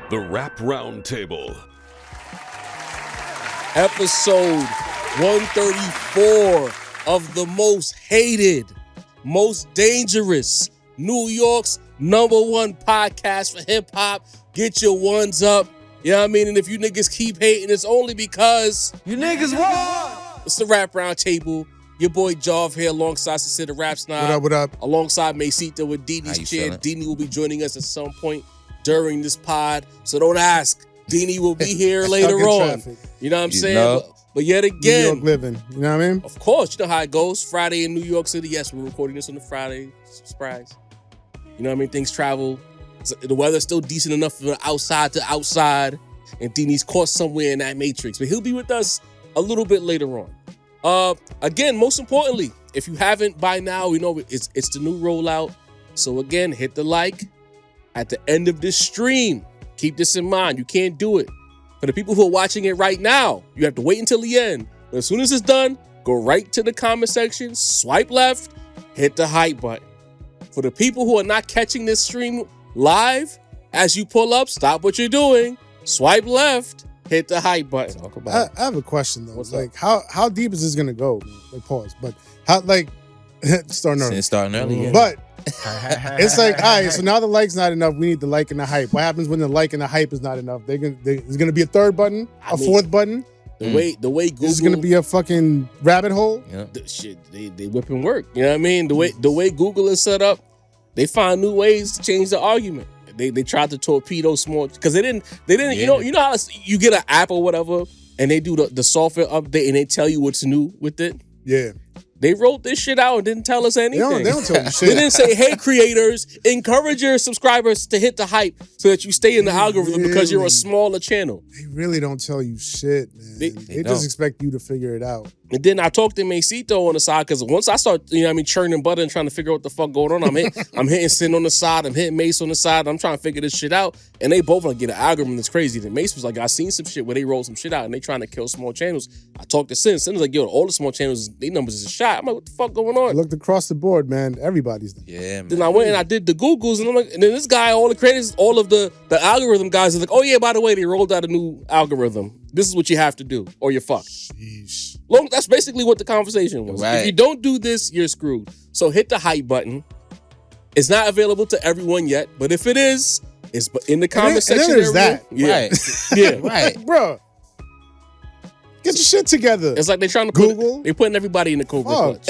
The Rap Roundtable. Episode 134 of the most hated, most dangerous, New York's #1 podcast for hip-hop. Get your ones up. You know what I mean? And if you niggas keep hating, it's only because you niggas won. It's the Rap Roundtable. Your boy Jov here alongside Sincere the Rap Snob. What up? Alongside Masita with Dini's chair. Dini will be joining us at some point during this pod. So don't ask. Dini will be here later on. Traffic. You know what I'm saying? But yet again. New York living. You know what I mean? Of course. You know how it goes. Friday in New York City. Yes, we're recording this on a Friday. Surprise. You know what I mean? Things travel. The weather's still decent enough for outside to outside. And Dini's caught somewhere in that matrix. But he'll be with us a little bit later on. Again, most importantly, if you haven't by now, we know it's the new rollout. So again, hit the like at the end of this stream. Keep this in mind. You can't do it. For the people who are watching it right now, you have to wait until the end. But as soon as it's done, go right to the comment section, swipe left, hit the hype button. For the people who are not catching this stream live, as you pull up, stop what you're doing, swipe left, hit the hype button. Talk about I have a question though. What's like how deep is this gonna go? Like pause. But how starting early. It's starting early. Yeah. But it's like, all right, so now the like's not enough. We need the like and the hype. What happens when the like and the hype is not enough? There's gonna be a third button, fourth button. The way Google, this is gonna be a fucking rabbit hole. Yeah. They whipping work. You know what I mean? The way Google is set up, they find new ways to change the argument. They tried to torpedo small because they didn't. Yeah. You know how you get an app or whatever, and they do the software update and they tell you what's new with it. Yeah. They wrote this shit out and didn't tell us anything. They don't tell you shit. They didn't say, hey, creators, encourage your subscribers to hit the hype so that you stay in the algorithm because you're a smaller channel. They really don't tell you shit, man. They just expect you to figure it out. And then I talked to Masito on the side because once I start, churning butter and trying to figure out what the fuck going on, I'm hitting Sin on the side, I'm hitting Mace on the side, I'm trying to figure this shit out. And they both get an algorithm that's crazy. Then Mace was like, I seen some shit where they rolled some shit out and they trying to kill small channels. I talked to Sin. Sin was like, yo, all the small channels, their numbers is a shot. I'm like, what the fuck going on? I looked across the board, man. Everybody's there. Yeah, man. Then I went and I did the Googles and I'm like, and then this guy, all the creators, all of the algorithm guys are like, oh yeah, by the way, they rolled out a new algorithm. This is what you have to do or you're fucked. Sheesh. That's basically what the conversation was. Right. If you don't do this, you're screwed. So hit the hype button. It's not available to everyone yet, but if it is, it's in the comment section. And then there's that. Yeah. Right. Yeah. Right. Bro. Get your shit together. It's like they're trying to Google. They're putting everybody in the Cobra clutch.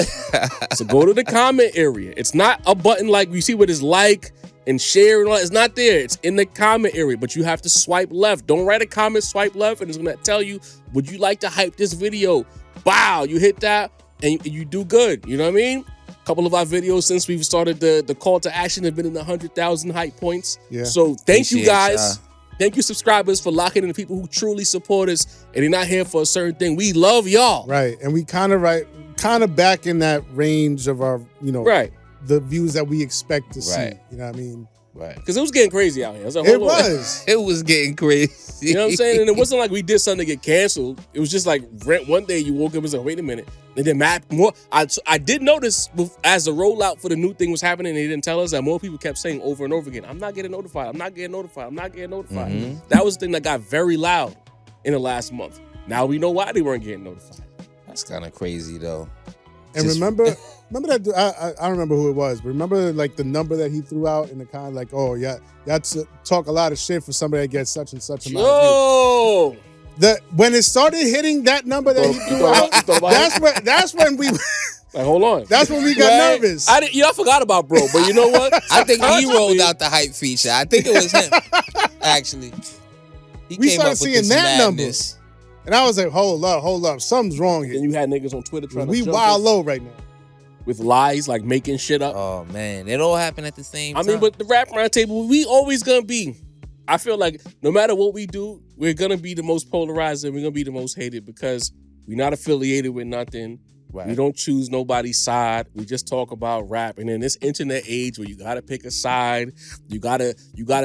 So go to the comment area. It's not a button like you see with his like and share and all. It's not there. It's in the comment area, but you have to swipe left. Don't write a comment, swipe left, and it's gonna tell you, would you like to hype this video? Wow, you hit that and you do good. You know what I mean? A couple of our videos since we've started the call to action have been in the 100,000 hype points. Yeah. So thank you guys. Thank you, subscribers, for locking in the people who truly support us and they're not here for a certain thing. We love y'all. Right. And we kind of back in that range of our, right, the views that we expect to see. You know what I mean? Right. Because it was getting crazy out here. It was getting crazy. You know what I'm saying? And it wasn't like we did something to get canceled. It was just like one day you woke up and was like, wait a minute. And then more. I did notice as the rollout for the new thing was happening, they didn't tell us that more people kept saying over and over again, I'm not getting notified. I'm not getting notified. I'm not getting notified. Mm-hmm. That was the thing that got very loud in the last month. Now we know why they weren't getting notified. That's kind of crazy though. And remember that dude, I don't remember who it was, but remember like the number that he threw out in the kind like, oh yeah, that's talk a lot of shit for somebody that gets such and such amount of views. When it started hitting that number that he threw out, that's when we like, hold on. That's when we got nervous. I forgot about bro, but you know what? I think he rolled out the hype feature. I think it was him. Actually. We started seeing that number. And I was like, hold up, something's wrong here. And you had niggas on Twitter trying to jump wild low right now. With lies, like making shit up. Oh, man. It all happened at the same time. I mean, but the Rap Roundtable, we always gonna be. I feel like no matter what we do, we're gonna be the most polarized and we're gonna be the most hated because we're not affiliated with nothing. Right. We don't choose nobody's side. We just talk about rap. And in this internet age where you gotta pick a side, you gotta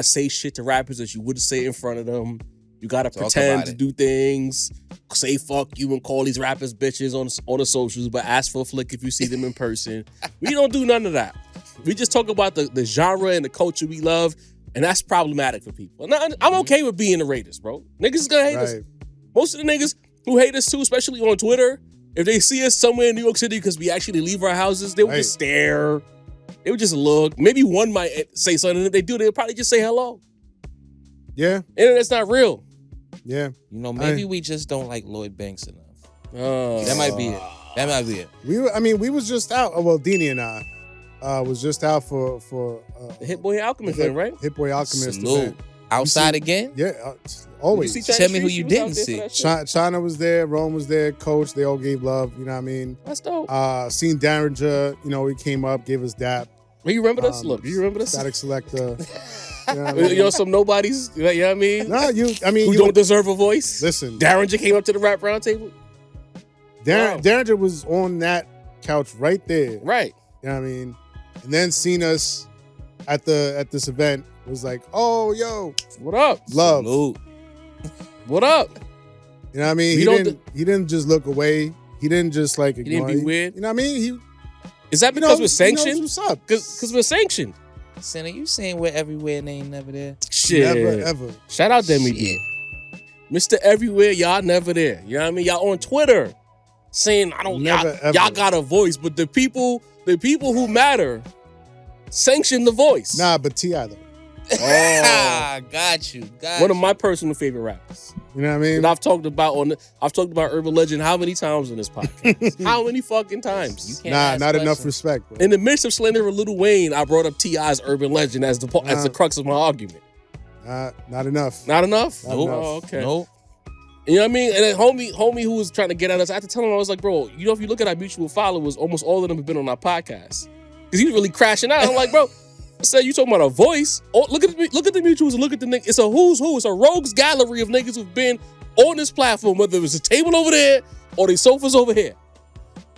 say shit to rappers that you wouldn't say in front of them. You gotta pretend to do things, say fuck you and call these rappers bitches on the socials, but ask for a flick if you see them in person. We don't do none of that. We just talk about the genre and the culture we love. And that's problematic for people. And I'm okay with being the Raiders, bro. Niggas is gonna hate us. Most of the niggas who hate us too, especially on Twitter, if they see us somewhere in New York City because we actually leave our houses, they would just stare. They would just look. Maybe one might say something. And if they do, they'll probably just say hello. Yeah. Internet's not real. Yeah. You know, maybe we just don't like Lloyd Banks enough. That might be it. That might be it. We was just out. Well, Deanie and I was just out for the Hit Boy Alchemist thing, right? Hit Boy Alchemist Salute. event. Outside again? Yeah, always. Tell me who you didn't see. China was there, Rome was there, Coach, they all gave love, you know what I mean? That's dope. Seen Derringer, you know, he came up, gave us dap. You remember this? Look, you remember this? Static Selector. You know, you know some nobodies, you know what I mean? Nah, who don't deserve a voice? Listen. Derringer came up to the rap round table. Derringer was on that couch right there. Right. You know what I mean? And then seen us at this event. It was like, oh, yo. What up? Love. Salute. What up? You know what I mean? He didn't just look away. He didn't just like ignore. He didn't be weird. You know what I mean? Is that because we're sanctioned? What's up? Because we're sanctioned. Son, are you saying we're everywhere and they ain't never there? Shit. Never, ever. Shout out Demi D. Mr. Everywhere, y'all never there. You know what I mean? Y'all on Twitter saying y'all got a voice, but the people who matter sanction the voice. Nah, but T.I. though. Oh, got you. One of my personal favorite rappers. You know what I mean? And I've talked about Urban Legend how many times in this podcast? How many fucking times? Not enough respect, bro. In the midst of slandering Lil Wayne, I brought up T.I.'s Urban Legend as the crux of my argument. Not enough. Not enough? Not enough. Oh, okay. Nope. You know what I mean? And then homie who was trying to get at us, I had to tell him, I was like, bro, you know, if you look at our mutual followers, almost all of them have been on our podcast. Because he was really crashing out. I'm like, bro, I said, you talking about a voice? Oh, look at the mutuals and look at the niggas. It's a who's who. It's a rogues gallery of niggas who've been on this platform, whether it was a table over there or the sofas over here.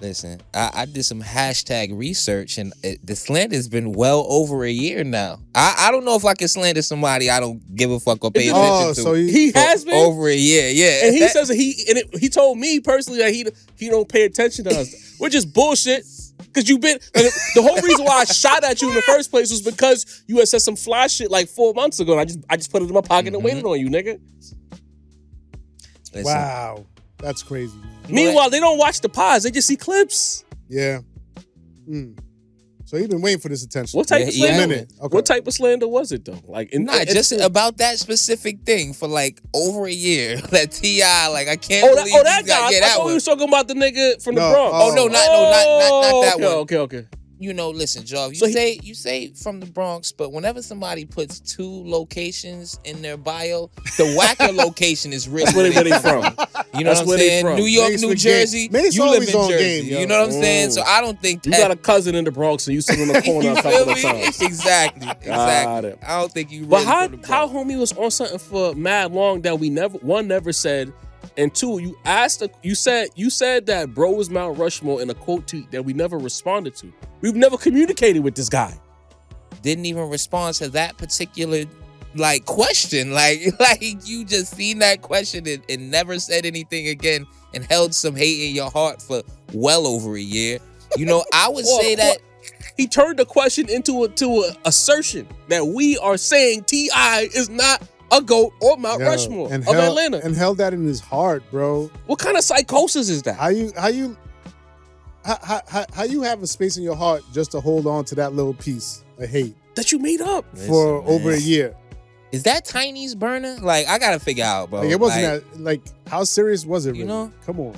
Listen, I did some hashtag research, and the slander's been well over a year now. I don't know if I can slander somebody I don't give a fuck or pay attention to. So he has been over a year, yeah. And he says that he told me personally that he don't pay attention to us, which is bullshit. Because you've been the whole reason why I shot at you in the first place was because you had said some fly shit like 4 months ago, and I just put it in my pocket and waited on you, nigga. Listen. Wow, that's crazy, man. Meanwhile, they don't watch the pods; they just see clips. Yeah. So you've been waiting for this attention. What type of slander? Okay. What type of slander was it though? Like, just about that specific thing for like over a year. That T.I., like I can't believe that guy. I thought we was talking about the nigga from the Bronx. Not that one. Okay. You know, listen, Joe, you say from the Bronx, but whenever somebody puts 2 locations in their bio, the whacker location is really where they from. You know what I'm saying? New York, New Jersey. Mace You live in always Jersey. game, yo. You know what I'm saying? So I don't think you got a cousin in the Bronx and you sit in the corner a couple of times. Exactly. It. I don't think you. But really how homie was on something for mad long that we never said. And 2, you said that bro was Mount Rushmore in a quote tweet that we never responded to. We've never communicated with this guy. Didn't even respond to that particular question. Like you just seen that question and never said anything again and held some hate in your heart for well over a year. You know, I would say that he turned the question into an assertion that we are saying T.I. is not a GOAT or Mount Rushmore of Atlanta. And held that in his heart, bro. What kind of psychosis is that? How you have a space in your heart just to hold on to that little piece of hate that you made up for over a year? Is that Tiny's burner? Like, I gotta figure out, bro. Like, it wasn't that. Like, how serious was it? Really? You know? Come on.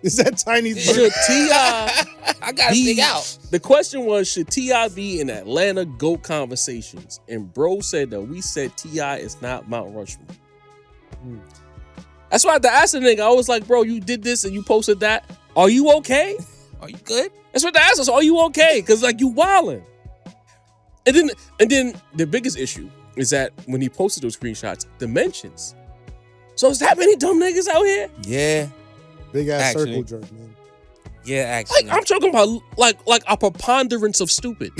Is that Tiny's burner? Should T.I. I gotta figure out. The question was, should T.I. be in Atlanta GOAT conversations? And bro said that we said T.I. is not Mount Rushmore. That's why I had to ask the nigga. I was like, bro, you did this and you posted that. Are you okay? Are you good? That's what they asked us. Are you okay? Because like you wildin'. And then the biggest issue is that when he posted those screenshots, the mentions. So is that many dumb niggas out here? Yeah. Big ass circle jerk, man. Yeah, actually. Like I'm talking about like a preponderance of stupid.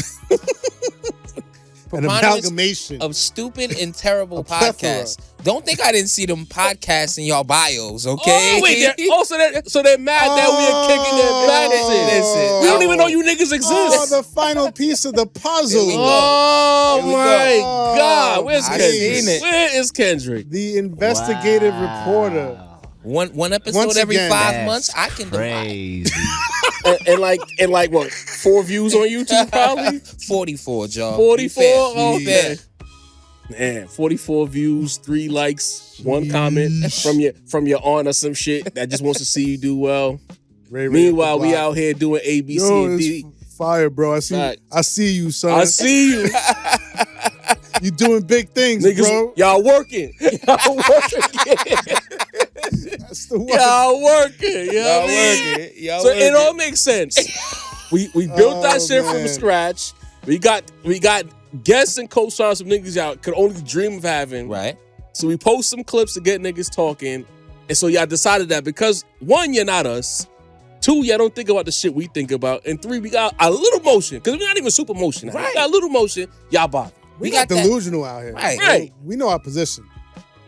an amalgamation of stupid and terrible A plethora. podcasts. Don't think I didn't see them podcasts in y'all bios, okay? Oh, wait, so they're mad that we are kicking their back. Listen, We don't even know you niggas exist. Oh, the final piece of the puzzle. Here we go. Oh Here we my go. God. Where's I Kendrick? seen it. Where is Kendrick? The investigative reporter. One episode Once every again, 5 months. I can divide. Crazy. and like what? 4 views on YouTube probably? 44, Joe. 44? Be fair. Okay. Man, 44 views, 3 likes, 1 comment from your aunt or some shit that just wants to see you do well. Ray Meanwhile, we out here doing A, B, C, and D. Fire, bro. I see you, son. I see you. You doing big things, Niggas, bro. y'all working. Y'all working. That's the one. Y'all working. You know what I mean? Y'all So working. it all makes sense. We built that shit from man. scratch. We got guests and co-stars of niggas y'all could only dream of having. Right. So we post some clips to get niggas talking. And so y'all decided that because 1, you're not us. 2, y'all don't think about the shit we think about. And 3, we got a little motion. Because we're not even super motion. Right. We got a little motion. Y'all bother. We got got that- delusional out here. Right. We know our position.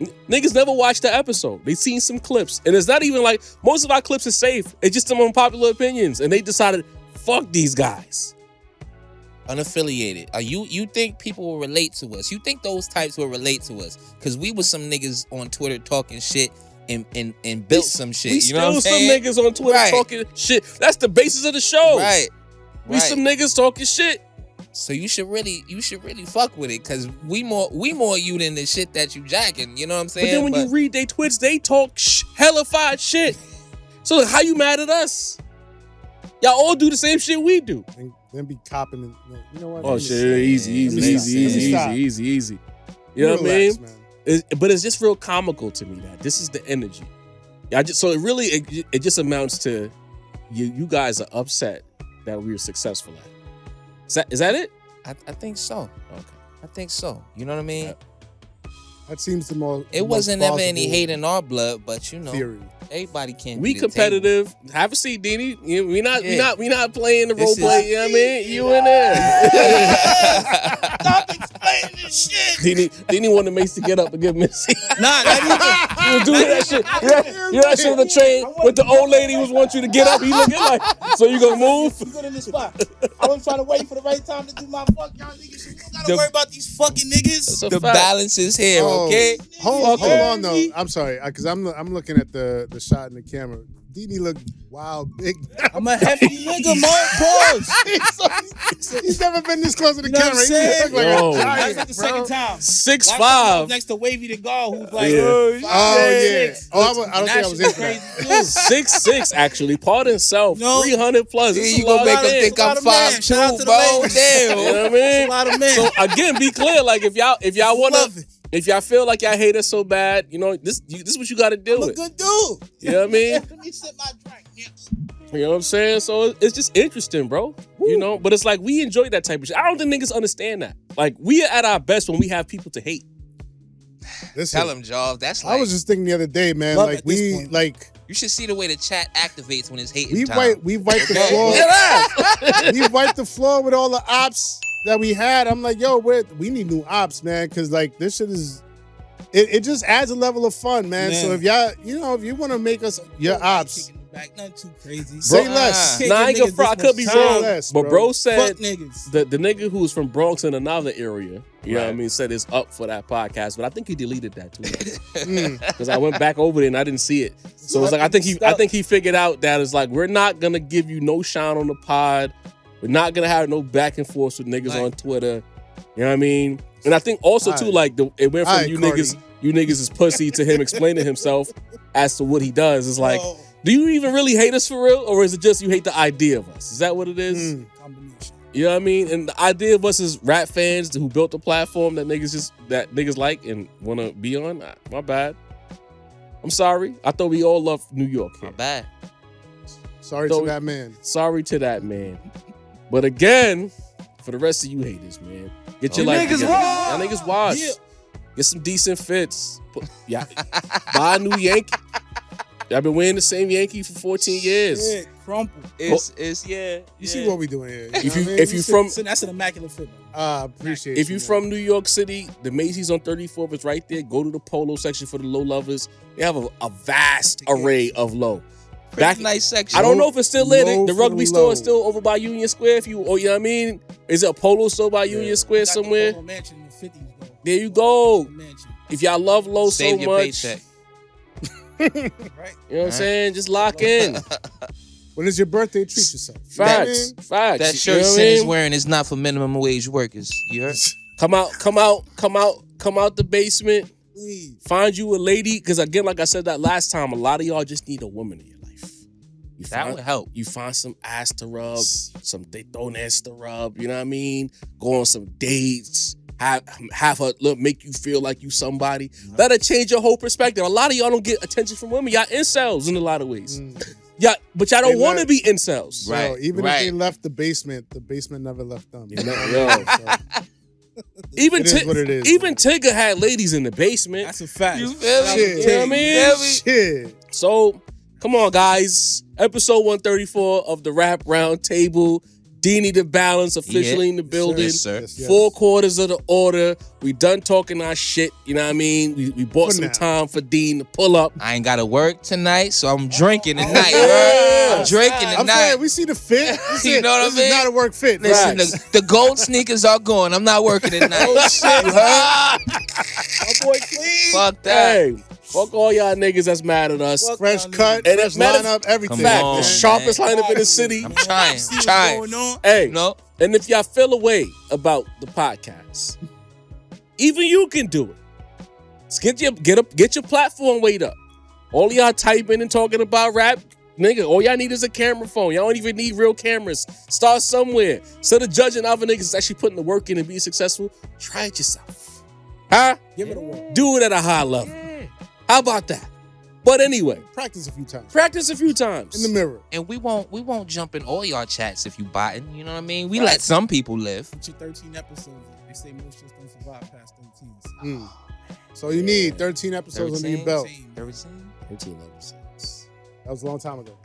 Niggas never watched the episode. They seen some clips. And it's not even like, most of our clips are safe. It's just some unpopular opinions. And they decided, fuck these guys. Unaffiliated. You think people will relate to us? You think those types will relate to us? Because we was some niggas on Twitter talking shit and built some shit. We You know what I'm still some saying? niggas on Twitter Right. talking shit. That's the basis of the show. Right. We some niggas talking shit. So you should really fuck with it, cause we more you than the shit that you jacking. You know what I'm saying? But then when you read their tweets, they talk hellified shit. So how you mad at us? Y'all all do the same shit we do. And then be copping. And, you know what? Oh shit, easy. Let me stop. You know what I mean? Relax, man. But it's just real comical to me that this is the energy. So it just amounts to you guys are upset that we were successful at. Is that it? I think so. Okay. I think so. You know what I mean? That seems the most. It wasn't ever any hate in our blood, but you know, theory. everybody can't. We be the competitive. Have a seat, Dini. We not playing the This role is- play. You know what I mean? You in there. Stop explaining this shit. Dini wanted Mace to get up and get Missy. Nah, You was doing that shit. You know that shit on the train with the old lady who wants you to get up. He looking like, so you gonna move? You good in this spot. I was trying to wait for the right time to do my fuck y'all niggas. You don't gotta The- worry about these fucking niggas. That's a The fact. balance is here, okay? Hold Fuck on though. I'm sorry, because I'm looking at the shot in the camera. Dini look wild, big. I'm a hefty nigga, man. Pause. He's never been this close to the You know what camera. I'm saying? He look like Yo. a That's giant, like the bro. second time. 6'5". Last time I was next to Wavy the Gall, who's like, Yeah. Oh yeah. Oh, I don't think I was in for crazy that. too. 6'6" actually. Pardon self. No. 300 plus. Yeah, This is you a lot gonna make of them men. think I'm Shout out to man. 5'2", Shout out to the bro. ladies. You Damn. know what I It's mean? a lot of men. So again, be clear. Like if y'all wanna, Love it. if y'all feel like y'all hate us so bad, you know this is what you got to deal I'm a with. good dude. You know what I mean? Let me sip my drink. Yeah. You know what I'm saying? So it's just interesting, bro. You know, but it's like we enjoy that type of shit. I don't think niggas understand that. Like we are at our best when we have people to hate. Listen, Tell him, Jaw. That's like I was just thinking the other day, man. Love Like at this we point. like you should see the way the chat activates when it's hating we time. wiped the floor. We wiped the floor with all the ops that we had. I'm like, yo, we need new ops, man, because like this shit is. It just adds a level of fun, man. So Man. if y'all, if you want to make us your ops, Kicking it back, nothing too crazy. say Bro, less. Kick Nah, I a ain't gonna nigga front. I this could be much wrong. time. Less, But bro. bro said Fuck niggas. the nigga who was from Bronx in another area, you know what I Right. mean, said it's up for that podcast. But I think he deleted that too. Mm. Because I went back over there and I didn't see it. So it's like I think he figured out that it's like we're not gonna give you no shine on the pod. We're not gonna have no back and forth with niggas Right. on Twitter. You know what I mean? And I think also too, Alright. like it went from Alright, you niggas is pussy to him explaining himself as to what he does. It's like, Oh, do you even really hate us for real? Or is it just you hate the idea of us? Is that what it is? Mm. combination. You know what I mean? And the idea of us as rap fans who built the platform that niggas like and want to be on. My bad. I'm sorry. I thought we all loved New York My here. bad. Sorry So- to that man. Sorry to that man. But again, for the rest of you haters, man, get your You life niggas together. washed. Y'all niggas washed. Yeah. Get some decent fits. Yeah, buy a new Yankee. I've been wearing the same Yankee for 14 years. Shit, crumple. It's yeah. You see what we doing here? If know you what I mean? if you from So that's an immaculate fit. Man. Appreciate If you, you're man. from New York City, the Macy's on 34th is right there. Go to the polo section for the low lovers. They have a vast array of low. Pretty nice section. I don't know if it's still lit. Low The for rugby the store low. is still over by Union Square. If you, or you know what I mean? Is it a polo store by Union Square Got the somewhere? Polo Mansion in the 50s, though. There you go. The mansion. If y'all love low Save so your much, paycheck. Right? you know what I'm saying? Just lock in. When it's your birthday, treat yourself. Facts. Facts. That You shirt know what I Sin is mean? wearing is not for minimum wage workers. You heard? Come out the basement. Please. Find you a lady. Because again, like I said that last time, a lot of y'all just need a woman in your life. You That would help. You find some ass to rub, some tetones to rub, you know what I mean? Go on some dates. Have her make you feel like you somebody. That'll change your whole perspective. A lot of y'all don't get attention from women. Y'all incels in a lot of ways. Yeah, but y'all don't They want to left- be incels. Right. Yo, even right. if they left the basement never left them. Yo. So, Even It is what it is, even man. Tigger had ladies in the basement. That's a fact. You feel me? Shit. You know what I mean? shit. So, come on, guys. Episode 134 of the Rap Round Table. Deanie the Balance officially in the building. Yes, sir. Yes, yes. 4/4 of the order. We done talking our shit. You know what I mean? We bought For some now. time for Dean to pull up. I ain't got to work tonight, so I'm drinking tonight. yeah. I'm drinking I'm tonight. saying we see the fit. You know what I This mean? is not a work fit. Listen, Facts. the gold sneakers are gone. I'm not working tonight. Oh, shit. You heard? My boy clean. Fuck that. Hey, fuck all y'all niggas that's mad at us. Fresh cut, And fresh it matter- lineup, everything. Come Fact, on, the man. sharpest lineup in the city. I'm trying. See what's Trying. going on? Hey, No. and if y'all feel away about the podcast, even you can do it. Just get your platform weight up. All y'all typing and talking about rap, nigga, all y'all need is a camera phone. Y'all don't even need real cameras. Start somewhere. Instead of judging other niggas that's actually putting the work in and being successful, try it yourself. Huh? Give it a whirl. Do it at a high level. How about that? But anyway, Practice a few times. practice a few times. In the mirror. And we won't jump in all y'all chats if you botting. You know what I mean? We let some people live. Put your 13 episodes. They say most shit don't survive past 13. So you need 13 episodes under your belt. 13? 13 episodes. That was a long time ago.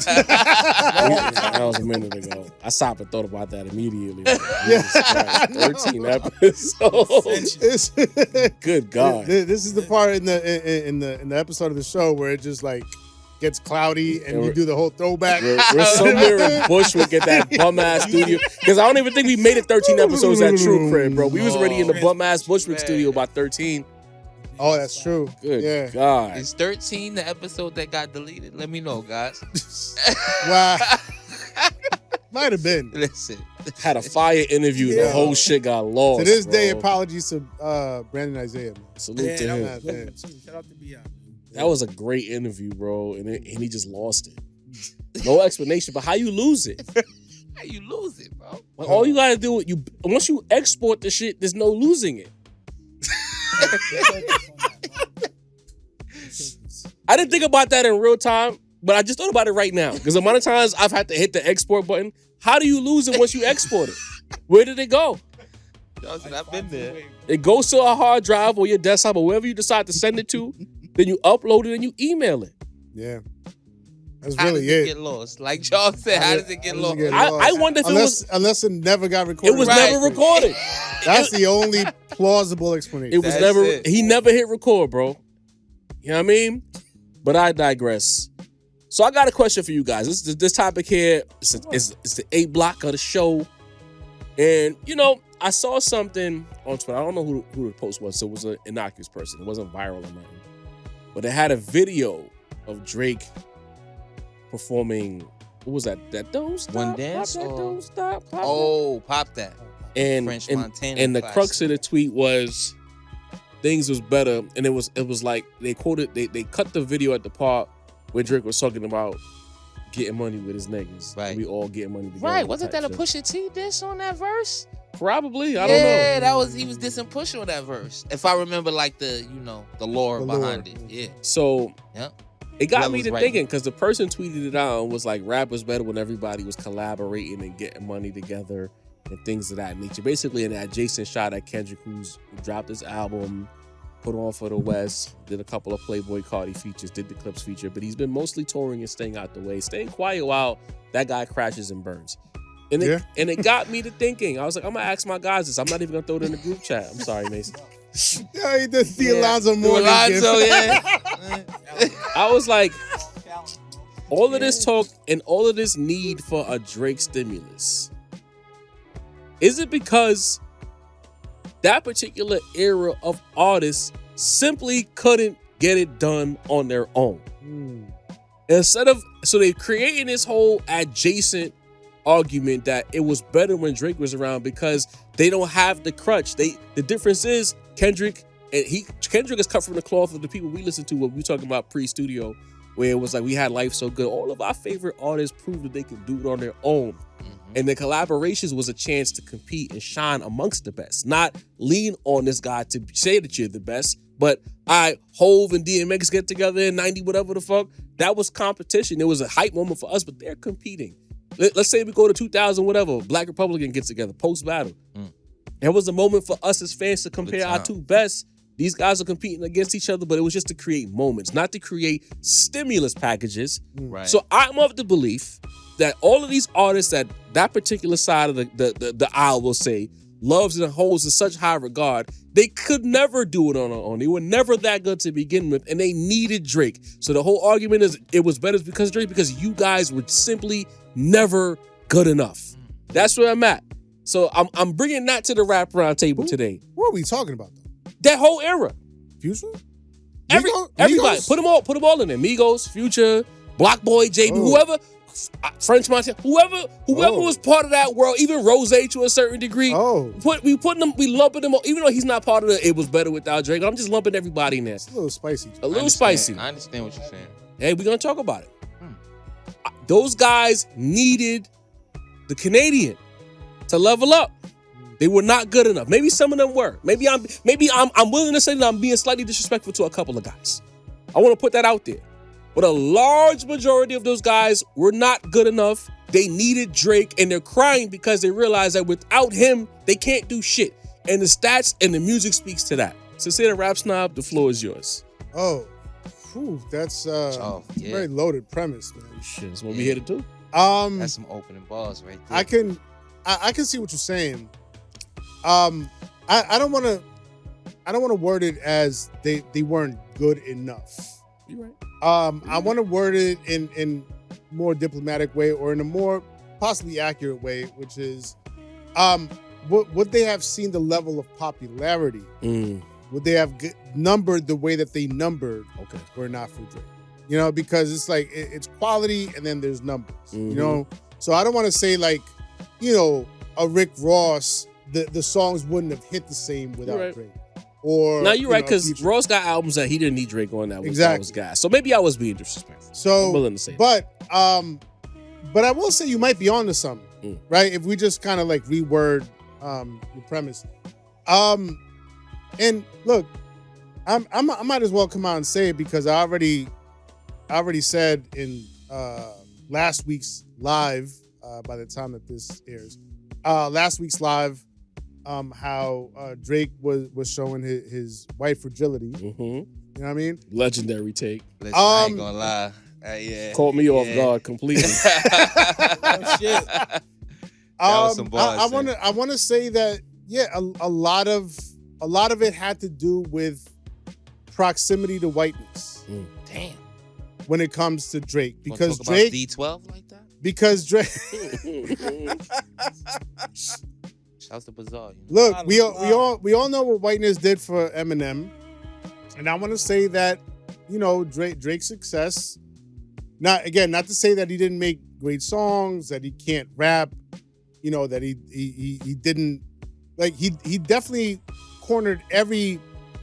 That was a minute ago. I stopped and thought about that immediately. Yeah. Jesus Christ, 13 episodes. It's- Good God. This is the part in the episode of the show where it just like gets cloudy and we do the whole throwback. We're somewhere in Bushwick at that bum ass studio. Because I don't even think we made it 13 episodes at True Crib, bro. We was already in the bum ass Bushwick studio by 13. Oh, that's true. Good Yeah. God. Is 13 the episode that got deleted? Let me know, guys. Wow. Might have been. Listen. Had a fire interview. The Yeah. whole shit got lost. To this day, bro. apologies to Brandon Isaiah. Man. Salute to him. that was Good too. Shout out to B.I. That was a great interview, bro. And he just lost it. No explanation, but how you lose it? How you lose it, bro? Like, all you gotta do, once you export the shit, there's no losing it. I didn't think about that in real time, but I just thought about it right now. Because the amount of times I've had to hit the export button, how do you lose it once you export it? Where did it go? Johnson, I've been there. It goes to a hard drive or your desktop or wherever you decide to send it to. Then you upload it and you email it. Yeah. That's How really does it it. get lost? Like Charles said, how does it get lost? I wonder if unless it never got recorded. it was Right. never recorded. That's the only plausible explanation. It was That's never. it. He never hit record, bro. You know what I mean? But I digress. So I got a question for you guys. This topic here is the A block of the show, and you know I saw something on Twitter. I don't know who the post was. So it was an innocuous person. It wasn't viral or nothing, but it had a video of Drake performing. What was that? That don't stop. One Dance Pop that, or- don't stop. Pop that. Oh, pop that. and French and, Montana and the classic. crux of the tweet was things was better, and it was like they cut the video at the part where Drake was talking about getting money with his niggas. Right. We all getting money together. Right, wasn't type that a shit. Pusha T diss on that verse? Probably, I don't know. Yeah, he was dissing Pusha on that verse. If I remember, like the lore The behind lore. it. Yeah. So Yep. it got Whoever me was to writing thinking it. because the person tweeted it out and was like, rap was better when everybody was collaborating and getting money together and things of that nature. Basically, an adjacent shot at Kendrick, who dropped his album, put on for the West, did a couple of Playboy Cardi features, did the Clips feature, but he's been mostly touring and staying out the way, staying quiet while that guy crashes and burns. And it got me to thinking. I was like, I'm gonna ask my guys this. I'm not even gonna throw it in the group chat. I'm sorry, Mason. Yeah, he did the Alonzo Mourning Alonzo, gift. yeah. I was like, all of this talk and all of this need for a Drake stimulus. Is it because that particular era of artists simply couldn't get it done on their own? So they're creating this whole adjacent argument that it was better when Drake was around because they don't have the crutch. The difference is Kendrick is cut from the cloth of the people we listen to when we talking about pre-studio, where it was like we had life so good. All of our favorite artists proved that they could do it on their own. And the collaborations was a chance to compete and shine amongst the best, not lean on this guy to say that you're the best. But Hove and DMX get together in 90, whatever the fuck. That was competition. It was a hype moment for us, but they're competing. Let's say we go to 2000, whatever, Black Republican gets together, post-battle. There was a moment for us as fans to compare our two best. These guys are competing against each other, but it was just to create moments, not to create stimulus packages. Right. So I'm of the belief that all of these artists that particular side of the aisle will say loves and holds in such high regard, they could never do it on their own. They were never that good to begin with, and they needed Drake. So the whole argument is it was better because Drake, because you guys were simply never good enough. That's where I'm at. So I'm bringing that to the rap round table today. What are we talking about though? That whole era. Future? Everybody. Put them all in there. Migos, Future, Block Boy, JB, whoever, French Montana, whoever was part of that world, even Rose to a certain degree. We lumping them all, even though he's not part of it was better without Drake. I'm just lumping everybody in there. It's a little spicy. A little spicy. I understand what you're saying. Hey, we're gonna talk about it. Those guys needed the Canadian to level up. They were not good enough. Maybe some of them were. Maybe I'm willing to say that I'm being slightly disrespectful to a couple of guys. I want to put that out there. But a large majority of those guys were not good enough. They needed Drake, and they're crying because they realize that without him, they can't do shit. And the stats and the music speaks to that. So say the rap snob, the floor is yours. That's a very loaded premise, man. Shit, that's what we here to do. That's some opening balls right there. I can see what you're saying. I don't want to word it as they weren't good enough. You're right. I want to word it in more diplomatic way, or in a more possibly accurate way, which is would they have seen the level of popularity? Would they have numbered the way that they numbered? Okay. Were not for Drake, because it's like it's quality and then there's numbers, So I don't want to say like, a Rick Ross, the songs wouldn't have hit the same without Drake. Or now you're right, because Ross got albums that he didn't need Drake on that was guys. So maybe I was being disrespectful. So I'm willing to say but I will say you might be onto something, right? If we just kind of like reword the premise. And look, I might as well come out and say it because I already said in last week's live, by the time that this airs, last week's live, how Drake was showing his white fragility. You know what I mean? Legendary take. Listen, I ain't gonna lie. Yeah. Caught me off guard completely. Oh, shit. That was some balls, I want to say that a lot of it had to do with proximity to whiteness. Damn. When it comes to Drake, because talk Drake about D12 like that. Because Drake. Shouts to Bizarre. Look, we all know what whiteness did for Eminem, and I want to say that Drake's success. Not to say that he didn't make great songs, that he can't rap, that he didn't he definitely cornered every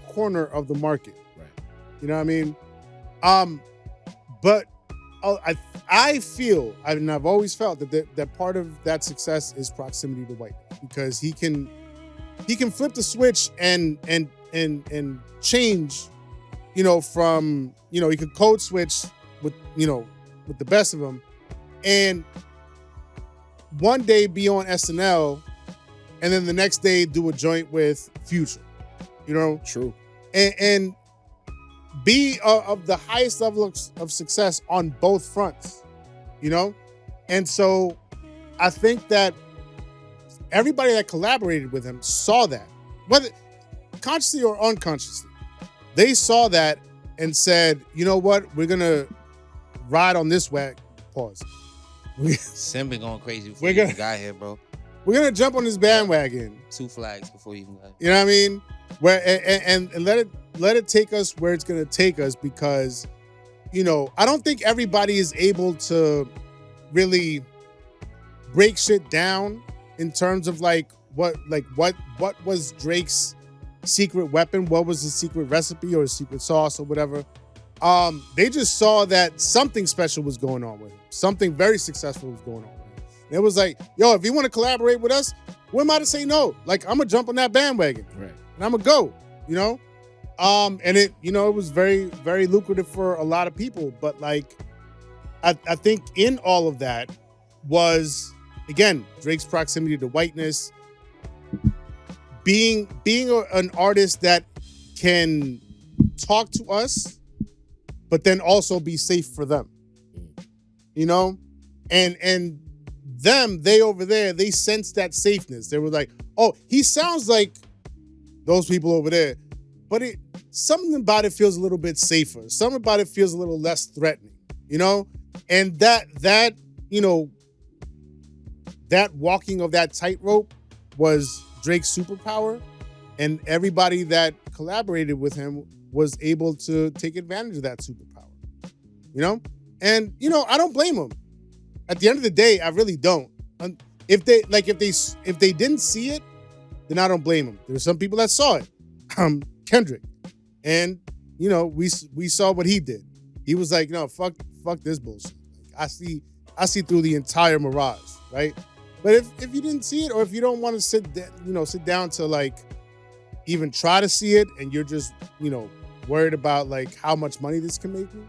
corner of the market. Right. You know what I mean? But I feel, and I've always felt that part of that success is proximity to whiteness, because he can flip the switch and change, from he could code switch with the best of them, and one day be on SNL, and then the next day do a joint with Future, True, and be of the highest level of success on both fronts, and so I think that everybody that collaborated with him saw that, whether consciously or unconsciously. They saw that and said, you know what, we're gonna ride on this wag. Pause. Sim been going crazy before We're you gonna- even got here, bro. We're gonna jump on this bandwagon. 2 flags before you even got here. You know what I mean? Where and let it take us where it's gonna take us, because, you know, I don't think everybody is able to really break shit down in terms of what was Drake's secret weapon, what was his secret recipe or his secret sauce or whatever. They just saw that something special was going on with him. Something very successful was going on with him. And it was like, yo, if you want to collaborate with us, who am I to say no? Like, I'm gonna jump on that bandwagon. Right. And I'm gonna go, you know? And it, you know, it was very, very lucrative for a lot of people. But like, I think in all of that was, again, Drake's proximity to whiteness, being an artist that can talk to us, but then also be safe for them, you know? And them, they over there, they sensed that safeness. They were like, oh, he sounds like those people over there, but something about it feels a little bit safer. Something about it feels a little less threatening, you know? And that, you know, that walking of that tightrope was Drake's superpower, and everybody that collaborated with him was able to take advantage of that superpower, you know? And, you know, I don't blame him. At the end of the day, I really don't. If they didn't see it, then I don't blame them. There's some people that saw it. Kendrick. And, you know, we saw what he did. He was like, no, fuck this bullshit. Like, I see through the entire mirage, right? But if you didn't see it, or if you don't want to sit down to like even try to see it, and you're just, you know, worried about like how much money this can make you,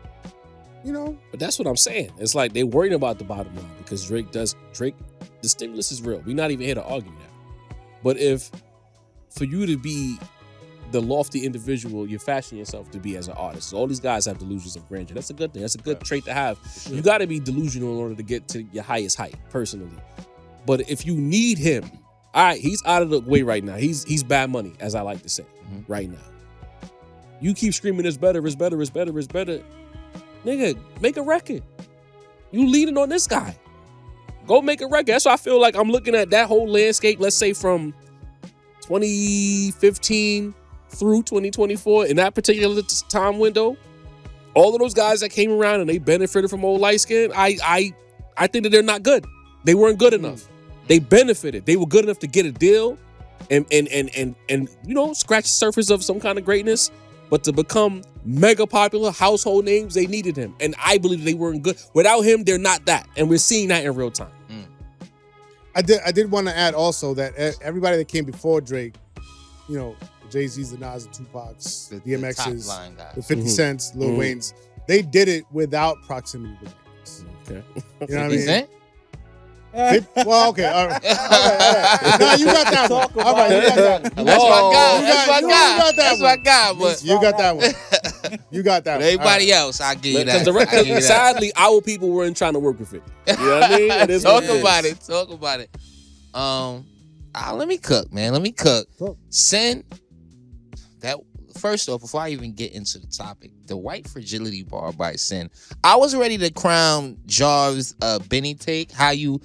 you know. But that's what I'm saying. It's like they worrying about the bottom line, because Drake, the stimulus is real. We're not even here to argue that. But if for you to be the lofty individual you fashion yourself to be as an artist, all these guys have delusions of grandeur. That's a good thing. That's a good trait to have. Sure. You got to be delusional in order to get to your highest height, personally. But if you need him, all right, he's out of the way right now. He's bad money, as I like to say, right now. You keep screaming, it's better, it's better, it's better, it's better. Nigga, make a record. You leaning on this guy. Go make a record. That's why I feel like I'm looking at that whole landscape, let's say from 2015 through 2024, in that particular time window. All of those guys that came around and they benefited from old light skin, I think that they're not good. They weren't good enough. They benefited. They were good enough to get a deal and you know, scratch the surface of some kind of greatness. But to become mega popular household names, they needed him. And I believe they weren't good. Without him, they're not that. And we're seeing that in real time. I did want to add also that everybody that came before Drake, you know, Jay-Z's, the Nas, the Tupac's, the DMX's, top line guys. the 50 Cents, Lil Wayne's, they did it without proximity to whiteness. Okay. You know what I 50 mean? Cent? Well, okay, all right. No, you got that one. All right, you got that one. That's my guy. You That's got- my you guy. got that That's one. my guy. But You got that one. You got that but one. everybody else, I give you that. Because I give you that. sadly, our people weren't trying to work with 50. You know what I mean? It is Talk what it about is. it. Talk about it. Let me cook, man. Let me cook. Cook. Sin. That first off, before I even get into the topic, the white fragility bar by Sin. I was ready to crown Jar's Benny take. How you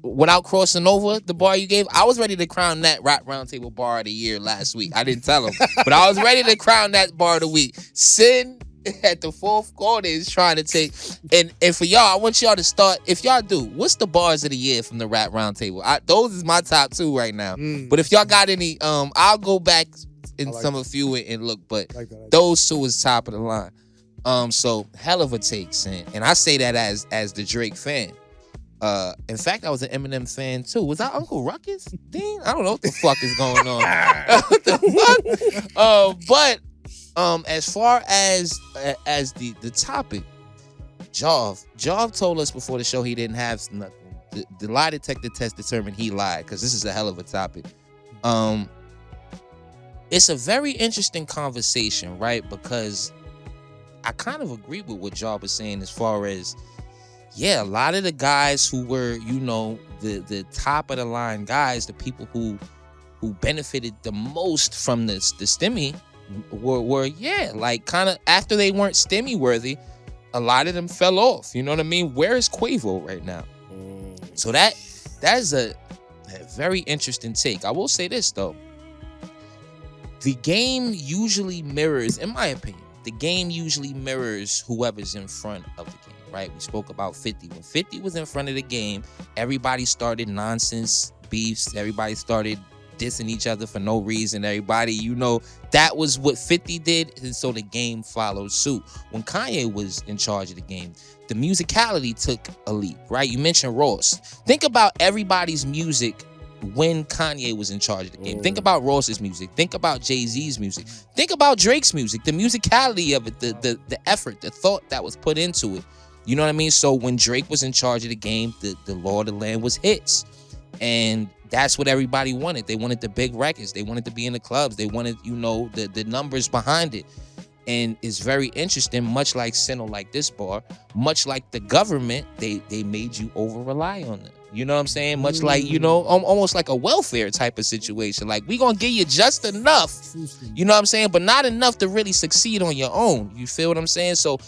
without crossing over the bar you gave. I was ready to crown that Rap Roundtable bar of the year last week. I didn't tell him, but I was ready to crown that bar of the week. Sin at the fourth quarter is trying to take, and for y'all, I want y'all to start. If y'all do, what's the bars of the year from the Rap Roundtable? Those is my top 2 right now. But if y'all got any, I'll go back in like some a few and look, but Like that. those 2 is top of the line. So hell of a take, Sin, and I say that as the Drake fan. In fact, I was an Eminem fan too. Was that Uncle Ruckus? Dean? I don't know what the fuck is going on. What the fuck? But as far as the topic, Jav told us before the show he didn't have nothing. The lie detector test determined he lied, because this is a hell of a topic. It's a very interesting conversation, right? Because I kind of agree with what Jav was saying as far as yeah, a lot of the guys who were, the top of the line guys, the people who benefited the most from the Stimmy were like kind of after they weren't Stimmy worthy, a lot of them fell off. You know what I mean? Where is Quavo right now? So that is a very interesting take. I will say this though. The game usually mirrors, in my opinion, whoever's in front of the game, right? We spoke about 50. When 50 was in front of the game, everybody started nonsense beefs. Everybody started dissing each other for no reason. Everybody, that was what 50 did, and so the game followed suit. When Kanye was in charge of the game, the musicality took a leap, right? You mentioned Ross. Think about everybody's music when Kanye was in charge of the game. Think about Ross's music. Think about Jay-Z's music. Think about Drake's music. The musicality of it, the effort, the thought that was put into it. You know what I mean? So when Drake was in charge of the game, the law of the land was hits. And that's what everybody wanted. They wanted the big records. They wanted to be in the clubs. They wanted, the numbers behind it. And it's very interesting, much like Sino like this bar, much like the government, they made you over-rely on them. You know what I'm saying? Much like, almost like a welfare type of situation. Like, we gonna give you just enough, you know what I'm saying? But not enough to really succeed on your own. You feel what I'm saying? So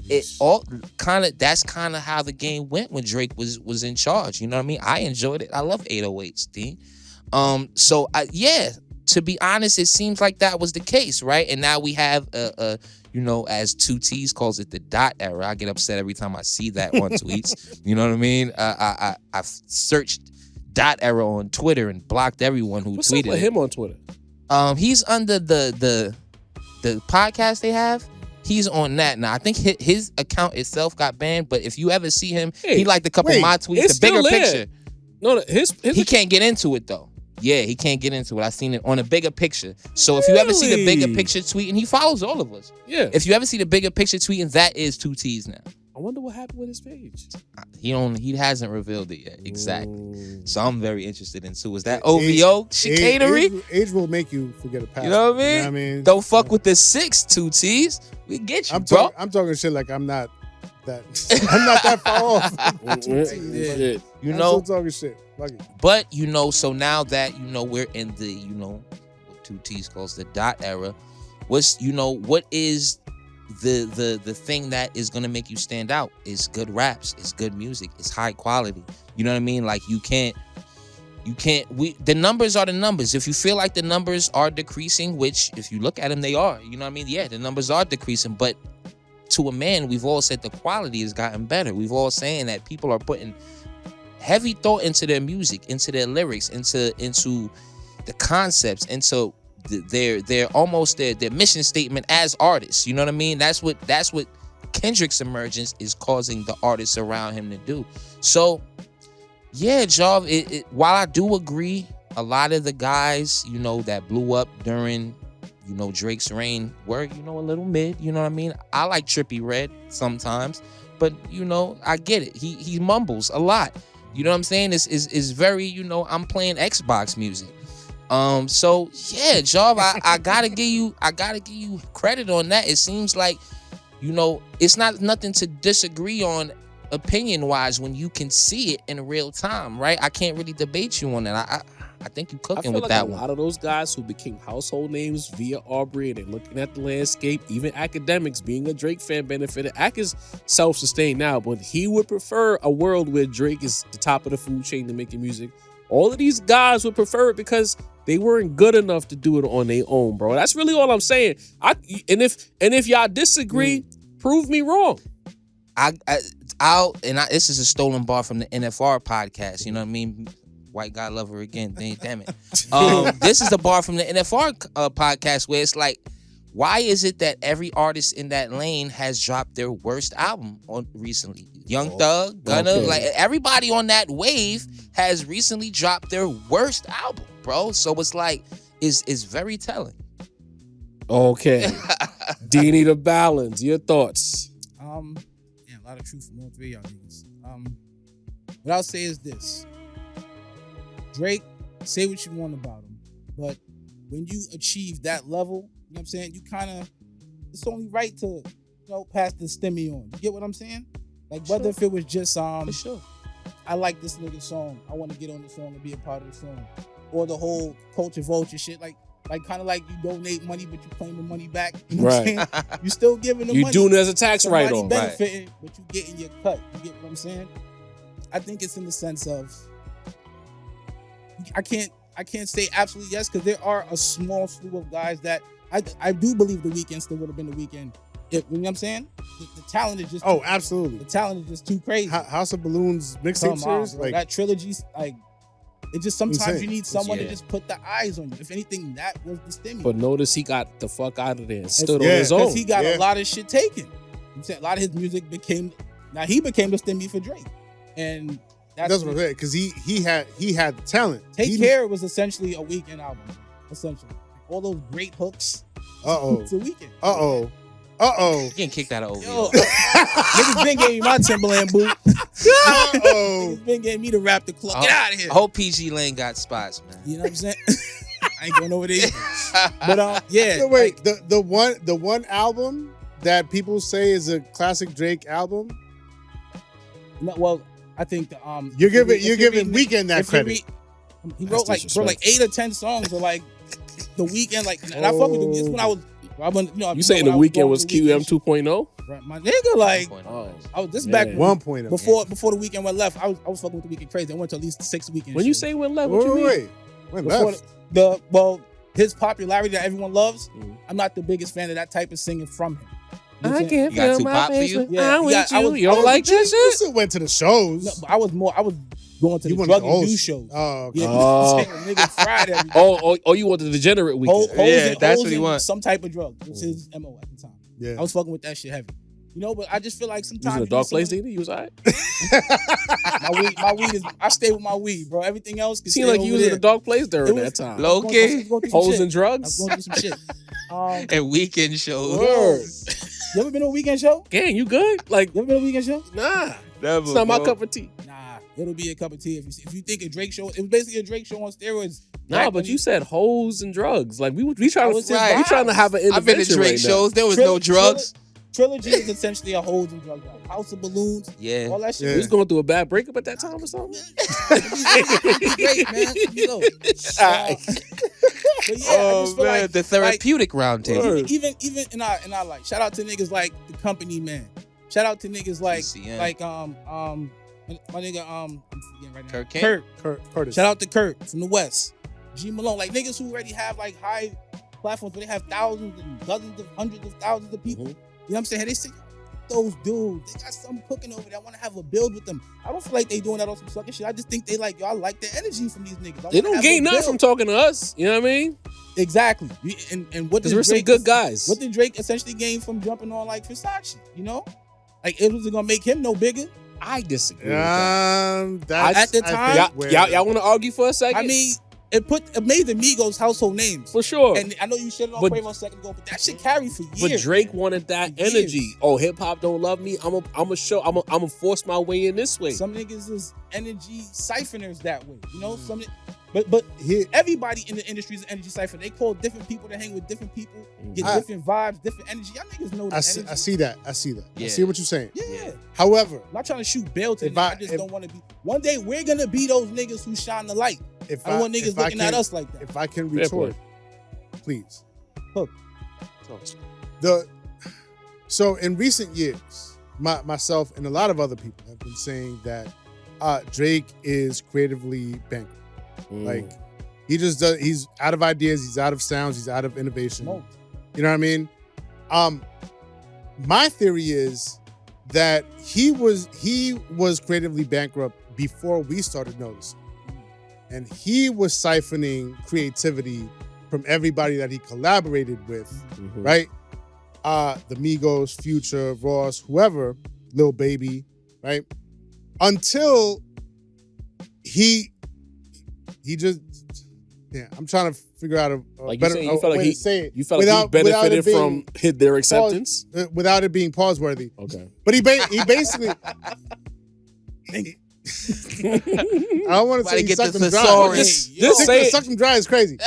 that's kind of how the game went when Drake was in charge. You know what I mean? I enjoyed it. I love 808s, D. To be honest, it seems like that was the case, right? And now we have as 2T's calls it, the dot era. I get upset every time I see that on tweets. You know what I mean? I've searched dot era on Twitter and blocked everyone who What's tweeted up with him on Twitter? He's under the podcast they have. He's on that now. I think his account itself got banned, but if you ever see him, he liked a couple of my tweets. It's The bigger still there. picture. No, He can't get into it though. Yeah, he can't get into it. I seen it on a bigger picture. So if you ever see the bigger picture tweeting, he follows all of us. Yeah. If you ever see the bigger picture tweeting, that is 2T's now. I wonder what happened with his page. He hasn't revealed it yet. Exactly. So I'm very interested in too. Is that OVO chicanery? Age will make you forget a past. You know what I mean? Don't fuck with the 2T's. We get you, bro. I'm talking shit like I'm not that far off. I'm still talking shit. Fuck it. But so now that we're in the what 2T's calls the dot era, what is the thing that is gonna make you stand out? Is good raps, it's good music, it's high quality. You know what I mean? Like the numbers are the numbers. If you feel like the numbers are decreasing, which if you look at them, they are. You know what I mean? Yeah, the numbers are decreasing, but to a man, we've all said the quality has gotten better. We've all saying that people are putting heavy thought into their music, into their lyrics, into the concepts, into their almost their mission statement as artists. You know what I mean? That's what Kendrick's emergence is causing the artists around him to do. So yeah, Jav, while I do agree, a lot of the guys, that blew up during Drake's reign were, a little mid, you know what I mean? I like Trippie Redd sometimes, but I get it. He mumbles a lot. You know what I'm saying? It's very, I'm playing Xbox music. So yeah, Jav, I gotta give you credit on that. It seems like, it's not nothing to disagree on opinion wise when you can see it in real time, right? I can't really debate you on that. I think you're cooking with that one. A lot of those guys who became household names via Aubrey and they're looking at the landscape, even academics, being a Drake fan benefited. Ak is self-sustained now, but he would prefer a world where Drake is the top of the food chain to making music. All of these guys would prefer it because they weren't good enough to do it on their own, bro. That's really all I'm saying. And if y'all disagree, prove me wrong. This is a stolen bar from the NFR podcast. You know what I mean? White guy lover again. Damn it. This is the bar from the NFR podcast where it's like, why is it that every artist in that lane has dropped their worst album recently? Young Thug, Gunna, like everybody on that wave has recently dropped their worst album, bro. So it's like, it's very telling. Okay. Deanie the Balance, your thoughts? A lot of truth from all three of y'all niggas. What I'll say is this. Drake, say what you want about him, but when you achieve that level, you know what I'm saying, you kind of, it's only right to, pass the Stimmy on. You get what I'm saying? Like whether if it was just For sure. I like this nigga's song, I want to get on the song and be a part of the song, or the whole culture vulture shit, like kind of like you donate money but you claim the money back. You know what I'm saying? You still giving the You money. doing it as a tax Somebody write-off. benefiting, but you getting your cut. You get what I'm saying? I think it's in the sense of I can't say absolutely yes, because there are a small slew of guys that I do believe the Weeknd still would have been the Weeknd. You know what I'm saying? The talent is just absolutely. the talent is just too crazy. House of Balloons Come mixtape on, series, bro. like that trilogy, like it just sometimes Insane. you need someone to Yeah. just put the eyes on you. If anything, that was the Stimmy. But notice he got the fuck out of there and stood on Yeah, his own. Because he got Yeah. a lot of shit taken. I'm saying a lot of his music became the Stimmy for Drake, and that's what I'm saying. Because he had the talent. Take Care was essentially a Weeknd album, essentially. All those great hooks. It's a Weeknd. Getting kicked out of OVO. Yo, niggas been gave me my Timberland boot. Niggas been gave me the rap the club. Get out of here. I hope PG Lane got spots, man. You know what I'm saying? I ain't going over there either. But yeah. So wait, the one album that people say is a classic Drake album, No, well, I think the you're giving Weeknd that credit. He wrote like 8 or 10 songs or like the Weeknd, like, and I fuck with him. This is when I was, You saying the Weeknd was QM 2.0? Right, my nigga, like, Oh. I was this Man. back 1.0. before the Weeknd went left. I was fucking with the Weeknd crazy. I went to at least 6 weekends. When you say went left, what you mean? Wait. When before left? his popularity that everyone loves, Mm. I'm not the biggest fan of that type of singing from him. You know what I I'm saying? can't You got feel too my pop for face you? when Yeah, I'm with yeah, I you. was- You don't like that You shit? still went to the shows. No, but I was going to You the went drug to and those do shows. Oh, okay. Yeah, you know what I'm saying? Niggas fried every day. Oh, you want the degenerate Weeknd? Yeah, that's what he wants. Some type of drug. Which is his MO at the time. Yeah. I was fucking with that shit heavy. You know, but I just feel like You was sometimes in a dark place, Dina? You was all right? my weed is. I stay with my weed, bro. Everything else can Seemed stay like you over was in there. a dark place during It that was- time. Low key. I was going through some Hoes shit. and I drugs? was going through some shit. And weekend shows. Word. You ever been to a weekend show? Gang, you good? Like, You ever been to a weekend show? nah. Never, It's not my bro. cup of tea. Nah, it'll be a cup of tea if you think a Drake show. It was basically a Drake show on steroids. Nah, Back but when you said hoes and drugs. Like, we trying was to his we trying to have an I've been to intervention Drake right now. shows. There was no drugs. Trilogy is essentially a hoes and drug album. House of Balloons, Yeah. all that shit. We was going through a bad breakup at that time or something. Great, man. You know. But yeah, I Oh just feel man, like the therapeutic round table. Word. even in our like shout out to niggas like the Company Man. Shout out to niggas like GCN. my nigga I'm forgetting right now. Kurt King? Curtis. Shout out to Kurt from the West. G Malone, like niggas who already have like high platforms, but they have thousands and dozens of hundreds of thousands of people. Mhm. You know what I'm saying? They say those dudes, they got something cooking over there. I want to have a build with them. I don't feel like they doing that on some sucker shit. I just think they like, yo, I like the energy from these niggas. I They wanna don't have gain a nothing build. from talking to us. You know what I mean? Exactly. And what Because did we're some Drake, good guys. what did Drake essentially gain from jumping on like Versace? You know, like it wasn't gonna make him no bigger. I disagree with that. That's, At the I time- think, where- Y'all want to argue for a second? I mean, it made the Migos household names. for sure. And I know you shit on But- Quavo a second ago, but that shit carried for years. But Drake wanted that Years. energy. Oh, hip hop don't love me. I'm a force my way in this way. Some niggas is energy siphoners that way. You know, but He- everybody in the industry is an energy siphon. They call different people to hang with different people, get I- different vibes, different energy. Y'all niggas know that I see, energy. I see that. I Yeah. see what you're saying. Yeah. However, I'm not trying to shoot bail to If them. I- I just if- don't want to be. One day we're gonna be those niggas who shine the light. if I don't want niggas if I looking at can- us like that. if I can Fair retort, please. Hook. So in recent years, myself and a lot of other people have been saying that Drake is creatively bankrupt. Like he just does. He's out of ideas. He's out of sounds. He's out of innovation. Smoked. You know what I mean? My theory is that he was creatively bankrupt before we started noticing, and he was siphoning creativity from everybody that he collaborated with, Mhm. right? The Migos, Future, Ross, whoever, Lil Baby, right? Until he just, yeah. I'm trying to figure out a Like you better saying, you felt like way he- to say it. You felt like he without benefited it being from their acceptance? without it being pause worthy. Okay. But he basically I don't want to say he get sucked the them dry. thesaurus. Just say it. Suck them dry is crazy.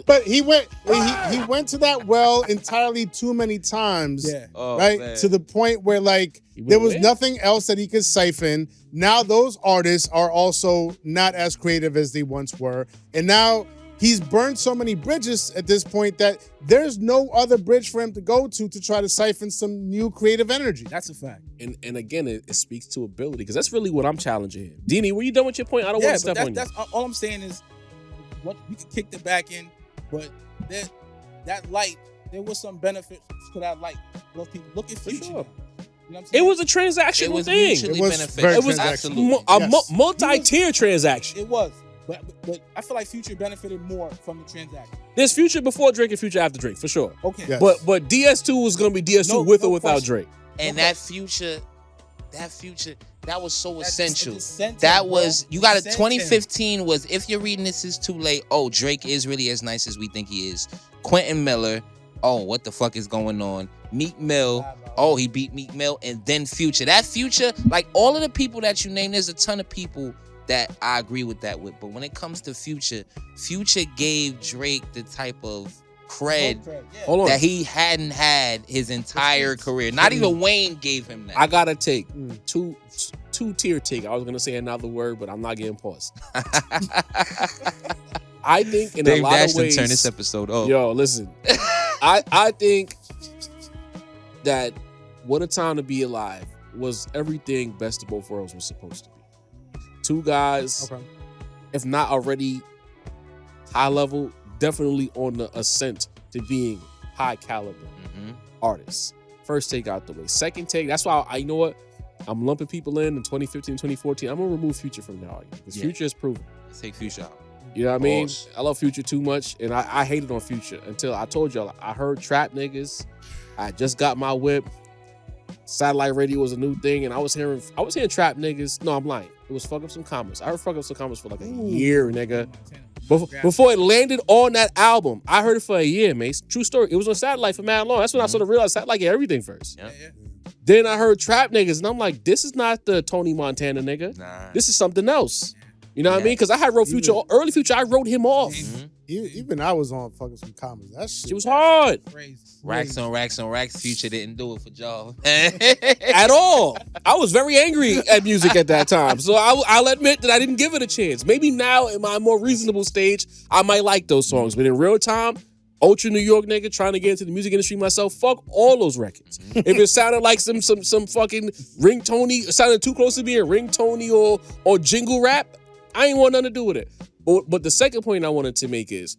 But he went to that well entirely too many times. Yeah. Oh, right? man. To the point where like He there went was where? nothing else that he could siphon. Now those artists are also not as creative as they once were. And now he's burned so many bridges at this point that there's no other bridge for him to go to try to siphon some new creative energy. That's a fact. And again, it speaks to ability because that's really what I'm challenging him. Deanie, were you done with your point? I don't want to but step on you. that's all I'm saying is, what we could kick the back in, but that light, there was some benefits to that light. Those people look at Future. sure. Now. You know what I'm It saying? was a transactional It was thing. mutually It was beneficial. very It was transactional. absolutely. Yes. Multi-tier transaction. It was. But I feel like Future benefited more from the transaction. There's Future before Drake and Future after Drake, for sure. Okay. Yes. But DS2 was going to be DS2 with or without question. Drake. And that future, that was so That's essential. a dissenting, That bro. was, you got it. Dissenting. 2015 was, if you're reading this is too late. Oh, Drake is really as nice as we think he is. Quentin Miller. Oh, what the fuck is going on? Meek Mill. Oh, he beat Meek Mill. And then Future. That Future, like all of the people that you named, there's a ton of people that I agree with that with. But when it comes to Future, Future gave Drake the type of cred Yeah. Hold on. that he hadn't had his entire career. Not even Wayne gave him that. I got to take two-tier take. I was going to say another word, but I'm not getting paused. I think in a Dave lot Dash of ways... turn this episode off. Yo, listen. I think that What a Time to Be Alive was everything Best of Both Worlds was supposed to be. Two guys, Okay. if not already high level, definitely on the ascent to being high caliber Mhm. artists. First take out the way. Second take, that's why you know what? I'm lumping people in 2015, 2014. I'm going to remove Future from the argument because Yeah. Future is proven. Let's take Future out. You know what I mean? Pause. I love Future too much, and I hated on Future until I told y'all I heard trap niggas. I just got my whip. Satellite radio was a new thing, and I was hearing trap niggas. No, I'm lying. It was Fuck Up Some Commas. I heard Fuck Up Some Commas for like a year, nigga. Before it landed on that album, I heard it for a year, mate. True story. It was on Satellite for mad long. That's when I sort of realized Satellite get everything first. Yeah. Then I heard trap niggas, and I'm like, this is not the Tony Montana nigga. Nah. This is something else. You know what I Yeah. mean? Because I had wrote Future, early Future, I wrote him off. Mhm. Even I was on fucking some comments. That shit It was hard. Crazy. Racks on racks on racks. Future didn't do it for y'all. At all. I was very angry at music at that time. So I'll admit that I didn't give it a chance. Maybe now in my more reasonable stage, I might like those songs. But in real time, ultra New York nigga trying to get into the music industry myself, fuck all those records. If it sounded like some fucking ringtone, it sounded too close to being ringtone or jingle rap, I ain't want nothing to do with it. But the second point I wanted to make is,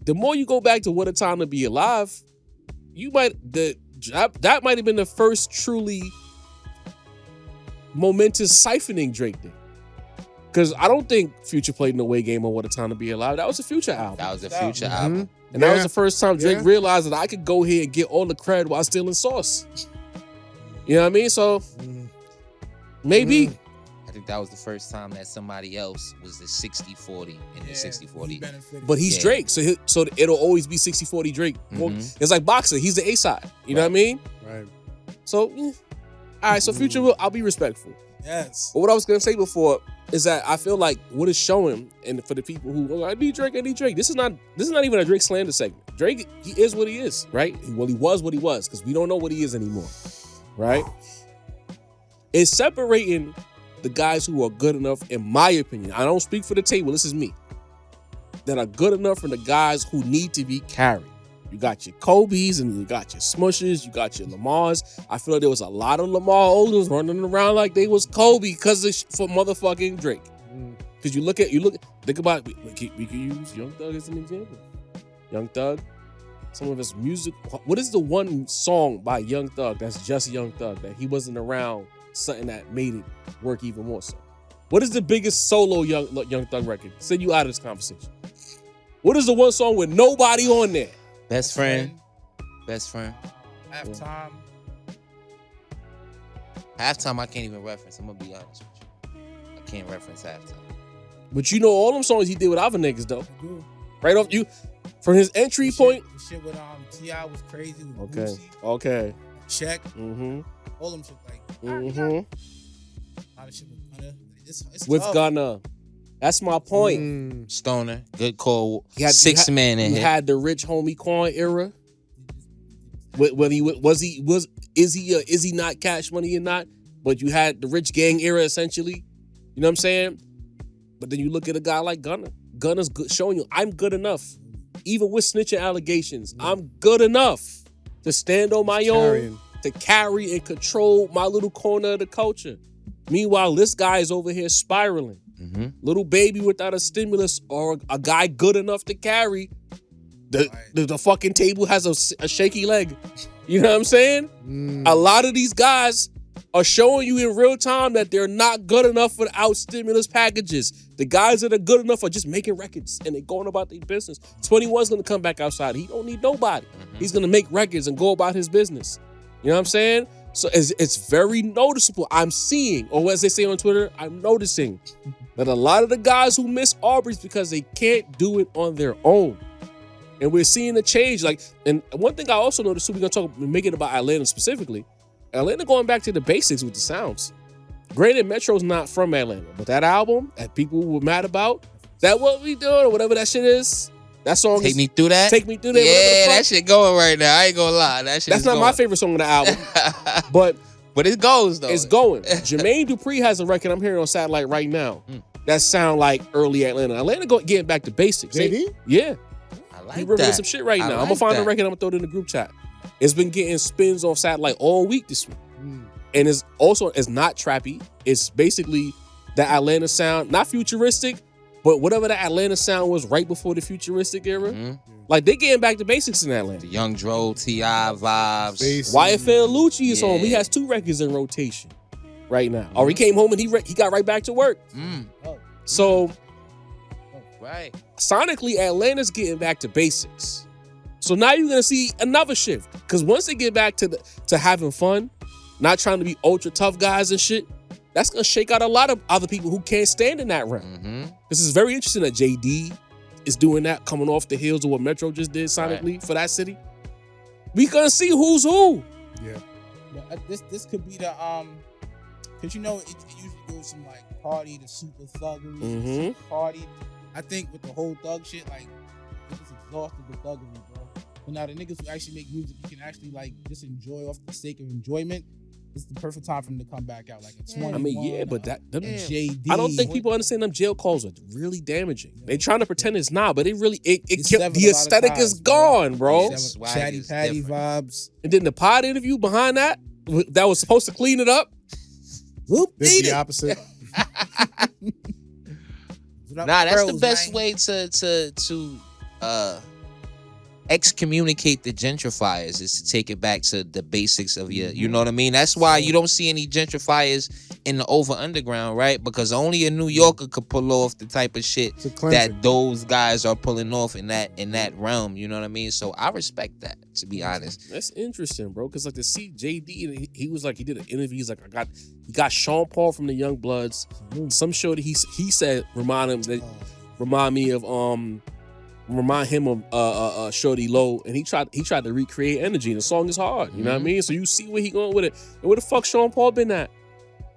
the more you go back to What a Time to Be Alive, that might have been the first truly momentous siphoning Drake thing. Because I don't think Future played an away game on What a Time to Be Alive. That was a Future album. That was a Future album. And that was the first time Drake Yeah. realized that I could go here and get all the cred while stealing sauce. You know what I mean? So maybe. I think that was the first time that somebody else was the 60-40 in the 60-40. But he's Yeah. Drake, so it'll always be 60-40 Drake. Mhm. It's like boxing. He's the A side. You know what I mean? Right. So, all right. So Future, I'll be respectful. Yes. But what I was gonna say before is that I feel like what is showing, and for the people who I need Drake, this is not even a Drake slander segment. Drake, he is what he is, right? Well, he was what he was, because we don't know what he is anymore, right? It's separating the guys who are good enough, in my opinion. I don't speak for the table. This is me. That are good enough from the guys who need to be carried. You got your Kobe's and you got your Smushes, you got your Lamar's. I feel like there was a lot of Lamar Odoms running around like they was Kobe because for motherfucking Drake. Because think about, we could use Young Thug as an example. Young Thug, some of his music. What is the one song by Young Thug that's just Young Thug that he wasn't around, something that made it work even more so? What is the biggest solo Young Thug record? Send you out of this conversation. What is the one song with nobody on there? Best friend. Best friend. Halftime. Halftime, I can't even reference. I'm gonna be honest with you. I can't reference halftime. But you know all them songs he did with other niggas though. I do. Right off you, from his entry point. The shit with T.I. was crazy. With Okay. Boosie, Okay. Check. Mm-hmm. All them shit like. Mm-hmm. lot of shit with Gunna. It's with tough. Gunna. That's my point. Stoner, good call. You had- Six you man in You here. had the rich homie Quan era. Whether is he not Cash Money or not? But you had the rich gang era essentially. You know what I'm saying? But then you look at a guy like Gunna. Gunna's good, showing you I'm good enough, even with snitching allegations. I'm good enough to stand on my own, to carry and control my little corner of the culture. Meanwhile, this guy is over here spiraling. Little baby without a stimulus or a guy good enough to carry. The fucking table has a shaky leg. You know what I'm saying? A lot of these guys are showing you in real time that they're not good enough without stimulus packages. The guys that are good enough are just making records and they're going about their business. 21's gonna come back outside. He don't need nobody. He's gonna make records and go about his business. You know what I'm saying? So it's very noticeable. I'm seeing, or as they say on Twitter, I'm noticing that a lot of the guys who miss Aubrey's because they can't do it on their own. And we're seeing a change. And one thing I also noticed, so we're gonna make it about Atlanta specifically. Atlanta going back to the basics with the sounds. Granted, Metro's not from Atlanta, but that album that people were mad about, that What We Doing or whatever that shit is, that song Take Me Through That? Take Me Through That. Yeah, that shit going right now. I ain't gonna lie. That's not my favorite song on the album. But it goes though. It's going. Jermaine Dupri has a record I'm hearing on Satellite right now that sound like early Atlanta. Getting back to basics. JD? Yeah. I like He ripping that. some shit right now. I'm like gonna find that. the record. I'm gonna throw it in the group chat. It's been getting spins on Satellite all week this week. And it's not trappy. It's basically that Atlanta sound, not futuristic, but whatever that Atlanta sound was right before the futuristic era. Like they getting back to basics in Atlanta. The Young Dro, T.I. vibes. YFL Lucci is Yeah. home. He has 2 records in rotation right now. Or he came home and he got right back to work. So Right. sonically, Atlanta's getting back to basics. So now you're gonna see another shift. Because once they get back to having fun, not trying to be ultra tough guys and shit, that's gonna shake out a lot of other people who can't stand in that realm. This is very interesting that JD is doing that, coming off the heels of what Metro just did sonically for that city. We gonna see who's who. Yeah. But this could be the because it usually goes from like party to super thuggery, super party. I think with the whole thug shit, like it just exhausted the thuggery, bro. But now the niggas who actually make music, you can actually like just enjoy off the sake of enjoyment. It's the perfect time for them to come back out. Like a 21. I mean, yeah, but JD. I don't think people understand them jail calls are really damaging. They trying to pretend it's not, but it really It killed. severed The a lot of aesthetic ties, is gone, bro. Swag Chatty is Patty different. vibes. And then the pod interview behind that was supposed to clean it up. Whoop, This eat the it. opposite. Nah, that's the best way to excommunicate the gentrifiers is to take it back to the basics of your, you know what I mean? That's why you don't see any gentrifiers in the over underground, right? Because only a New Yorker could pull off the type of shit It's a cleansing. that those guys are pulling off in that realm, you know what I mean? So I respect that, to be honest. That's interesting, bro. Because like to see JD, and he was like, he did an interview. He's like, he got Sean Paul from the Young Bloods. Some show that he said remind him of Shorty Low, and he tried to recreate energy. And the song is hard, you know what I mean? So you see where he going with it. And where the fuck Sean Paul been at?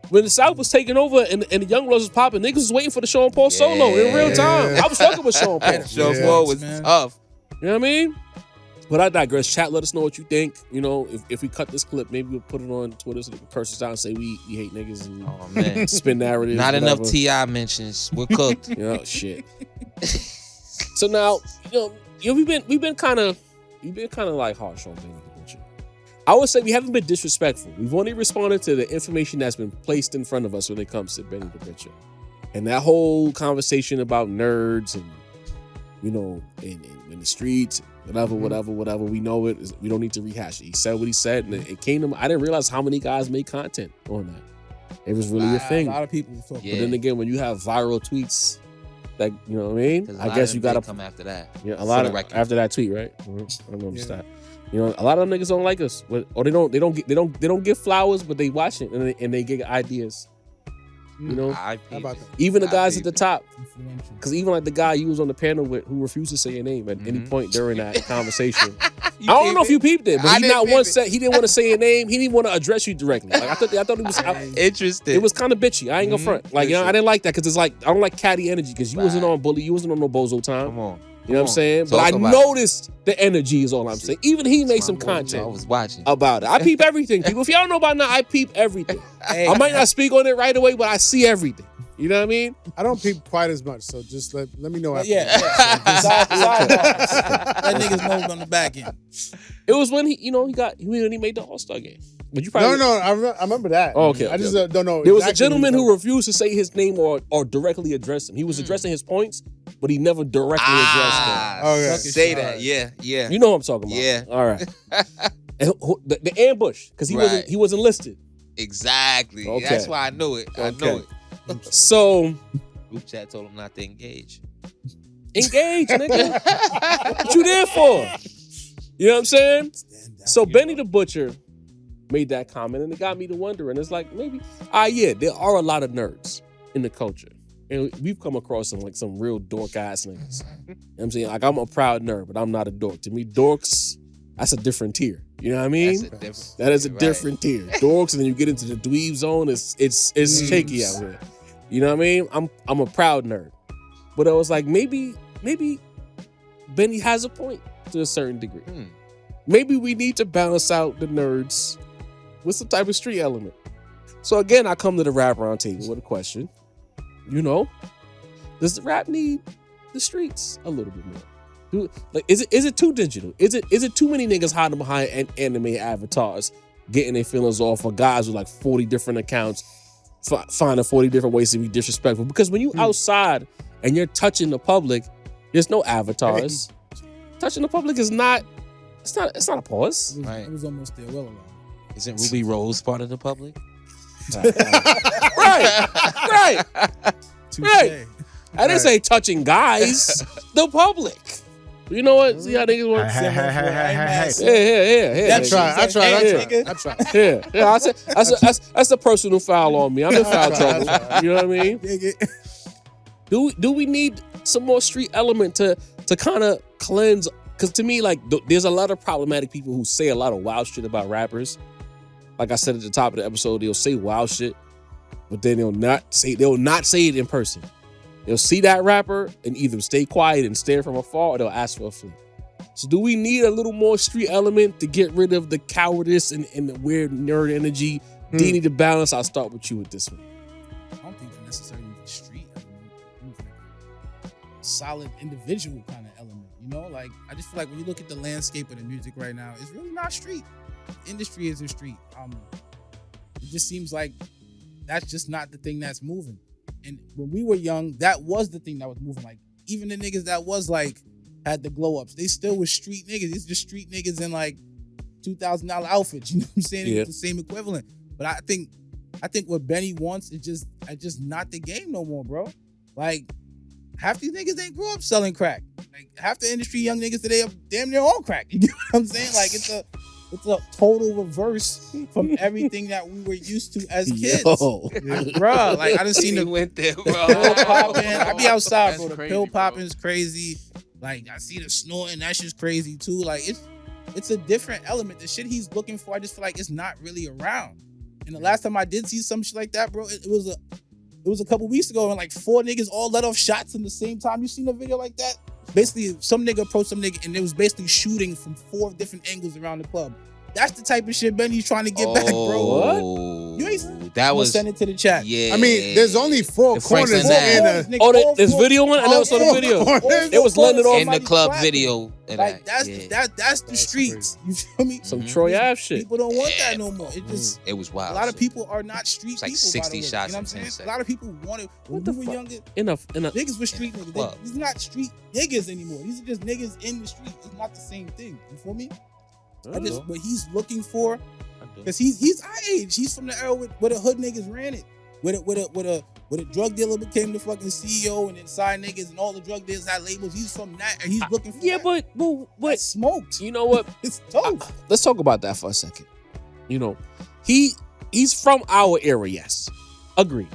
When the South was taking over and the Young Bloods was popping, niggas was waiting for the Sean Paul solo in real time. I was fucking with Sean Paul. Sean Yeah. Paul was Man. tough. You know what I mean? But I digress. Chat, let us know what you think. You know, if we cut this clip, maybe we'll put it on Twitter so they can curse us out and say we hate niggas and Oh man. spin narratives. Not enough whatever. T.I. mentions. We're cooked. You know, shit. So now, we've been kind of like harsh on Benny the Butcher. I would say we haven't been disrespectful. We've only responded to the information that's been placed in front of us when it comes to Benny the Butcher. And that whole conversation about nerds and, in the streets, whatever, we know it. We don't need to rehash it. He said what he said, and it came to me. I didn't realize how many guys make content on that. It was really a thing. A lot of people fuck Yeah. But then again, when you have viral tweets, that, you know what I mean? 'Cause a I lot guess of you them gotta did come after that. Yeah, a For lot the of record. after that tweet, right? I don't know Yeah. that. A lot of them niggas don't like us, or they don't give flowers, but they watch it and they get ideas. You know, I How about that? even the I guys at the peep top, influential. because even like the guy you was on the panel with who refused to say your name at any point during that conversation. I don't know if you peeped it, but I he didn't not peep once it. said he didn't want to say your name. He didn't want to address you directly. Like I thought it was. Interesting. It was kind of bitchy. I ain't gonna front. Like, you know, I didn't like that because it's like I don't like catty energy because you wasn't on bully. You wasn't on no bozo time. Come on. You know what I'm saying? But I noticed the energy is all I'm saying. Even he made some content I was watching about it. I peep everything, people. If y'all know by now, I peep everything. I might not speak on it right away, but I see everything. You know what I mean? I don't peep quite as much, so just let me know after. Yeah. Let niggas know on the back end. It was when he made the All-Star game. But you probably No, I remember that. Oh, okay. I just don't know. There was a exactly gentleman who refused to say his name or directly address him. He was addressing his points, but he never directly addressed him. Okay. Say that. Yeah. You know what I'm talking about. Yeah. All right. And the ambush, because he wasn't listed. Exactly. Okay. That's why I knew it. I knew it. So Group chat told him not to engage. engage, nigga. What you there for? You know what I'm saying? So Benny the Butcher made that comment, and it got me to wondering. It's like maybe, there are a lot of nerds in the culture, and we've come across some real dork ass niggas. You know what I'm saying? Like, I'm a proud nerd, but I'm not a dork. To me, dorks, that's a different tier. You know what I mean? That is a different tier. Dorks, and then you get into the dweeb zone. It's shaky out here. You know what I mean? I'm a proud nerd, but I was like, maybe Benny has a point to a certain degree. Maybe we need to balance out the nerds with some type of street element. So again, I come to the rap roundtable with a question. You know, does the rap need the streets a little bit more? Is it too digital? Is it too many niggas hiding behind anime avatars, getting their feelings off, or guys with like 40 different accounts, finding 40 different ways to be disrespectful? Because when you outside and you're touching the public, there's no avatars. Touching the public is not. It's not a pause. It was almost there. Well, Isn't Ruby Rose part of the public? Right. I didn't say touching guys. The public. You know what? See how niggas work? Hey. Yeah. I tried. Yeah. That's a personal foul on me. I'm in foul trouble. You know what I mean? Do we need some more street element to kind of cleanse? Because to me, like, there's a lot of problematic people who say a lot of wild shit about rappers. Like I said at the top of the episode, they'll say wild shit, but then they'll not say it in person. They'll see that rapper and either stay quiet and stare from afar, or they'll ask for a flee. So do we need a little more street element to get rid of the cowardice and the weird nerd energy? Do you need to balance? I'll start with you with this one. I don't think it's necessarily the street element. It's like a solid individual kind of element. You know, like, I just feel like when you look at the landscape of the music right now, it's really not street. The industry isn't street. It just seems like that's just not the thing that's moving. And when we were young, that was the thing that was moving. Like, even the niggas that was like had the glow ups, they still was street niggas. It's just street niggas in like $2,000 outfits. You know what I'm saying? Yeah. It's the same equivalent. But I think what Benny wants is just not the game no more, bro. Like, half these niggas ain't grew up selling crack. Like, half the industry young niggas today are damn near on crack. You know what I'm saying? Like, it's a total reverse from everything that we were used to as kids. Bruh, like, I done seen the went there, bro. pill popping. I be outside, That's bro. The crazy, pill bro. popping's crazy. Like, I see the snorting. That shit's crazy too. Like, it's a different element. The shit he's looking for, I just feel like it's not really around. And the last time I did see some shit like that, bro, it was a couple weeks ago, and like 4 niggas all let off shots in the same time. You seen a video like that? Basically, some nigga approached some nigga, and it was basically shooting from 4 different angles around the club. That's the type of shit Benny's trying to get back, bro. What? You ain't That was send it to the chat. Yeah. I mean, there's only 4 The Frank corners Sinatra. in a. Oh, there's video on? I never saw the video. It was letting it off. in the club video. of Like, that, that's the streets. You feel me? Some Troy Ave shit. People don't want that no more. It just It was wild. a lot of people are not street It's like people. 60 by the way. shots You know in what I'm 10 saying? A lot of people wanted when What the we were fuck? younger. In a Niggas were street niggas. club. These are not street niggas anymore. These are just niggas in the street. It's not the same thing. You feel me? What he's looking for, because he's our age. He's from the era where the hood niggas ran it. Where the drug dealer became the fucking CEO, and then side niggas and all the drug dealers had labels. He's from that, and he's looking for that. but That's smoked. you know what? It's dope. Let's talk about that for a second. You know, he's from our era, yes, agreed.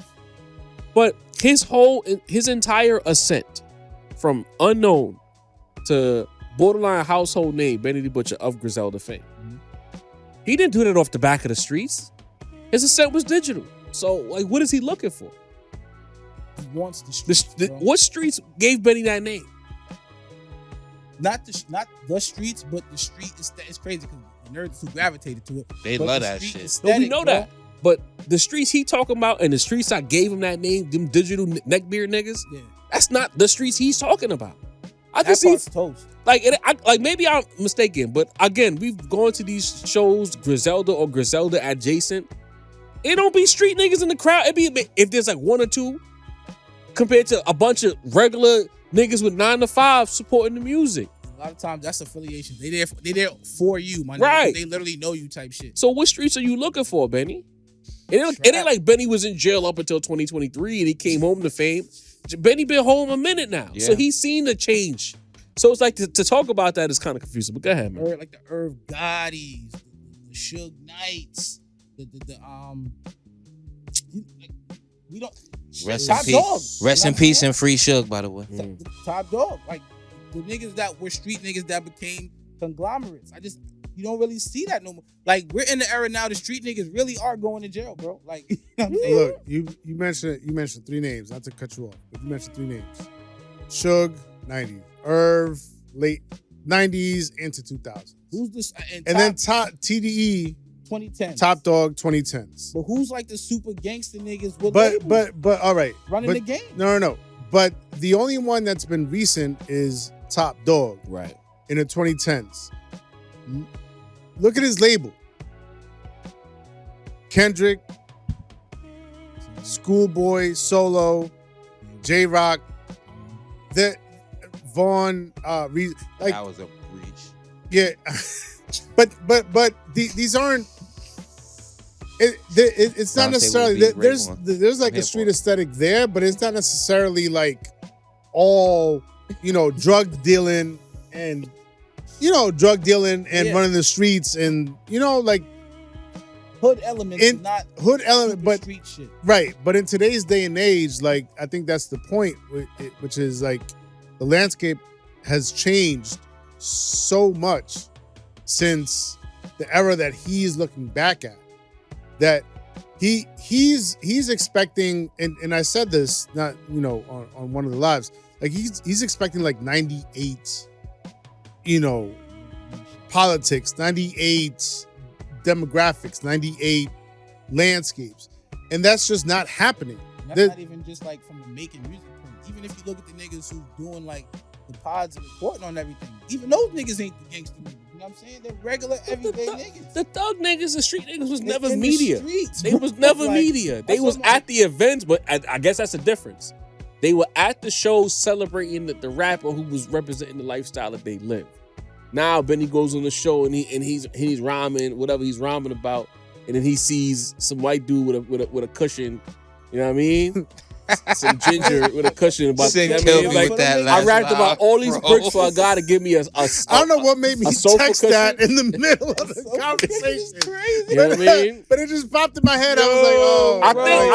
But his entire ascent from unknown to borderline household name, Benny the Butcher of Griselda fame. He didn't do that off the back of the streets. His ascent was digital. So, like, what is he looking for? He wants the streets. What streets gave Benny that name? Not the streets, but the street is crazy because the nerds who gravitated to it. They But love the that street shit. aesthetic, No, we know bro, that. But the streets he talking about and the streets I gave him that name, them digital neckbeard niggas, Yeah, that's not the streets he's talking about. I can that see, part's toast. like maybe I'm mistaken, but again, we've gone to these shows, Griselda or Griselda adjacent. It don't be street niggas in the crowd. It be if there's like one or two, compared to a bunch of regular niggas with 9 to 5 supporting the music. A lot of times that's affiliation. They there for you, my nigga. Right. They literally know you type shit. So what streets are you looking for, Benny? It ain't like Benny was in jail up until 2023 and he came home to fame. Benny been home a minute now. Yeah. So he's seen the change. So it's like to talk about that is kind of confusing. But go ahead, man. Like the Irv Gottis, the Suge Knights, we don't. Rest in Top peace. dog. Rest You in know what I'm peace saying? and free Suge, by the way. Top dog. Like the niggas that were street niggas that became conglomerates. You don't really see that no more. Like we're in the era now, the street niggas really are going to jail, bro. Like, you know what I'm saying? Look, you mentioned 3 names, not to cut you off, but you mentioned 3 names. Suge, 90s. Irv, late 90s into 2000s. Who's this? And then TDE, 2010. Top Dog, 2010s. But who's like the super gangster niggas with But labels all right. running but, the game? No. But the only one that's been recent is Top Dog Right. in the 2010s. Look at his label. Kendrick, Schoolboy, Solo, J-Rock, the Vaughn, like That was a breach. yeah, but these aren't. It's not Dante necessarily would be a great there's one. like I'm a here street for it. aesthetic there, but it's not necessarily like all drug dealing and Yeah. running the streets and like Hood elements, In- not hood element, super but street shit. right. But in today's day and age, like I think that's the point, which is like the landscape has changed so much since the era that he's looking back at. That he's expecting, and I said this not on one of the lives, like he's expecting like 98, politics, 98 demographics, 98 landscapes, and that's just not happening. And that's not even just like from the making music point. Even if you look at the niggas who's doing like the pods and reporting on everything, even those niggas ain't the gangster niggas. You know what I'm saying? They're regular everyday niggas. The thug niggas, the street niggas was They never in the media. streets, They bro. was never Like, media. They that's was what I'm at the events, but I guess that's the difference. They were at the shows celebrating the rapper who was representing the lifestyle that they live. Now Benny goes on the show and he's rhyming whatever he's rhyming about, and then he sees some white dude with a cushion. You know what I mean? Some ginger with a cushion about. Sin You know what I killed mean? me Like, with that I last rapped about line, all these bro. bricks for a guy to give me a I don't know what made me a sofa text cushion? that in the middle of the conversation. You know what I mean? But it just popped in my head. I was like, oh,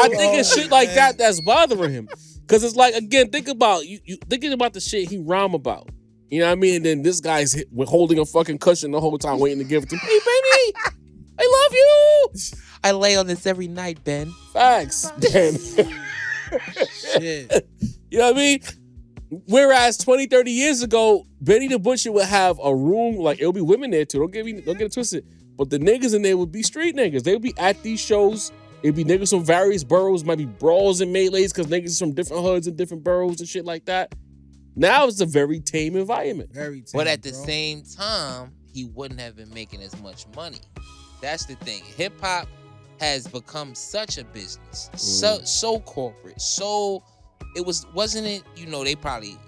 I think it's shit like that that's bothering him. Cause it's like, again, think about you thinking about the shit he rhyme about. You know what I mean? And then this guy's holding a fucking cushion the whole time waiting to give it to him. Hey, Benny, I love you. I lay on this every night, Ben. Facts. Damn. Shit. You know what I mean? Whereas 20, 30 years ago, Benny the Butcher would have a room, like it'll be women there too. Don't get it twisted. But the niggas in there would be street niggas. They would be at these shows. It'd be niggas from various boroughs, might be brawls and melees because niggas is from different hoods and different boroughs and shit like that. Now it's a very tame environment. Very tame, But at the bro. same time, he wouldn't have been making as much money. That's the thing. Hip hop has become such a business, so corporate, wasn't it? They probably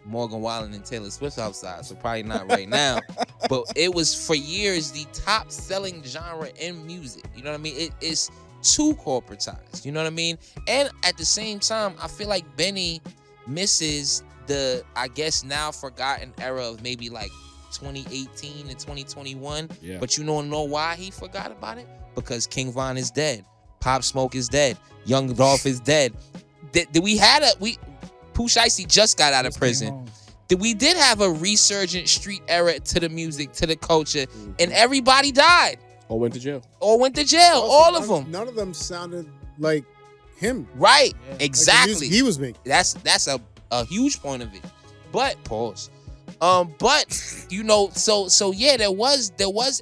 Morgan Wallen and Taylor Swift outside, so probably not right now. But it was for years the top selling genre in music. You know what I mean? It is too corporatized. You know what I mean? And at the same time, I feel like Benny misses the, I guess, now forgotten era of maybe like 2018 and 2021. Yeah. But you don't know why he forgot about it? Because King Von is dead. Pop Smoke is dead. Young Dolph is dead. Pooh Shiesty just got out of Just came prison. home. we did have a resurgent street era to the music, to the culture, and everybody died. Or went to jail. All of them. None of them sounded like him. Right. Yeah. Exactly. Like the music he was making. That's a huge point of it. But pause. But you know, so yeah, there was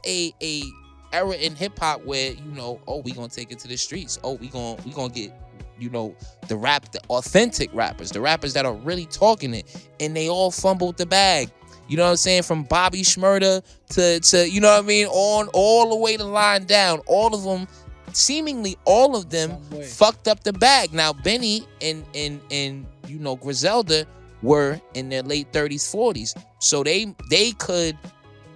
a era in hip hop where, you know, oh, we gonna take it to the streets. Oh, we gonna get, you know, the authentic rappers, the rappers that are really talking it, and they all fumbled the bag. You know what I'm saying? From Bobby Shmurda to you know what I mean, on all the way the line down, all of them, seemingly all of them fucked up the bag. Now Benny and you know, Griselda were in their late 30s, 40s. So they could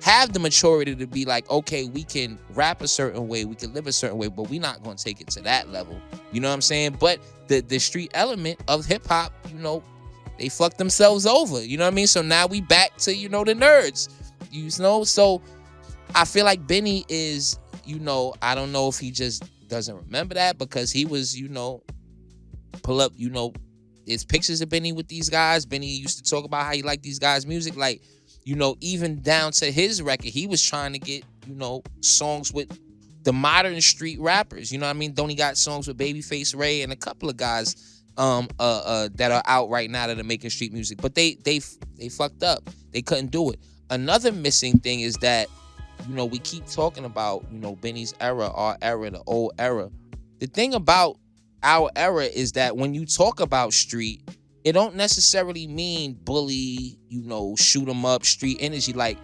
have the maturity to be like, okay, we can rap a certain way, we can live a certain way, but we're not gonna take it to that level. You know what I'm saying? But the street element of hip hop, you know, they fucked themselves over. You know what I mean? So now we back to, you know, the nerds. You know, so I feel like Benny is, you know, I don't know if he just doesn't remember that, because he was, you know, pull up, you know, there's pictures of Benny with these guys. Benny used to talk about how he liked these guys' music. Like, you know, even down to his record, he was trying to get, you know, songs with the modern street rappers. You know what I mean? Don't he got songs with Babyface Ray and a couple of guys that are out right now that are making street music. But they fucked up. They couldn't do it. Another missing thing is that, you know, we keep talking about, you know, Benny's era, our era, the old era. The thing about our era is that when you talk about street, it don't necessarily mean bully, you know, shoot 'em up, street energy. Like,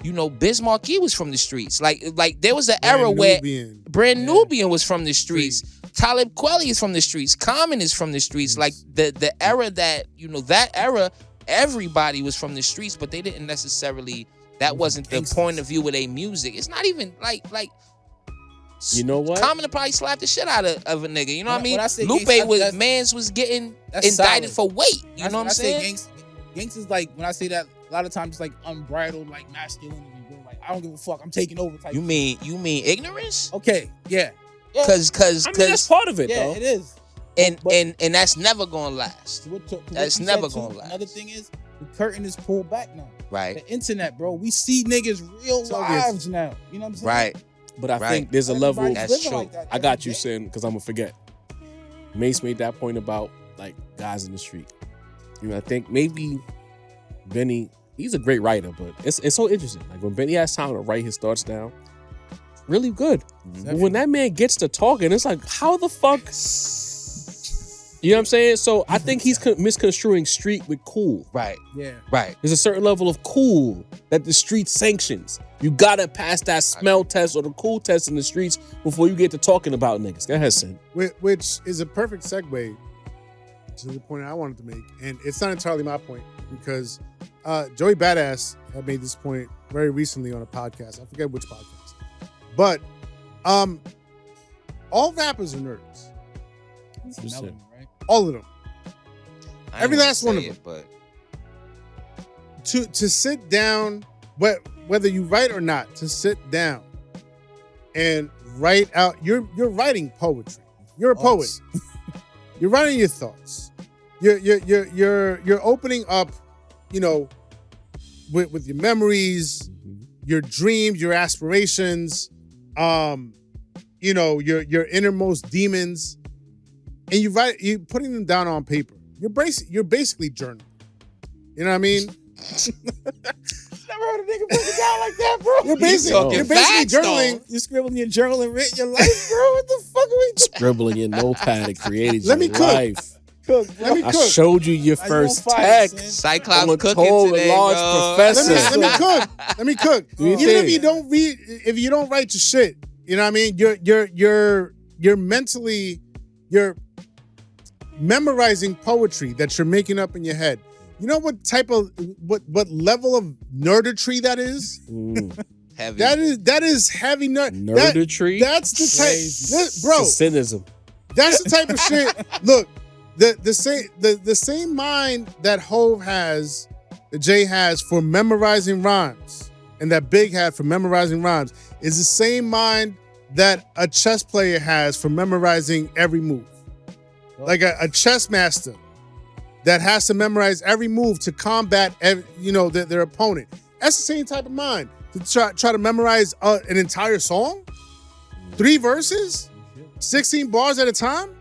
you know, Biz Markie was from the streets. Like there was an era where Brand Nubian was from the streets. Talib Kweli is from the streets. Common is from the streets. Like the era that, you know, that era, everybody was from the streets, but they didn't necessarily, that wasn't the point of view of their music. It's not even like you know what? Common to probably slap the shit out of a nigga. You know what I mean? Lupe was getting indicted for weight. You know what I'm saying? Gangsters, like, when I say that, a lot of times it's like unbridled, like masculinity. Bro. Like, I don't give a fuck, I'm taking over type. You mean ignorance? Okay, yeah. Cause I mean, that's part of it, yeah, though. it is. And that's never gonna last. That's never gonna last. Another thing is, the curtain is pulled back now. Right. The internet, bro. We see niggas real lives now. You know what I'm saying? Right. But I think there's a level. That's true. Like that I got you, Sin, because I'm gonna forget. Mace made that point about, like, guys in the street. You know, I think maybe Benny, he's a great writer, but it's so interesting. Like, when Benny has time to write his thoughts down, really good. But when that man gets to talking, it's like, how the fuck? You know what I'm saying? So I think he's misconstruing street with cool. Right. Yeah. Right. There's a certain level of cool that the street sanctions. You gotta pass that smell test or the cool test in the streets before you get to talking about niggas. Go ahead, Sin. Which is a perfect segue to the point I wanted to make. And it's not entirely my point, because Joey Badass had made this point very recently on a podcast. I forget which podcast. But all rappers are nerds. Melody, right? All of them. Every last one of them. But To sit down, whether you write or not, to sit down and write out, you're writing poetry. You're a poet. You're writing your thoughts. You're opening up, you know, with your memories, your dreams, your aspirations, you know, your innermost demons, and you're putting them down on paper. You're basically journaling. You know what I mean? Never heard a nigga break it down like that, bro. You're basically journaling. You're scribbling your journal and written your life, bro. What the fuck are we doing? Scribbling your notepad and created Let me your cook. life. Let me I cook. showed you your Are you first on fire, text. son? Cyclops I'm a cooking tall, today, large bro. professor. Let me cook. Let me cook. Do your Even thing. if you don't read, if you don't write your shit, you know what I mean? You're mentally, you're memorizing poetry that you're making up in your head. You know what type of what level of nerdetry that is? Heavy. That is heavy Nerdetry? That's the type, bro. It's cynicism. That's the type of shit. Look, the same mind that Hove has, that Jay has for memorizing rhymes, and that Big had for memorizing rhymes, is the same mind that a chess player has for memorizing every move. Like a chess master. that has to memorize every move to combat, their opponent. That's the same type of mind to try to memorize an entire song, 3 verses, 16 bars at a time,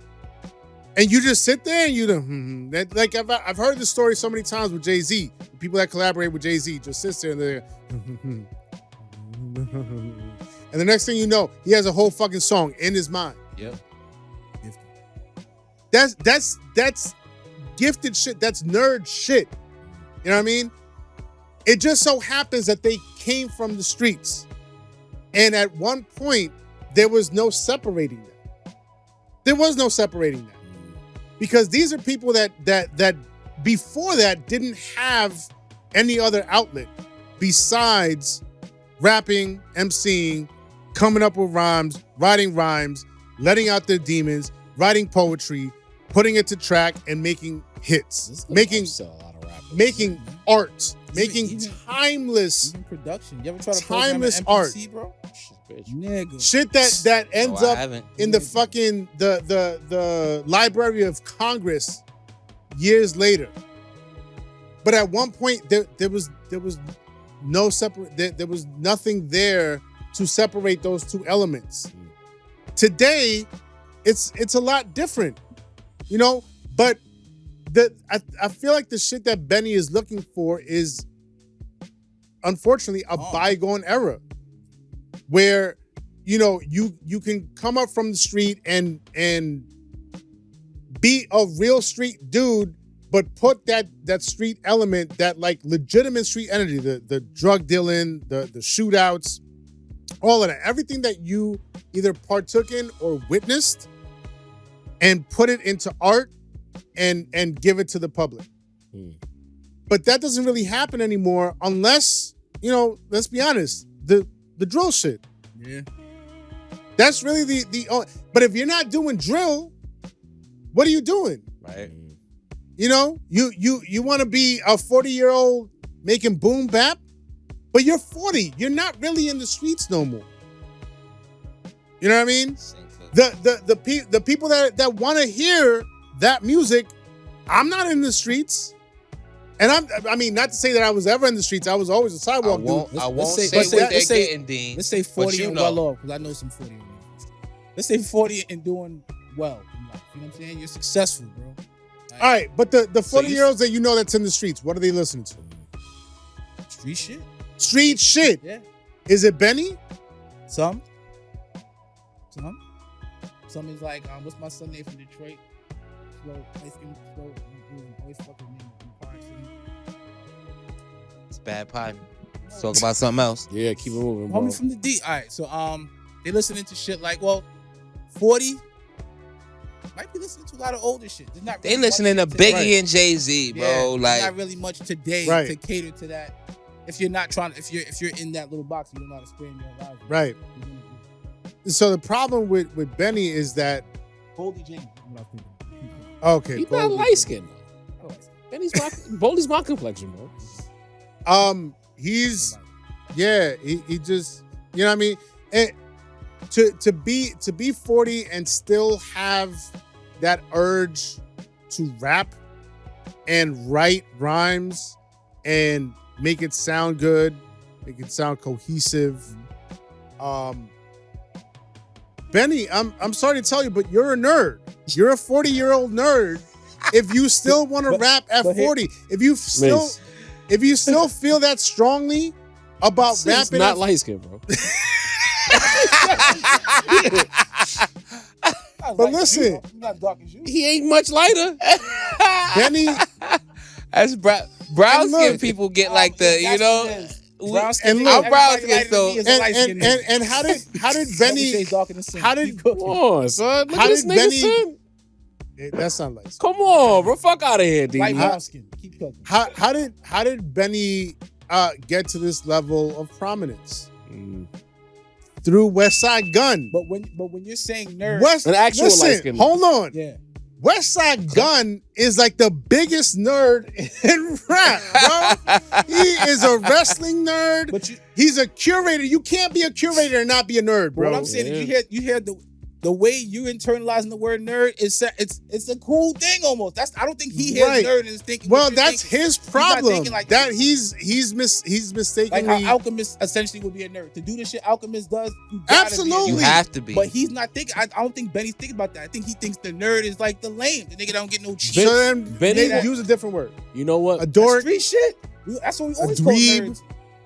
and you just sit there and like I've heard this story so many times with Jay-Z. People that collaborate with Jay-Z just sits there and they're and the next thing you know, he has a whole fucking song in his mind. Yep. That's gifted shit. That's nerd shit. You know what I mean? It just so happens that they came from the streets. And at one point, there was no separating them. There was no separating them. Because these are people that before that didn't have any other outlet besides rapping, MCing, coming up with rhymes, writing rhymes, letting out their demons, writing poetry, putting it to track, and making hits, making art, making timeless, even production. You ever try to timeless program an art, MPC, bro? Nigga. Shit that ends up in the fucking the Library of Congress years later. But at one point there was no separate. There was nothing there to separate those two elements. Today, it's a lot different, But I feel like the shit that Benny is looking for is, unfortunately, a bygone era, where you can come up from the street and be a real street dude, but put that street element, that like legitimate street energy, the drug dealing, the shootouts, all of that, everything that you either partook in or witnessed, and put it into art and give it to the public. But that doesn't really happen anymore unless, let's be honest, the drill shit. Yeah. That's really the but if you're not doing drill, what are you doing? Right. You want to be a 40-year-old making boom bap, but you're 40. You're not really in the streets no more. You know what I mean? The people that want to hear that music, I'm not in the streets. And I mean, not to say that I was ever in the streets. I was always a sidewalk dude. I won't say what they're getting, Dean. Let's say 40 and well off, because I know some 40. Let's say 40 and doing well in life. You know what I'm saying? You're successful, bro. All right, but the 40-year-olds that that's in the streets, what are they listening to? Street shit? Street shit? Yeah. Is it Benny? Some is like, what's my son name from Detroit? It's bad pie. Let's talk about something else. Yeah, keep it moving, bro. Homie from the D. All right, so they listening to shit like, 40 might be listening to a lot of older shit. There's not really they listening to Biggie today. and Jay-Z, bro. Yeah, like not really much today to cater to that. If you're not trying, if you're in that little box, you don't know how to spend your life. Right. So the problem with Benny is that Boldy James. Okay. He's not light skinned though. Benny's Boldy's my complexion, bro. He's he just, you know what I mean? And to be 40 and still have that urge to rap and write rhymes and make it sound good, make it sound cohesive. Benny, I'm sorry to tell you, but you're a nerd. You're a 40-year-old nerd. If you still want to rap at 40, if you still feel that strongly about rapping, not light skin, bro. But listen, he ain't much lighter. Benny, that's brown skin people get like the brown skin. I'm brown skin, so and how did Benny? How did come on, son? Look how at this did nigga, Benny? son. That's not light. Come on, bro. Fuck out of here, dude. Light brown skin. Keep cooking. How did Benny get to this level of prominence? Through West Side Gun. But when you're saying nerd, an actual light skin. Hold on. Yeah. West Side Gun is like the biggest nerd in rap, bro. He is a wrestling nerd. He's a curator. You can't be a curator and not be a nerd, bro. What I'm saying is you hear the way you internalizing the word nerd is it's a cool thing almost. I don't think he hears Right. nerd and is thinking. Well, what you're that's thinking. his He's not problem. thinking like That that. he's mistakenly. Like how Alchemist essentially would be a nerd. To do the shit Alchemist does, you gotta Absolutely. You Be a nerd. have to be. But he's not thinking. I don't think Benny's thinking about that. I think he thinks the nerd is like the lame. The nigga don't get no cheese. so then Benny- they use a different word. You know what? A dork. Street shit. That's what we always call dweeb. nerds.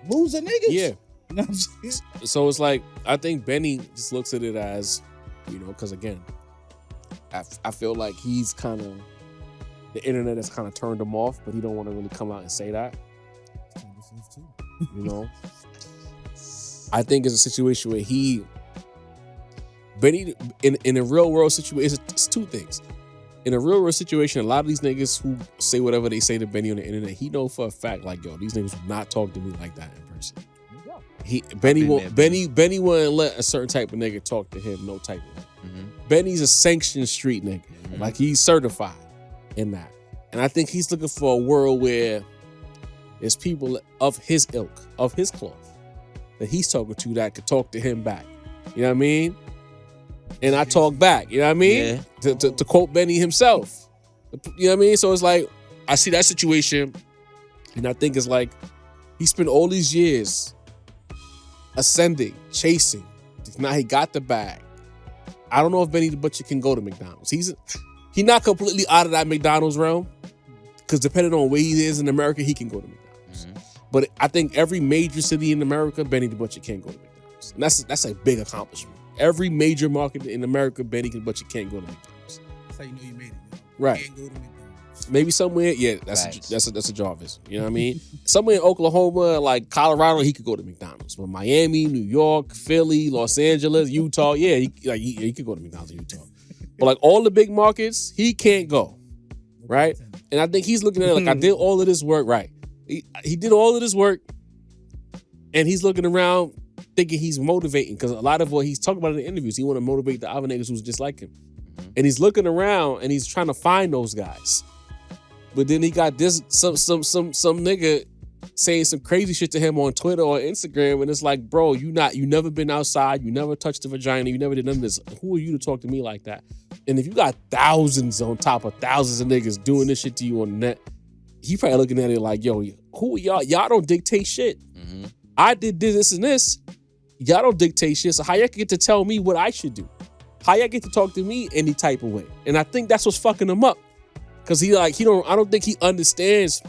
Loser niggas. Yeah. You know what I'm saying? So it's like, I think Benny just looks at it as, because again, I feel like he's kind of, the internet has kind of turned him off, but he don't want to really come out and say that. I think it's a situation where Benny, in a real world situation, it's two things. In a real world situation, a lot of these niggas who say whatever they say to Benny on the internet, he know for a fact, like, yo, these niggas would not talk to me like that in person. Benny wouldn't let a certain type of nigga talk to him, no type of way. Benny's a sanctioned street nigga. Like, he's certified in that. And I think he's looking for a world where there's people of his ilk, of his cloth, that he's talking to that could talk to him back. You know what I mean? And I talk back. You know what I mean? Yeah. To quote Benny himself. You know what I mean? So it's like, I see that situation, and I think it's like, he spent all these years ascending, chasing. Now he got the bag. I don't know if Benny the Butcher can go to McDonald's. He's not completely out of that McDonald's realm, because depending on where he is in America, he can go to McDonald's. But I think every major city in America, Benny the Butcher can go to McDonald's. And that's a big accomplishment. Every major market in America, Benny the Butcher can't go to McDonald's. That's how you know you made it. Right. You can't go to McDonald's. Maybe somewhere, that's a Jarvis. You know what I mean? Somewhere in Oklahoma, like Colorado, he could go to McDonald's. But Miami, New York, Philly, Los Angeles, Utah, he could go to McDonald's in Utah. But like all the big markets, he can't go. Right? And I think he's looking at it like, I did all of this work, right? He did all of this work, and he's looking around thinking he's motivating, because a lot of what he's talking about in the interviews, he want to motivate the other niggas who's just like him. And he's looking around and he's trying to find those guys. But then he got this some nigga saying some crazy shit to him on Twitter or Instagram, and it's like, bro, you never been outside, you never touched a vagina, you never did none of this. Who are you to talk to me like that? And if you got thousands on top of thousands of niggas doing this shit to you on the net, he probably looking at it like, yo, who are y'all? Y'all don't dictate shit. I did this and this. Y'all don't dictate shit. So how y'all get to tell me what I should do? How y'all get to talk to me any type of way? And I think that's what's fucking him up. Cause I don't think he understands.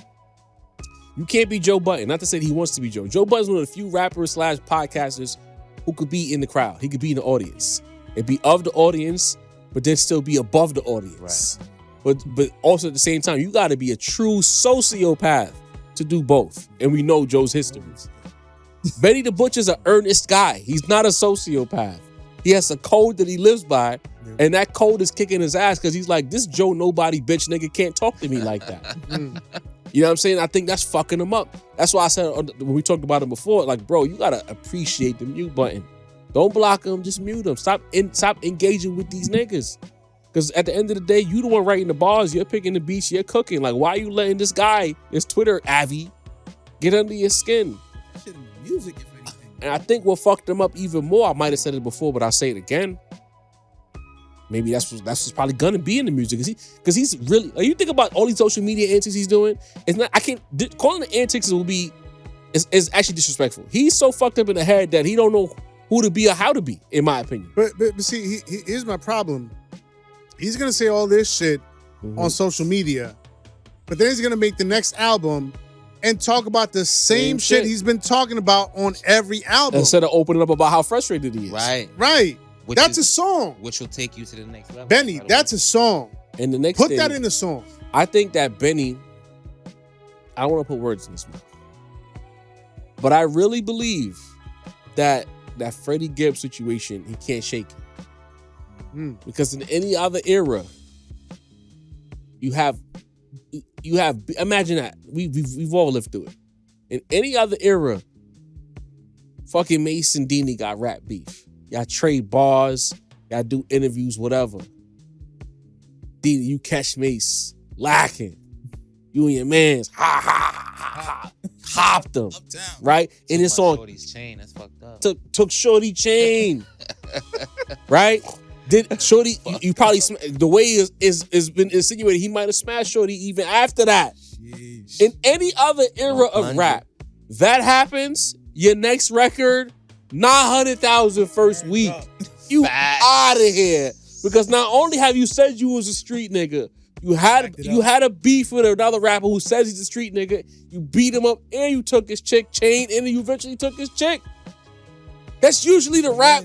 You can't be Joe Budden. Not to say he wants to be Joe. Joe Budden's one of the few rappers / podcasters who could be in the crowd. He could be in the audience and be of the audience, but then still be above the audience. Right. But also at the same time, you gotta be a true sociopath to do both. And we know Joe's history. Benny the Butcher's an earnest guy. He's not a sociopath. He has a code that he lives by, and that code is kicking his ass because he's like, this Joe nobody bitch nigga can't talk to me like that. You know what I'm saying? I think that's fucking him up. That's why I said when we talked about him before, like, bro, you gotta appreciate the mute button. Don't block him, just mute him. Stop engaging with these niggas. Because at the end of the day, you the one writing the bars, you're picking the beats, you're cooking. Like, why are you letting this guy, this Twitter Avi, get under your skin? Shit in music, if anything. And I think what fucked him up even more, I might have said it before, but I'll say it again. Maybe that's what's probably gonna be in the music. Because he's really, like, you think about all these social media antics he's doing, calling the antics is actually disrespectful. He's so fucked up in the head that he don't know who to be or how to be, in my opinion. But see, here's my problem. He's gonna say all this shit on social media, but then he's gonna make the next album and talk about the same shit he's been talking about on every album. Instead of opening up about how frustrated he is. Right. That's a song. Which will take you to the next level. Benny, that's a song. And the next Put that in the song. I think that Benny, I don't want to put words in his mouth, but I really believe that Freddie Gibbs situation, he can't shake it. Because in any other era, you have imagine that. We've all lived through it. In any other era, fucking Mase and Dini got rap beef. Y'all trade bars, y'all do interviews, whatever. Dini, you catch Mase lacking. You and your mans, hopped them. Uptown. Right? And it's on Shorty's chain, that's fucked up. took Shorty chain. Right? Did Shorty? You probably the way is been insinuated. He might have smashed Shorty even after that. Jeez. In any other era of rap, that happens. Your next record, 900,000 first week. You out of here because not only have you said you was a street nigga, you had a beef with another rapper who says he's a street nigga. You beat him up and you took his chick chain and you eventually took his chick. That's usually the rap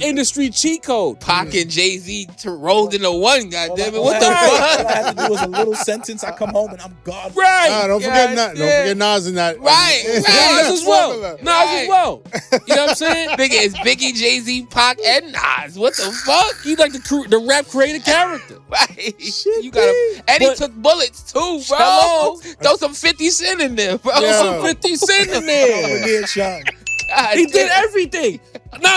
industry cheat code. Pac and Jay-Z rolled into one, goddammit. All What the I fuck? had to do was a little sentence. I come home and I'm God. Right. Don't forget Nas in that. Right. Nas as well. Nas as well. You know what I'm saying? It's Biggie, Jay-Z, Pac, and Nas. What the fuck? He like the rap created character. Right. You got and he took bullets too, bro. Hello? Throw some 50 Cent in there, bro. Throw some 50 Cent in there. God He damn. did everything.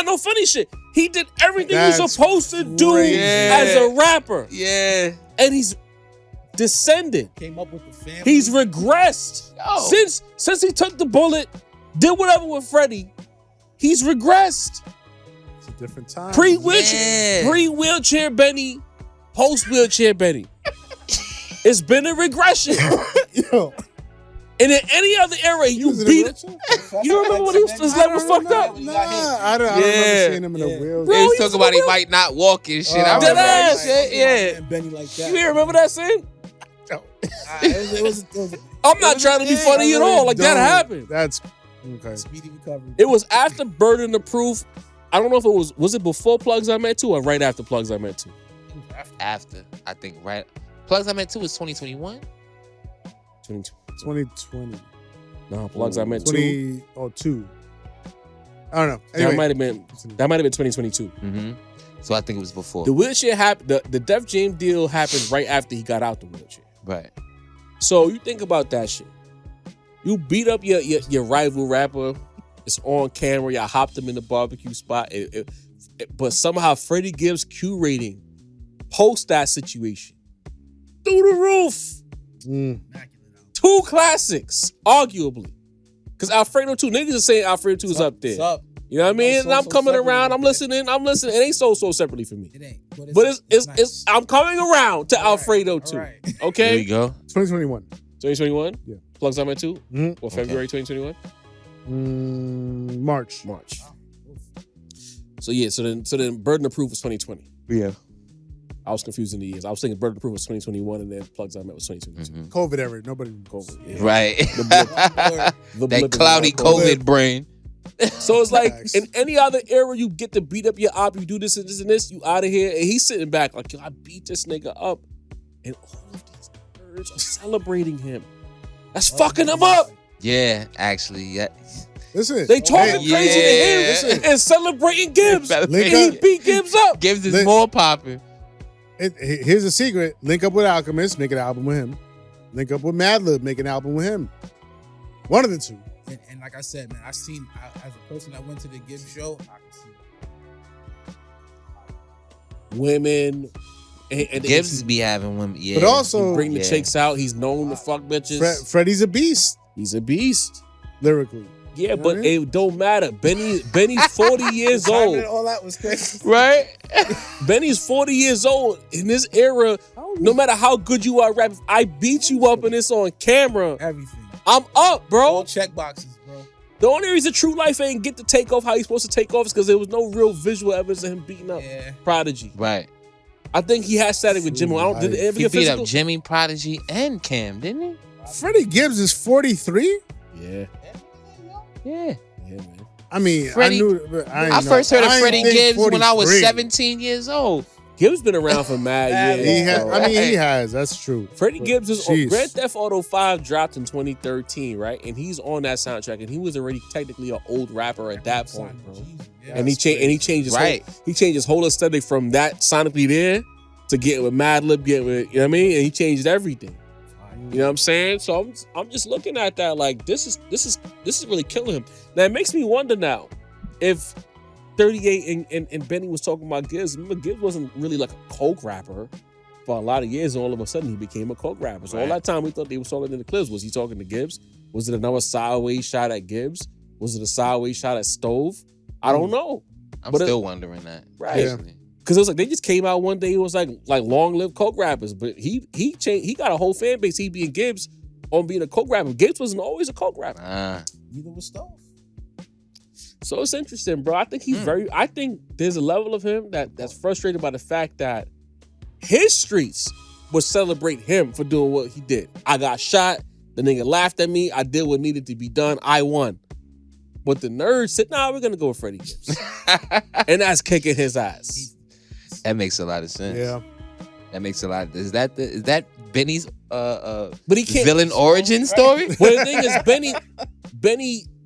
No funny shit. He did everything That's he's supposed to do crazy. as a rapper. Yeah. And he's descended. Came up with the family. He's regressed. Yo. Since he took the bullet, did whatever with Freddie, he's regressed. It's a different time. Pre-wheelchair Benny, post-wheelchair Benny. It's been a regression. Yo. And in any other era, you beat it. You don't remember when his leg was fucked up? Nah, I don't remember seeing him in a wheelchair. They was talking about he might not walk and shit. I Dead remember that ass. shit. Yeah. Benny like that. You didn't remember that scene? It was I'm not trying to be funny at all. Like, that happened. That's okay. speedy recovery. It was after Burden of Proof. I don't know if it was it before Plugs I Met 2 or right after Plugs I Met 2? After, I think, right. Plugs I Met 2 was 2021. 2020. No, Plugs I Met 2. 2002. I don't know. Anyway. That might have been 2022. Mm-hmm. So I think it was before. The wheelchair happened. The Def Jam deal happened right after he got out the wheelchair. Right. So you think about that shit. You beat up your rival rapper. It's on camera. Y'all hopped him in the barbecue spot. But somehow Freddie Gibbs' Q rating post that situation through the roof. Two classics, arguably. Because Alfredo 2, niggas are saying Alfredo 2 is up there. Up. You know what I mean? And I'm coming around. I'm listening. It ain't so separately for me. It ain't. But it's nice. I'm coming around to Alfredo 2. Right. Okay? There you go. 2021. 2021? Yeah. Plugs I'm at 2? Mm-hmm. Or February 2021? March. So yeah, so then Burden of Proof was 2020. Yeah. I was confusing the years. I was thinking Burden of Proof was 2021 and then Plugs I Met was 2022. COVID era. Nobody. COVID. Yeah. Right. The blip That in cloudy the COVID brain. So it's like Facts. in any other era, you get to beat up your op, you do this and this and this, you out of here, and he's sitting back like, yo, I beat this nigga up, and all of these nerds are celebrating him. That's fucking him up. Yeah, actually, yeah. Listen. They talking Yeah. crazy to him and celebrating Gibbs, and Link he up. beat Gibbs up. Gibbs is more popping. Here's a secret. Link up with Alchemist, make an album with him. Link up with Madlib, make an album with him. One of the two. And like I said, man, as a person that went to the Gibbs show, I can see Women, and Gibbs be having women, yeah. But also, he bring the chicks out. He's known to fuck bitches. Freddie's a beast He's a beast. lyrically. Yeah, You know but what I mean? it don't matter. Benny's 40 years old. all that was crazy. Right? Benny's 40 years old. In this era, no matter how good you are rapping, if I beat you up and it's on camera, Everything. I'm up, All bro. check boxes, bro. The only reason True Life ain't get to take off how he's supposed to take off is because there was no real visual evidence of him beating up Yeah. Prodigy. Right. I think he had static with Jimmy. Did it ever He get beat physical? up Jimmy, Prodigy, and Cam, didn't he? Freddie Gibbs is 43. Yeah. Yeah. Yeah, man. I mean, Freddie- I knew. But I first heard of Freddie Gibbs when I was 43. 17 years old. Gibbs been around for mad years. He has. That's true. Freddie But Gibbs is on jeez. Grand Theft Auto 5 dropped in 2013, right? And he's on that soundtrack, and he was already technically an old rapper at that point, bro. And he changed his whole aesthetic from that sonically there to get with Madlib, get with, you know what I mean? And he changed everything. You know what I'm saying? So I'm just looking at that like this is really killing him. Now it makes me wonder now if 38 and Benny was talking about Gibbs. Remember, Gibbs wasn't really like a coke rapper for a lot of years. And all of a sudden he became a coke rapper. So all that time we thought they was talking in the clips. Was he talking to Gibbs? Was it another sideways shot at Gibbs? Was it a sideways shot at Stove? I don't know. I'm But still wondering that. Right. Actually. Because it was like they just came out one day. It was like long live coke rappers, but he changed. He got a whole fan base. He being Gibbs on being a coke rapper. Gibbs wasn't always a coke rapper. Neither was Stove. So it's interesting, bro. I think he's very. I think there's a level of him that's frustrated by the fact that his streets would celebrate him for doing what he did. I got shot. The nigga laughed at me. I did what needed to be done. I won. But the nerds said, "Nah, we're gonna go with Freddie Gibbs," and that's kicking his ass. That makes a lot of sense. Yeah. That makes a lot. Is that Benny's But he can't villain origin story? Well, the thing is,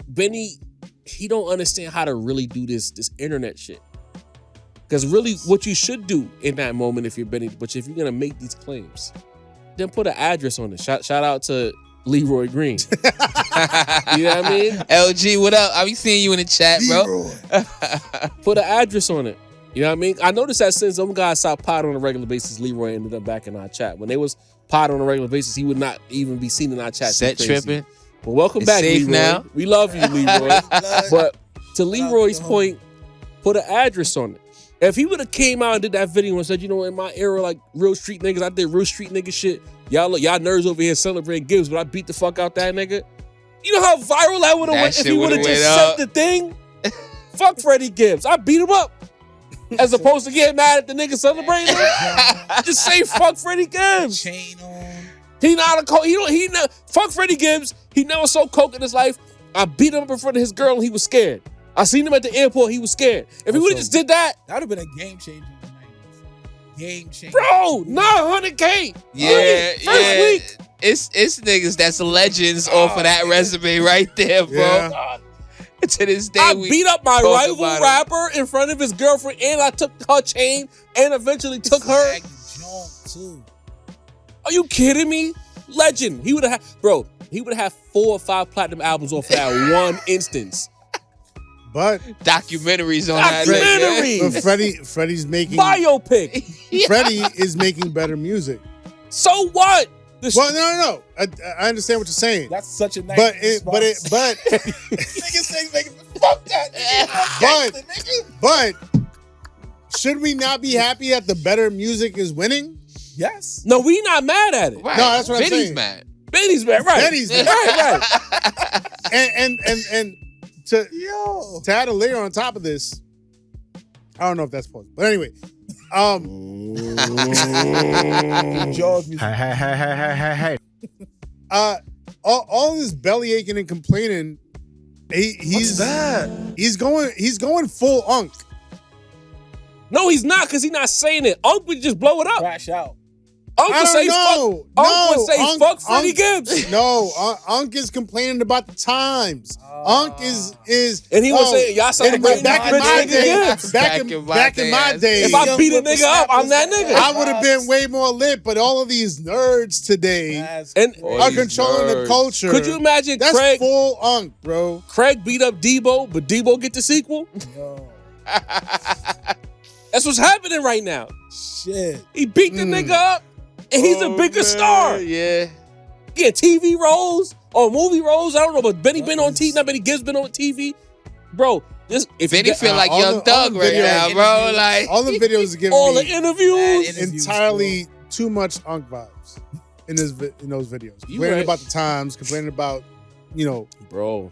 Benny, he don't understand how to really do this internet shit. Because really, what you should do in that moment, if you're Benny, but if you're gonna make these claims, then put an address on it. Shout out to Leroy Green. You know what I mean? LG, what up? I be seeing you in the chat, bro. Put an address on it. You know what I mean? I noticed that since some guys stopped potting on a regular basis, Leroy ended up back in our chat. When they was potting on a regular basis, he would not even be seen in our chat. Set tripping. But welcome back, safe Leroy. now. We love you, Leroy. But to Leroy's point, put an address on it. If he would have came out and did that video and said, you know, in my era, like real street niggas, I did real street nigga shit. Y'all nerds over here celebrating Gibbs, but I beat the fuck out that nigga. You know how viral that would have went if he would have just said the thing? Fuck Freddie Gibbs. I beat him up. As opposed to getting mad at the nigga celebrating him. Just say fuck Freddie Gibbs. Chain on. He not a coke. Fuck Freddie Gibbs. He never sold coke in his life. I beat him up in front of his girl and he was scared. I seen him at the airport. He was scared. If he would have just did that, that would have been a game changer in the 90s. Game changer. Bro, 900K. Yeah, First week. It's niggas that's legends off of that resume right there, bro. Yeah. To this day, I we beat up my spoke rival about it. rapper in front of his girlfriend, and I took her chain, and eventually took her. Too. Are you kidding me? Legend. He would have he would have 4 or 5 platinum albums off that one instance. But documentaries on that. Documentaries. But Freddie's making biopic. Freddie is making better music. So what? Well, no. I understand what you're saying. That's such a nice but niggas say fuck that. But should we not be happy that the better music is winning? Yes. No, we not mad at it. Right. No, that's what Benny's I'm saying. mad. Benny's mad, right? Benny's mad. right. And to add a layer on top of this, I don't know if that's possible. But anyway, Hey. All this belly aching and complaining, he's going full unk. No, he's not, because he's not saying it. Unc would just blow it up. Crash out. Unc would say fuck Freddie Gibbs. No, Unc is complaining about the times. Unc is and he was saying, y'all celebrating back in my day. Back in my day. If I beat a nigga up, I'm that nigga. I would have been way more lit, but all of these nerds today are controlling the culture. Could you imagine That's Craig? Full Unc, bro. Craig beat up Debo, but Debo get the sequel? That's what's happening right now. Shit. He beat the nigga up, and he's a bigger star. Yeah. Yeah, TV roles or movie roles. I don't know, but Benny been on TV. Not Benny Gibbs been on TV. Bro, Benny feel like Young Thug right now, bro. Like all the videos give all me the interviews. Entirely too much Unc vibes in those videos. Complaining about the times, complaining about, bro.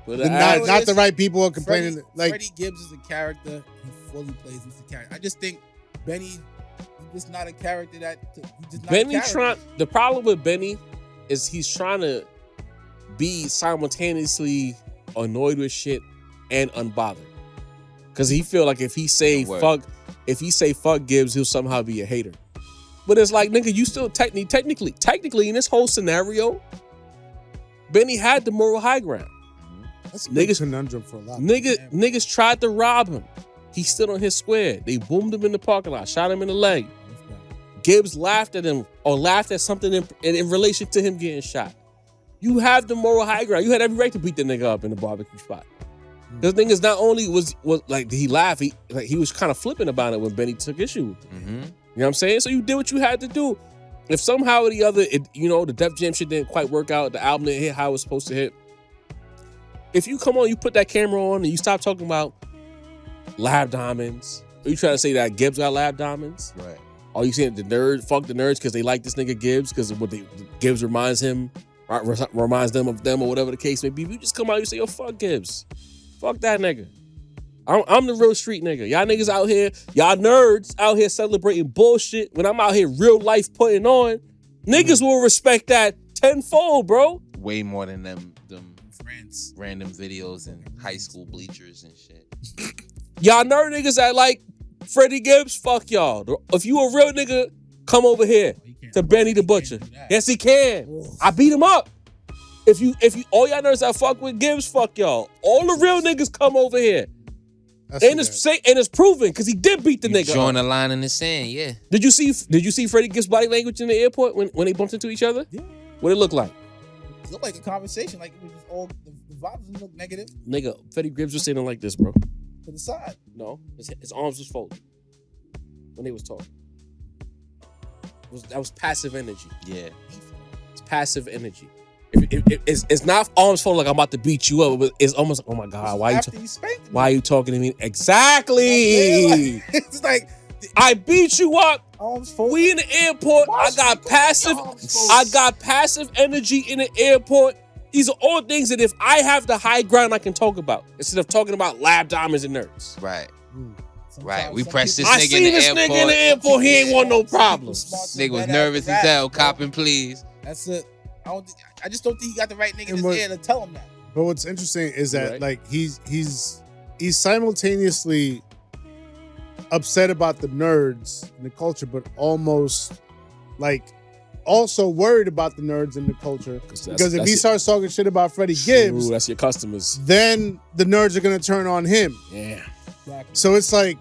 Not the right people are complaining. Freddie Gibbs is a character. He fully plays into the character. I just think Benny, he's just not a character The problem with Benny is he's trying to be simultaneously annoyed with shit and unbothered. Cause he feel like if he say fuck Gibbs, he'll somehow be a hater. But it's like, nigga, you still technically in this whole scenario, Benny had the moral high ground. That's a big conundrum for a lot. Niggas tried to rob him. He stood on his square. They boomed him in the parking lot, shot him in the leg. Gibbs laughed at him or laughed at something in relation to him getting shot. You have the moral high ground. You had every right to beat the nigga up in the barbecue spot. The thing is, not only was like he laughed, he was kind of flipping about it when Benny took issue with it. You know what I'm saying? So you did what you had to do. If somehow or the other, the Def Jam shit didn't quite work out, the album didn't hit how it was supposed to hit. If you come on, you put that camera on, and you stop talking about Lab Diamonds, Are you trying to say that Gibbs got lab diamonds? Right. Are you saying the nerds, fuck the nerds because they like this nigga Gibbs because of what Gibbs reminds them of them or whatever the case may be? If you just come out and you say, yo, fuck Gibbs. Fuck that nigga. I'm the real street nigga. Y'all niggas out here, y'all nerds out here celebrating bullshit. When I'm out here real life putting on, niggas will respect that tenfold, bro. Way more than them Friends. random videos in high school bleachers and shit. Y'all nerd niggas that like Freddie Gibbs, fuck y'all. If you a real nigga, come over here to Benny the Butcher. Yes, he can. I beat him up. If you all y'all nerds that fuck with Gibbs, fuck y'all. All the real niggas come over here. And it's proven because he did beat the nigga. Drawing a line in the sand, yeah. Did you see Freddie Gibbs' body language in the airport when they bumped into each other? Yeah. What it look like? It looked like a conversation. Like it was just all the vibes didn't look negative. Nigga, Freddie Gibbs was sitting like this, bro. To the side. No, his arms was folded when they was talking. That was passive energy. Yeah. It's passive energy. It's not arms folded like I'm about to beat you up, but it's almost like, oh my God, why are you talking to me? Exactly. It's like I beat you up. arms folded. We in the airport. I got passive energy in the airport. These are all things that if I have the high ground, I can talk about instead of talking about lab diamonds and nerds. Right. Sometimes Right. We some pressed this people- I nigga seen in the this airport. nigga in the airport. He ain't want no problems. Nigga was nervous as hell. Copping, please. That's it. I just don't think he got the right nigga in And his what- ear to tell him that. But what's interesting is that Right. like he's simultaneously upset about the nerds and the culture, but almost like also worried about the nerds and the culture. Because if he starts talking shit about Freddie Gibbs, ooh, that's your customers. then the nerds are gonna turn on him. Yeah, Exactly. So it's like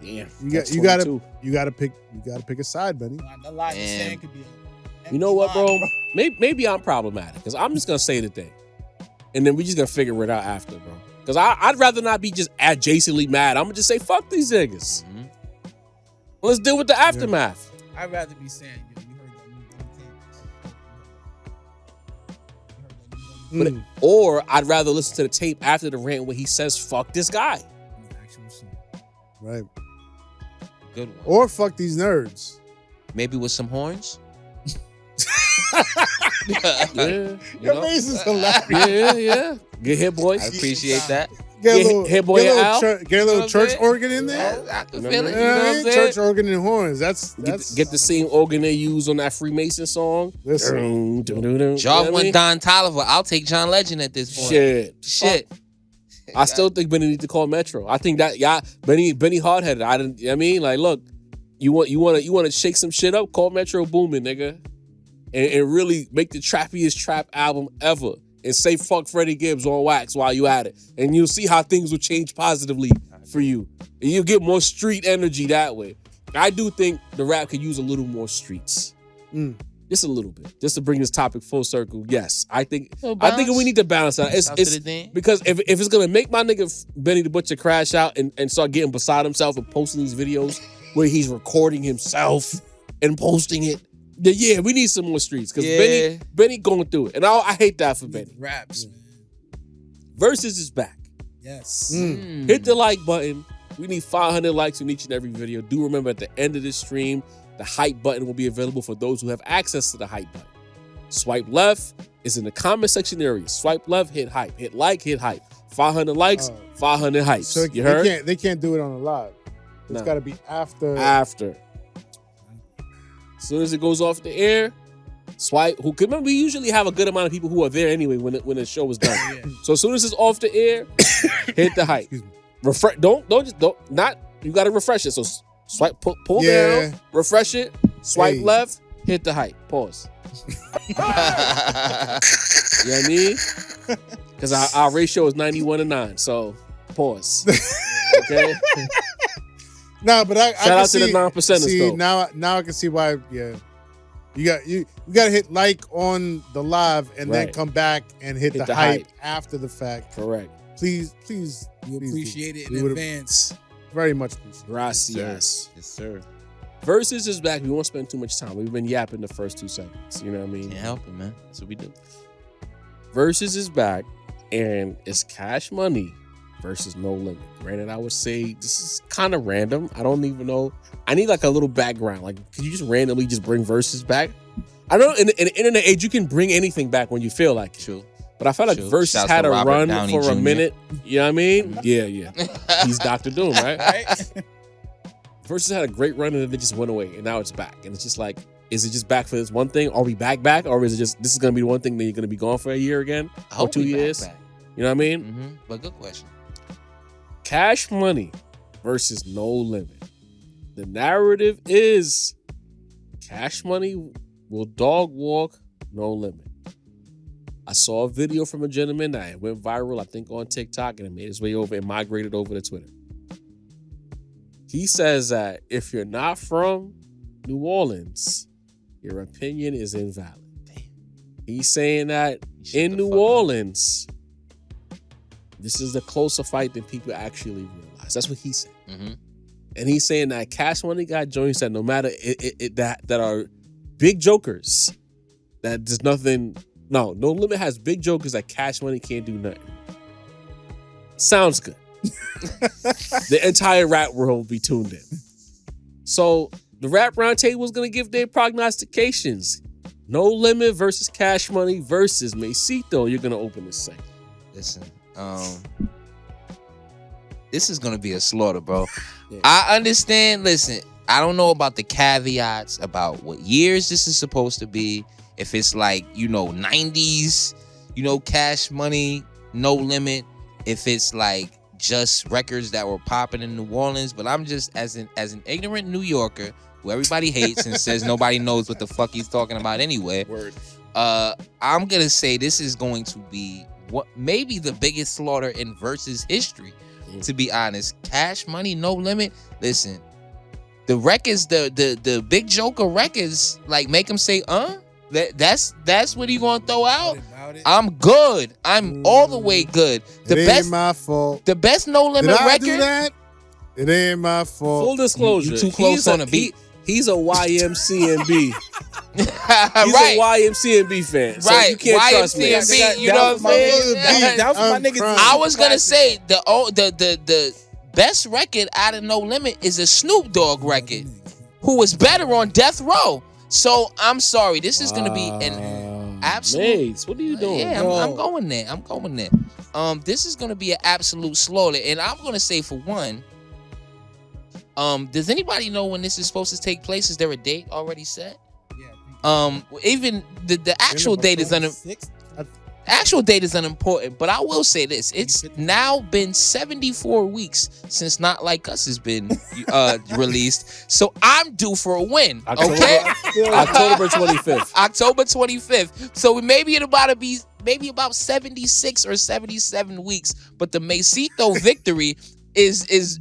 yeah. you gotta pick a side, Benny. That lie you're Damn. saying could be a You know what, bro? empty line, Maybe I'm problematic because I'm just gonna say the thing, and then we just gonna figure it out after, bro. Because I'd rather not be just adjacently mad. I'm gonna just say fuck these niggas. Mhm. Let's deal with the aftermath. I'd rather be saying, yo, you heard that new thing. You heard that new But- Or I'd rather listen to the tape after the rant where he says fuck this guy. actual song. Right. Good one. Or fuck these nerds. Maybe with some horns. Yeah, You Your know? face is hilarious. yeah. Get hit, boys. I appreciate that. Get Yeah, a little, hey, boy, get a little, Al. get a You know little what I'm church saying? organ in there. I can You know feel what it. I You mean? know what I'm saying? Church organ and horns. That's Get the same organ they use on that Freemason song. Listen. Job one Don Tolliver. I'll take John Legend at this point. Shit. I still think Benny needs to call Metro. I think that Benny hard-headed. I mean, like, look, you want to shake some shit up? Call Metro Boomin, nigga, and really make the trappiest trap album ever, and say fuck Freddie Gibbs on wax while you at it, and you'll see how things will change positively for you, and you'll get more street energy that way. I do think the rap could use a little more streets. Just a little bit, just to bring this topic full circle. Yes, I think we need to balance that. It's because if it's gonna make my nigga Benny the Butcher crash out and start getting beside himself and posting these videos where he's recording himself and posting it, then yeah, we need some more streets because Benny going through it, and I hate that for Benny. Raps, man. Verzuz is back. Yes. Hit the like button. We need 500 likes on each and every video. Do remember at the end of this stream, the hype button will be available for those who have access to the hype button. Swipe left is in the comment section area. Swipe left, hit hype. Hit like, hit hype. 500 likes, 500 hypes. So you heard? They can't do it on a live. It's No. got to be after. After. As soon as it goes off the air, swipe. Remember, we usually have a good amount of people who are there anyway when the show is done. Yeah. So as soon as it's off the air, hit the hype. Excuse me. Refresh. Don't. You got to refresh it. So swipe, pull Yeah. down, refresh it, swipe Hey. left, hit the hype. Pause. You know what I mean? Because our ratio is 91-9. So pause. Okay. No, but I Shout can out to see, the 9%ers see, though. now I can see why. Yeah, you got to hit like on the live and then Right. come back and hit the hype after the fact. Correct. Please, We please do. appreciate it We in would've- advance. Very much appreciate. Gracias. Yes, sir. Verzuz is back. We won't spend too much time. We've been yapping the first 2 seconds. You know what I mean? Can't help it, man. That's what we do. Verzuz is back, and it's Cash Money versus No Limit. Granted, I would say this is kind of random. I don't even know. I need like a little background. Like, could you just randomly just bring Verzuz back? I know in the internet age, you can bring anything back when you feel like it. True. But I felt like True. Verzuz Shouts had to a Robert run Downey for a Jr. minute. You know what I mean? Yeah. He's Dr. Doom, right? Right? Verzuz had a great run and then it just went away. And now it's back. And it's just like, is it just back for this one thing? Are we back? Or is it just, this is going to be the one thing that you're going to be gone for a year again? I Or hope 2 we years? back. You know what I mean? Mm-hmm. But good question. Cash Money versus No Limit. The narrative is Cash Money will dog walk No Limit. I saw a video from a gentleman that went viral, I think on TikTok, and it made its way over and migrated over to Twitter. He says that if you're not from New Orleans, your opinion is invalid. He's saying that in New Orleans, this is a closer fight than people actually realize. That's what he said. Mm-hmm. And he's saying that Cash Money got joints that no matter that are big jokers, that there's nothing. No Limit has big jokers that Cash Money can't do nothing. Sounds good. The entire rap world will be tuned in. So the Rap Roundtable is gonna give their prognostications. No Limit versus Cash Money versus Masito. You're gonna open this segment. Listen, this is gonna be a slaughter, bro. Yeah. I understand. Listen, I don't know about the caveats about what years this is supposed to be. If it's like, 90s, Cash Money, No Limit. If it's like just records that were popping in New Orleans. But I'm just as an ignorant New Yorker who everybody hates and says nobody knows what the fuck he's talking about anyway. Word. I'm gonna say this is going to be maybe the biggest slaughter in Verzuz history. To be honest, Cash Money, No Limit. Listen, the records, the Big Joker records, like make him say, That's what he gonna throw out. I'm good. I'm all the way good. It ain't my fault. The best No Limit Did I record. do that? It ain't my fault. Full disclosure, You too close on the beat. He's a YMCMB. He's Right. a YMCMB fan. So Right. you can't trust me. YMCMB, you know what I'm saying? That was my I'm niggas. crying. I was gonna say the best record out of No Limit is a Snoop Dogg record, who was better on Death Row. So I'm sorry, this is gonna be an absolute. Mates, what are you doing? Yeah, bro? I'm going there. This is gonna be an absolute slaughter, and I'm gonna say for one. Does anybody know when this is supposed to take place? Is there a date already set? Yeah, Even the actual date is unimportant, but I will say this. It's now been 74 weeks since Not Like Us has been released. So I'm due for a win. Okay? October 25th. October 25th. So maybe it'll be about 76 or 77 weeks, but the Masito victory is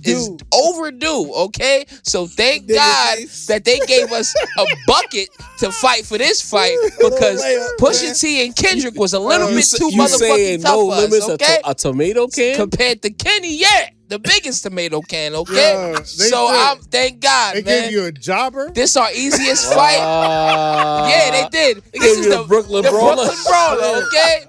overdue, okay? So thank God that they gave us a bucket to fight for this fight, because Pusha T and Kendrick was a little bit too motherfucking tough No for us, Limits okay? a tomato can? Compared to Kenny, yeah, the biggest tomato can, okay? Yeah, So thank God, They man. gave you a jobber? This our easiest fight. Yeah, they did. This gave is you the a Brooklyn the Brawler. Brooklyn Brawler, okay?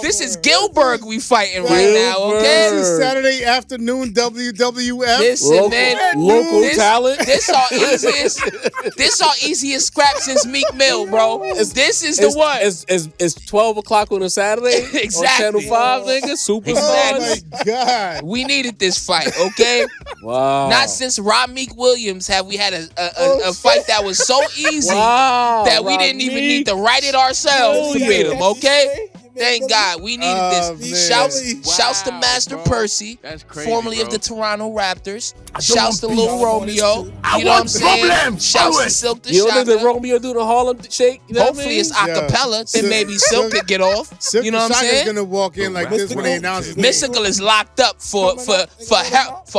This is Gilbert we fighting right now, okay? This is Saturday afternoon WWF. Listen, man. Local talent. This our easiest scrap since Meek Mill, bro. This is the one. It's 12 o'clock on a Saturday. Exactly. On Channel 5, nigga. Super Oh Stars. my God. We needed this fight, okay? Wow. Not since Meek Williams have we had a fight that was so easy that we didn't even need to write it ourselves to beat him, okay? Thank God. We needed this. Shouts to Master Percy, That's crazy, formerly bro. of the Toronto Raptors. Shouts to Lil Romeo. You know what I'm saying? Shouts to Silk the You don't think that Shocker. Romeo do the Harlem shake? You know Hopefully what I mean? it's acapella, then maybe Silk could get off. Silk You know what I'm Shaka's saying? gonna walk in like this when they announce his name. Mystical is locked up for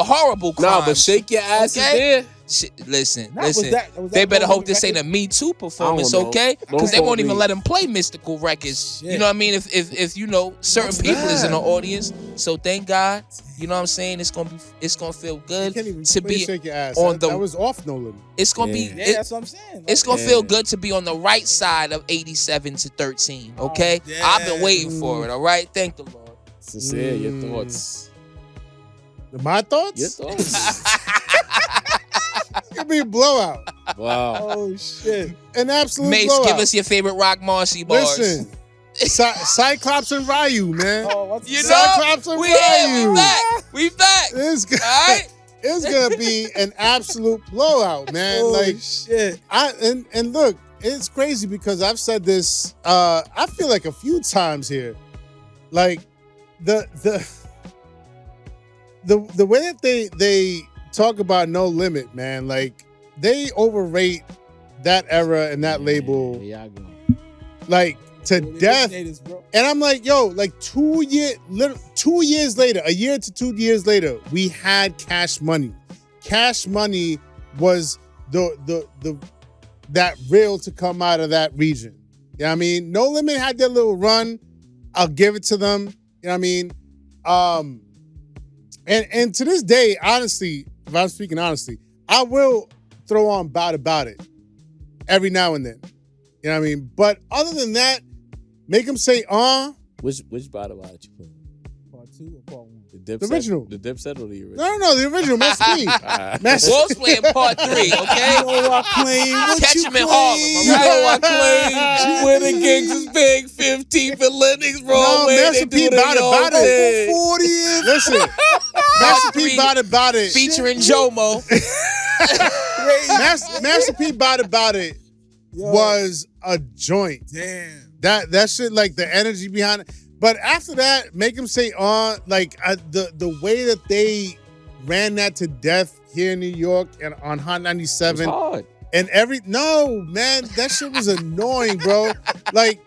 horrible crimes. Nah, but shake your ass is Okay? there. Listen. was that They better No hope this ain't Limit a Me Too performance, I don't know. okay? Don't Because they quote won't even me. let them play mystical records. Shit. You know what I mean? If certain people is in the audience. So thank God. You know what I'm saying? It's gonna feel You good can't even to be shake your ass. on That was off No Limit. it's gonna be Yeah, that's what I'm saying. it's gonna feel good to be on the right side of 87 to 13. Okay? Oh, I've been waiting for it, all right? Thank the Lord. Sincere, your thoughts. My thoughts? Your thoughts? It could be a blowout. Wow. Oh shit. An absolute Mace, blowout. give us your favorite Rock Marcy bars. Listen, Cyclops and Ryu, man. Oh, what's You know, Cyclops and we here, Ryu. we back. We back. It's All right. it's gonna be an absolute blowout, man. Oh Like shit. and look, it's crazy because I've said this. I feel like a few times here, like the way that they talk about No Limit, man. Like they overrate that era and that label, Yeah, go. like to They death. originators, bro. And I'm like, yo, like 2 years later, a year to 2 years later, we had Cash Money. Cash Money was the that real to come out of that region. You know what I mean? No Limit had their little run. I'll give it to them. You know what I mean? And to this day, honestly, if I'm speaking honestly, I will throw on Bout About It every now and then. You know what I mean? But other than that, make them say, Which bottle about you put? Part 2 or part 1? The The original. The Dipset or the original? No, the original, Master P. Master Wolf's playing part 3, okay? I claim what Catch you him in claim. Harlem, You all know right? I claim where the gigs is big, 15th and Lennox, No, Broadway. Master P Bout It. 40th. Listen, Master P three. Bout It. Featuring Jomo. Master P Bout It Yo, was a joint. damn. That shit, like the energy behind it. But after that, make them say like the way that they ran that to death here in New York and on Hot 97 hard. and no, man, that shit was annoying, bro. Like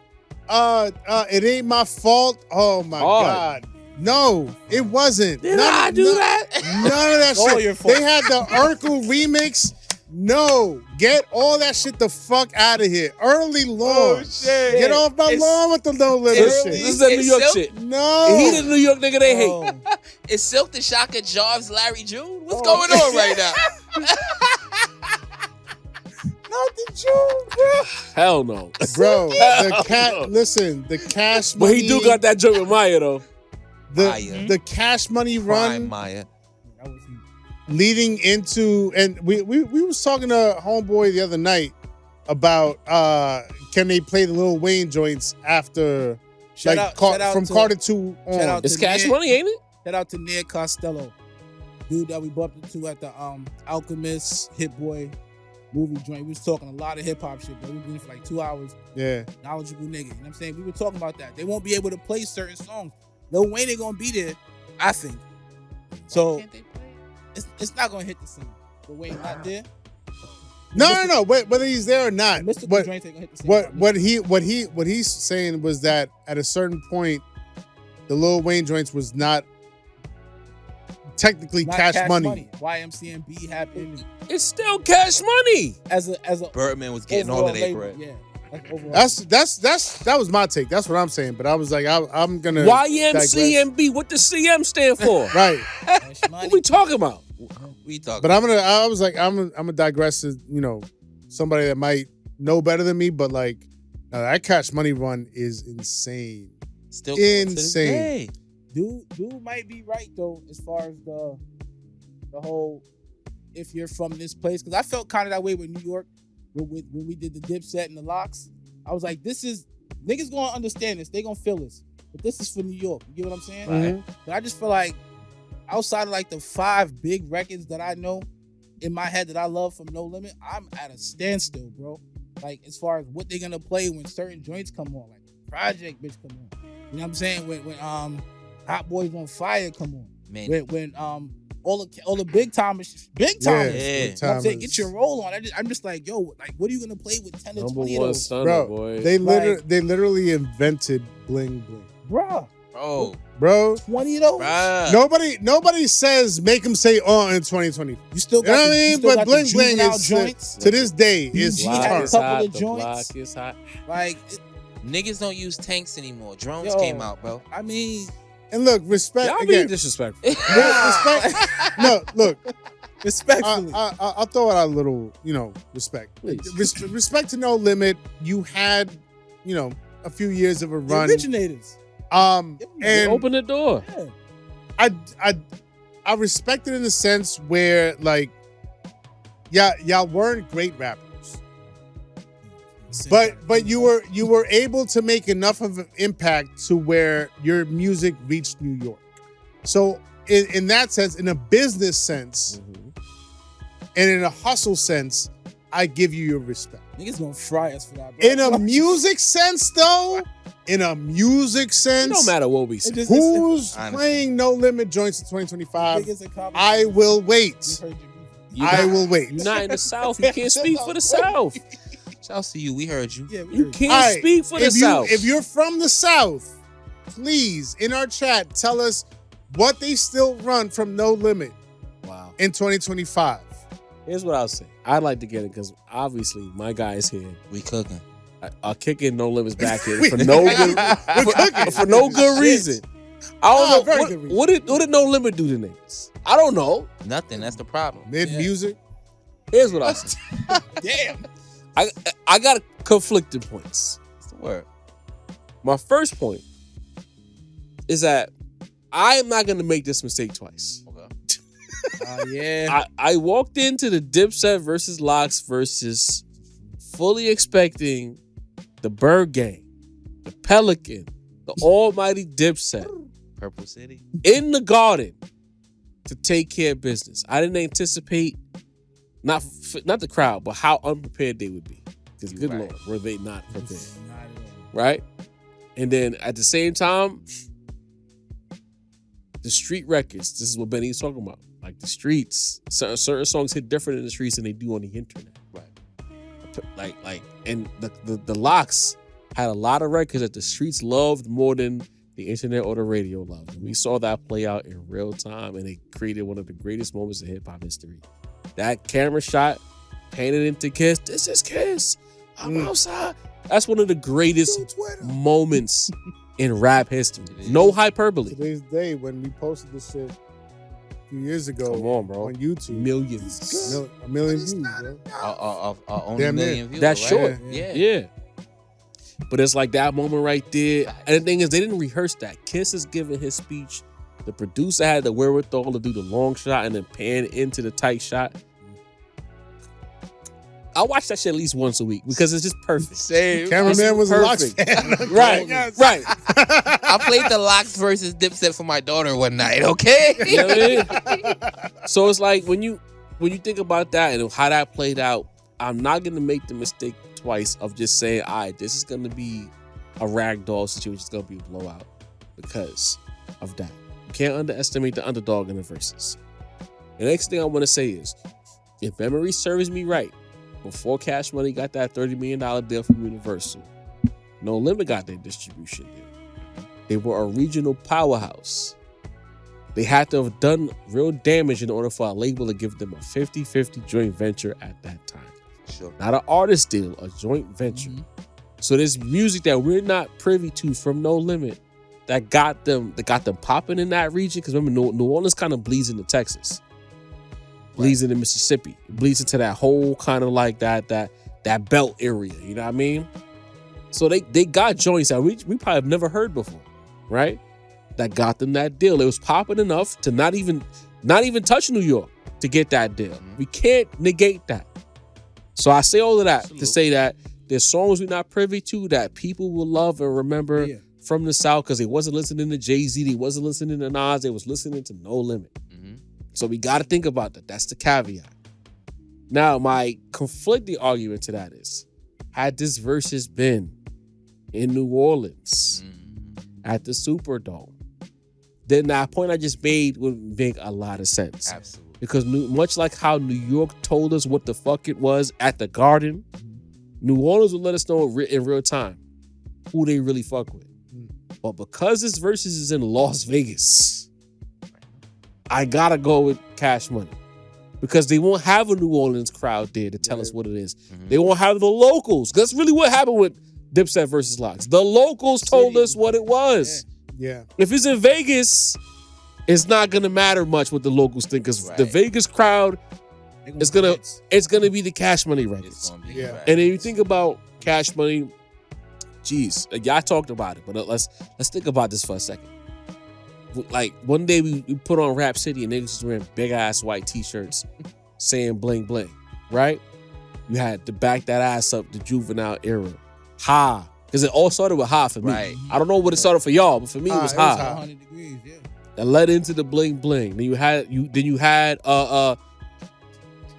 it ain't my fault. Oh my Hard. God. No, it wasn't. Did I do that? None of that All shit. your fault. They had the Urkel remix. No, get all that shit the fuck out of here. Early lawn. shit. Get off my It's- lawn with the No Limit it's- shit. This is that New It's York silk. shit. No. He the New York nigga they hate. Oh, Is Silk the Shocker Jarvis Larry June? What's Oh. going on right now? not the June, bro. Hell no. Bro, Hell no. listen, the Cash But Money. he do got that joke with Maya though. Maya. the Cash Money Prime run Maya. That was him. leading into, and we was talking to Homeboy the other night about can they play the Lil Wayne joints after Shout like out from to- Carter 2 shout on. out It's to Cash Nick. Money, ain't it? Shout out to Ned Costello, dude that we bumped into at the Alchemist Hit Boy movie joint. We was talking a lot of hip hop shit, but we been for like 2 hours. Yeah. Knowledgeable nigga. You know what I'm saying? We were talking about that. They won't be able to play certain songs. Lil Wayne ain't gonna be there, I think. So Can't they play? it's not gonna hit the same. Lil Wayne not there. No. Whether he's there or not. Mystical But joints ain't gonna hit the same. what he's saying was that at a certain point, the Lil Wayne joints was not technically Not Cash Money. YMCMB happened It's still Cash Money. as a Birdman was getting all overall of their label, bread. Yeah. Like overall. That was my take. That's what I'm saying. But I was like, I'm gonna YMCMB. What the CM stand for? right. Cash What Money. we talking about? We talking. But I was like, I'm gonna digress to somebody that might know better than me. But like that Cash Money run is insane. Still going to this insane. day. Dude might be right though, as far as the whole if you're from this place, because I felt kind of that way with New York when we did the Dipset and the Locks. I was like, this is niggas gonna understand this, they gonna feel this, but this is for New York. You get what I'm saying? Mhm. But I just feel like outside of like the 5 big records that I know in my head that I love from No Limit, I'm at a standstill, bro. Like as far as what they're gonna play when certain joints come on, like Project Bitch come on. You know what I'm saying? When Hot Boys on Fire come on. Man, When all the big timers, Yeah. You know what I'm saying? Get your roll on. I'm just like, yo, like what are you gonna play with 10 to Number 20 of one those? stunner, Bro, boy. they Like- literally invented bling bling, Bruh, bro. 20 of those? bruh. Nobody says make them say in 2020. You still got You know what I the, you mean? still But got the bling bling juvenile is joints. to this day BG is had a hard. is couple hot, of the joints. block is hot. Like, Niggas don't use tanks anymore. Drones Yo. came out, bro. I mean, And look, respect Y'all being again. disrespectful. Respect. No, look. respectfully. I'll throw out a little, respect. Please. Respect to No Limit. You had, a few years of a the run. originators. And And open the door. Yeah. I respect it in the sense where like, y'all weren't great rappers, but you were able to make enough of an impact to where your music reached New York. So in that sense, in a business sense, and in a hustle sense, I give you your respect. Niggas gonna fry us for that, bro. In a music sense, though, It don't matter what we say. who's playing No Limit joints in 2025? I will wait. I will wait. You're not in the South. You can't speak for the South. Shouts to you. We heard you. Yeah, You can't speak for the South. If you're from the South, please, in our chat, tell us what they still run from No Limit in 2025. Here's what I'll say. I'd like to get it because obviously my guy is here. We cooking. I'll kick in No Limits back here for no good, for no good reason. I don't know. Good reason. What did No Limit do to niggas? I don't know. Nothing. That's the problem. Mid-music. Here's what I'll say. Damn. I got conflicting points. What's the word? My first point is that I am not going to make this mistake twice. Yeah. I walked into the Dipset versus Lox versus fully expecting the Bird Gang, the Pelican, the almighty Dipset Purple City. in the Garden to take care of business. I didn't anticipate not the crowd, but how unprepared they would be. Because good Lord, were they not prepared? Right? And then at the same time, the street records. This is what Benny's talking about. Like the streets, certain songs hit different in the streets than they do on the internet. Right. Like, and the Lox had a lot of records that the streets loved more than the internet or the radio loved. And we saw that play out in real time, and it created one of the greatest moments in hip hop history. That camera shot painted into Kiss. This is Kiss. I'm outside. That's one of the greatest moments in rap history. No hyperbole. Today's day when we posted this shit a few years ago. Come on, bro. On YouTube. Millions. A million views, bro. Our only Damn million views. That's right? short. Yeah. But it's like that moment right there. And the thing is, they didn't rehearse that. Kiss is giving his speech. The producer had the wherewithal to do the long shot and then pan into the tight shot. I watch that shit at least once a week because it's just perfect. Same. Cameraman was a Lox perfect. fan. Right. I played the Lox versus Dipset for my daughter one night, okay? You know what I mean? So it's like when you think about that and how that played out, I'm not gonna make the mistake twice of just saying, all right, this is gonna be a ragdoll situation, it's gonna be a blowout because of that. You can't underestimate the underdog in the verses. The next thing I want to say is, if memory serves me right, before Cash Money got that $30 million deal from Universal, No Limit got their distribution deal. They were a regional powerhouse. They had to have done real damage in order for a label to give them a 50-50 joint venture at that time. Sure. Not an artist deal, a joint venture. So there's music that we're not privy to from No Limit that got them popping in that region. Because remember, New Orleans kind of bleeds into Texas. Bleeds into Mississippi. It bleeds into that whole kind of like that belt area. You know what I mean? So they got joints that we probably have never heard before, right? That got them that deal. It was popping enough to not even touch New York to get that deal. We can't negate that. So I say all of that to say that there's songs we're not privy to that people will love and remember from the South because they wasn't listening to Jay-Z, they wasn't listening to Nas, they was listening to No Limit. So we got to think about that. That's the caveat. Now, my conflicting argument to that is, had this versus been in New Orleans at the Superdome, then that point I just made would make a lot of sense. Absolutely. Because much like how New York told us what the fuck it was at the Garden, New Orleans would let us know in real time who they really fuck with. But because this versus is in Las Vegas, I gotta go with Cash Money. Because they won't have a New Orleans crowd there to tell us what it is. They won't have the locals. That's really what happened with Dipset versus Lox. The locals told us what it was. Yeah. If it's in Vegas, it's not gonna matter much what the locals think, because the Vegas crowd is gonna be the Cash Money records. Yeah. And if you think about Cash Money, geez, y'all talked about it, but let's think about this for a second. like one day we put on Rap City and niggas was wearing big ass white t-shirts saying bling bling, right? You had to back that ass up the Juvenile era. Ha. Because it all started with ha for me. Right. I don't know what it started for y'all, but for me it was ha. 100 degrees, yeah. That led into the bling bling. Then you had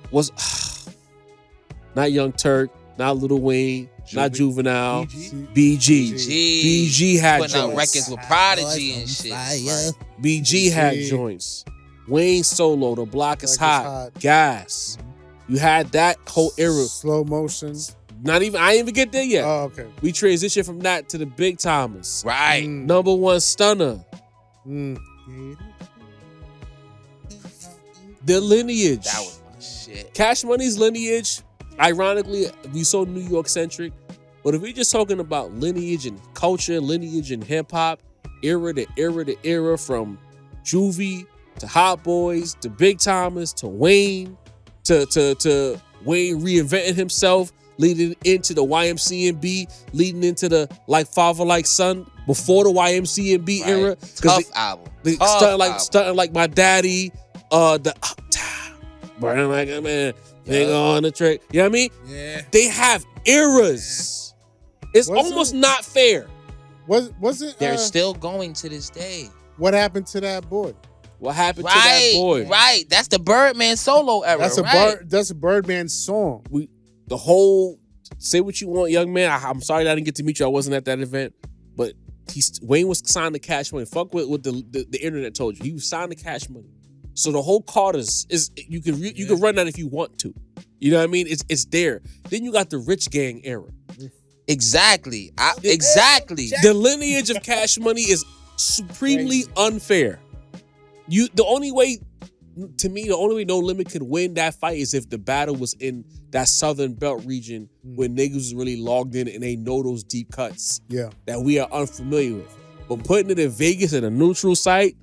was not Young Turk, not Lil Wayne, not Juvenile, BG. BG had putting out joints. records with Prodigy and shit. BG had joints. Wayne Solo, The Block is Hot, Gas. You had that whole era. Slow motion. I ain't even get there yet. Oh, okay. We transitioned from that to the Big Timers. Right. Number one Stunner. The lineage. That was my shit. Cash Money's lineage, ironically, we so New York centric, but if we're just talking about lineage and culture, lineage and hip hop, era to era to era, from Juvie to Hot Boys to Big Timers to Wayne to Wayne reinventing himself, leading into the YMCMB, leading into the Like Father Like Son before the YMCMB Right. era. Tough album. Stunting like my daddy, the Uptown, burning like a man, big on the track. You know what I mean? Yeah. They have eras. It's almost not fair. Was it? They're still going to this day. What happened to that boy? What happened to that boy? Right. That's the Birdman solo era. That's a Birdman song. The whole say what you want, young man. I'm sorry that I didn't get to meet you. I wasn't at that event, but Wayne was signed to Cash Money. Fuck what the internet told you. He was signed to Cash Money. So the whole Carter's is you can run that if you want to. You know what I mean? It's there. Then you got the Rich Gang era. Exactly. Exactly. The lineage of Cash Money is supremely unfair. The only way No Limit could win that fight is if the battle was in that Southern Belt region where niggas was really logged in and they know those deep cuts that we are unfamiliar with. But putting it in Vegas at a neutral site,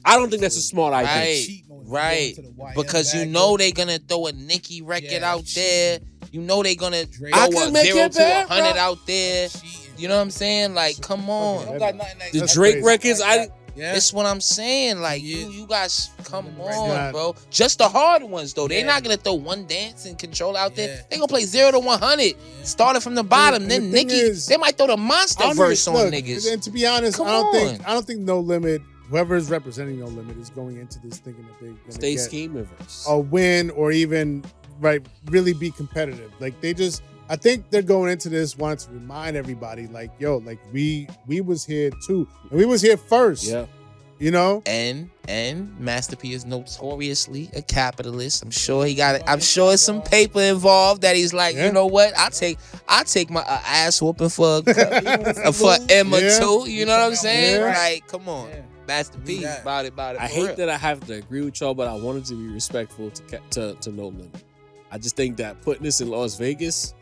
I don't think that's a smart idea. Right. Because you know they're going to throw a Nicki record out there. You know they're going to throw a 0 to 100 out there. You know what I'm saying? Like, come on. The Drake records, That's what I'm saying. Like, you guys, come on, bro. Just the hard ones, though. They're not going to throw One Dance and Control out there. They're going to play 0 to 100. Starting from the bottom. Then Nicki, they might throw the monster verse on niggas. And to be honest, I don't think No Limit, whoever is representing No Limit, is going into this thinking that they're going to get scheme a win or even really be competitive. Like I think they're going into this wanting to remind everybody, like, yo, like we was here too, and we was here first. Yeah, you know. And Master P is notoriously a capitalist. I'm sure he got it. I'm sure it's some paper involved that he's like, you know what? I take my ass whooping for Emma too. You know what I'm saying? Yeah. Like, come on. Master P about it. I hate that I have to agree with y'all, but I wanted to be respectful to No Limit. I just think that putting this in Las Vegas,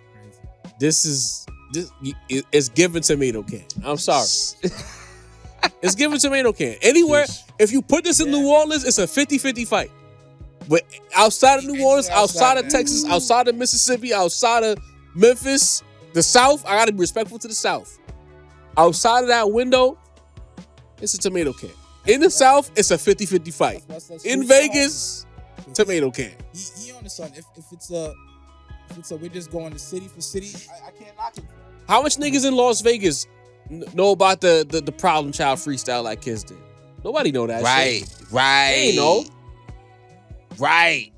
it's given tomato can. I'm sorry. It's given tomato can. Anywhere, if you put this in New Orleans, it's a 50-50 fight. But outside of New Orleans, outside of Texas, outside of Mississippi, outside of Memphis, the South, I gotta be respectful to the South. Outside of that window, it's a tomato can. In the South, it's a 50-50 fight. In Vegas, tomato can. He on the sun. If it's a we're just going to city for city, I can't knock him. How much niggas in Las Vegas know about the Problem Child freestyle like Kiss did? Nobody know that shit. Right. They ain't know. Right.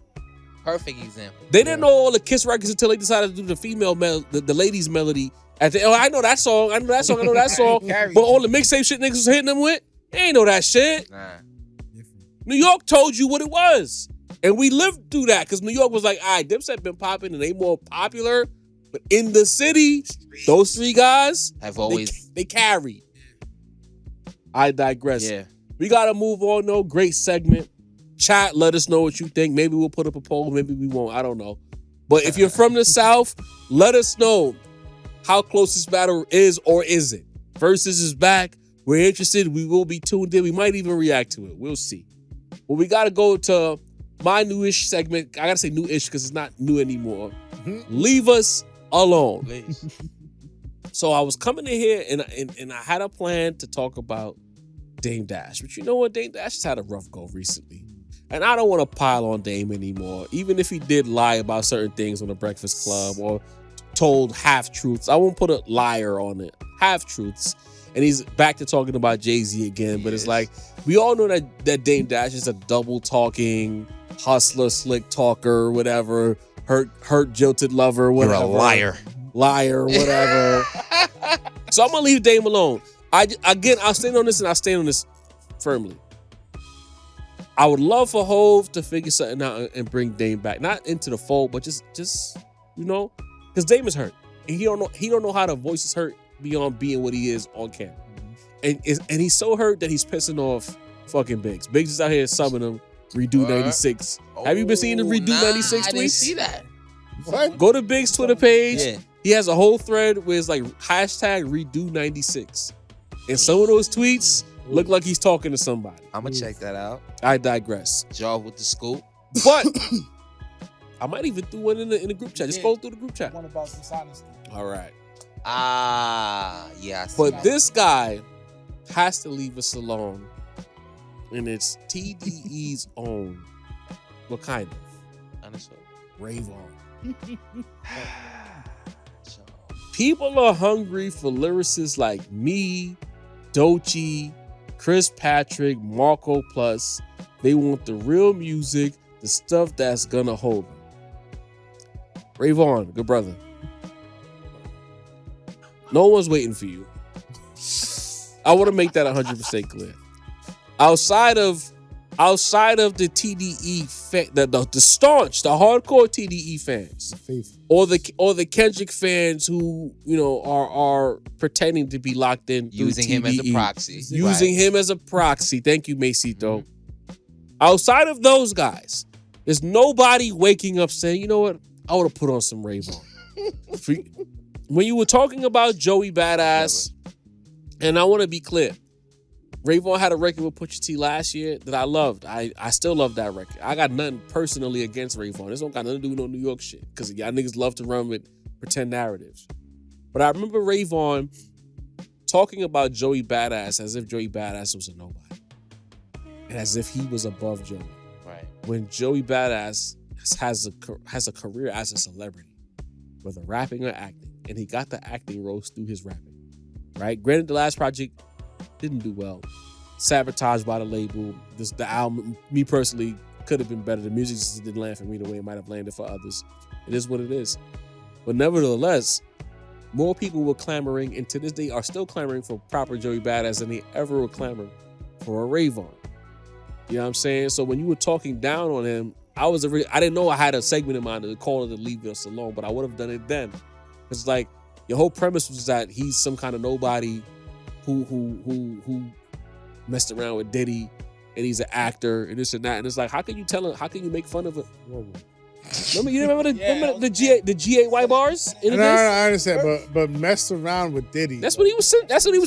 Perfect example. They didn't know all the Kiss records until they decided to do the female the ladies melody. I know that song. I know that song. But all the mixtape shit niggas was hitting them with, they ain't know that shit. Nah. New York told you what it was. And we lived through that because New York was like, all right, Dipset been popping and they more popular. But in the city, those three guys have always they carry. I digress. Yeah. We gotta move on though. Great segment. Chat, let us know what you think. Maybe we'll put up a poll, maybe we won't. I don't know. But if you're from the South, let us know how close this battle is or isn't. Verzuz is back. We're interested. We will be tuned in. We might even react to it. We'll see. But we gotta go to my newish segment. I gotta say newish because it's not new anymore. Leave us alone. So I was coming in here and I had a plan to talk about Dame Dash. But you know what? Dame Dash has had a rough go recently. And I don't want to pile on Dame anymore. Even if he did lie about certain things on the Breakfast Club or told half-truths. I won't put a liar on it. Half-truths. And he's back to talking about Jay-Z again. But it's like, we all know that Dame Dash is a double-talking, hustler, slick talker, whatever. Hurt, jilted lover, whatever. You're a liar. Liar, whatever. So I'm going to leave Dame alone. I'll stand on this and I'll stand on this firmly. I would love for Hove to figure something out and bring Dame back. Not into the fold, but just because Dame is hurt. And he don't know how to voice his hurt beyond being what he is on camera. And he's so hurt that he's pissing off fucking Biggs. Biggs is out here subbing him, redo 96. Have you been seeing the redo 96 tweets? I didn't see that. What? Go to Biggs' Twitter page. Yeah. He has a whole thread where it's like hashtag redo 96. And some of those tweets look like he's talking to somebody. I'm gonna check that out. I digress. Jaw with the scoop. But I might even do one in the group chat. Just scroll through the group chat. One about dishonesty. All right. Yeah. I see But that. this guy has to leave us alone. And it's TDE's own. What kind of? Understood. Rave on. People are hungry for lyricists like me, Doechii, Chris Patrick, Marco Plus. They want the real music, the stuff that's gonna hold them. Rave on, good brother. No one's waiting for you. I want to make that 100% clear. Outside of the TDE the staunch, the hardcore TDE fans, or the Kendrick fans who are pretending to be locked in through using TDE, him as a proxy. using him as a proxy. Thank you, Masito. Outside of those guys, there's nobody waking up saying, you know what, I would have put on some Rave on. When you were talking about Joey Badass, and I want to be clear, Ravon had a record with Pusha T last year that I loved. I still love that record. I got nothing personally against Ravon. This don't got nothing to do with no New York shit, because y'all niggas love to run with pretend narratives. But I remember Ravon talking about Joey Badass as if Joey Badass was a nobody, and as if he was above Joey. Right. When Joey Badass has a career as a celebrity, whether rapping or acting, and he got the acting roles through his rapping. Right? Granted, the last project didn't do well. Sabotaged by the label. The album, me personally, could have been better. The music just didn't land for me the way it might have landed for others. It is what it is. But nevertheless, more people were clamoring, and to this day are still clamoring for proper Joey Badass than they ever were clamoring for a Ravon. You know what I'm saying? So when you were talking down on him, I didn't know I had a segment in mind to call it to leave us alone, but I would have done it then. It's like your whole premise was that he's some kind of nobody who messed around with Diddy, and he's an actor and this and that. And it's like, how can you tell him? How can you make fun of it? Remember the GAY bars in No, I understand, but messed around with Diddy. That's what he was. That's what he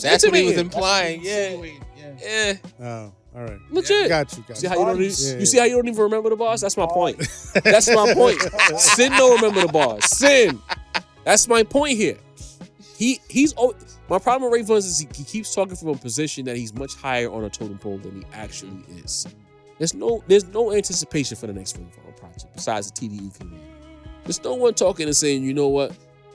was implying. Yeah. Oh, all right. Legit. Got you. See how you see how you don't even remember the bars? That's my point. That's my point. Sin don't remember the bars. Sin. That's my point here. My problem with Ravon is he keeps talking from a position that he's much higher on a totem pole than he actually is. There's no anticipation for the next Ravon project besides the TDE community. There's no one talking and saying, you know what,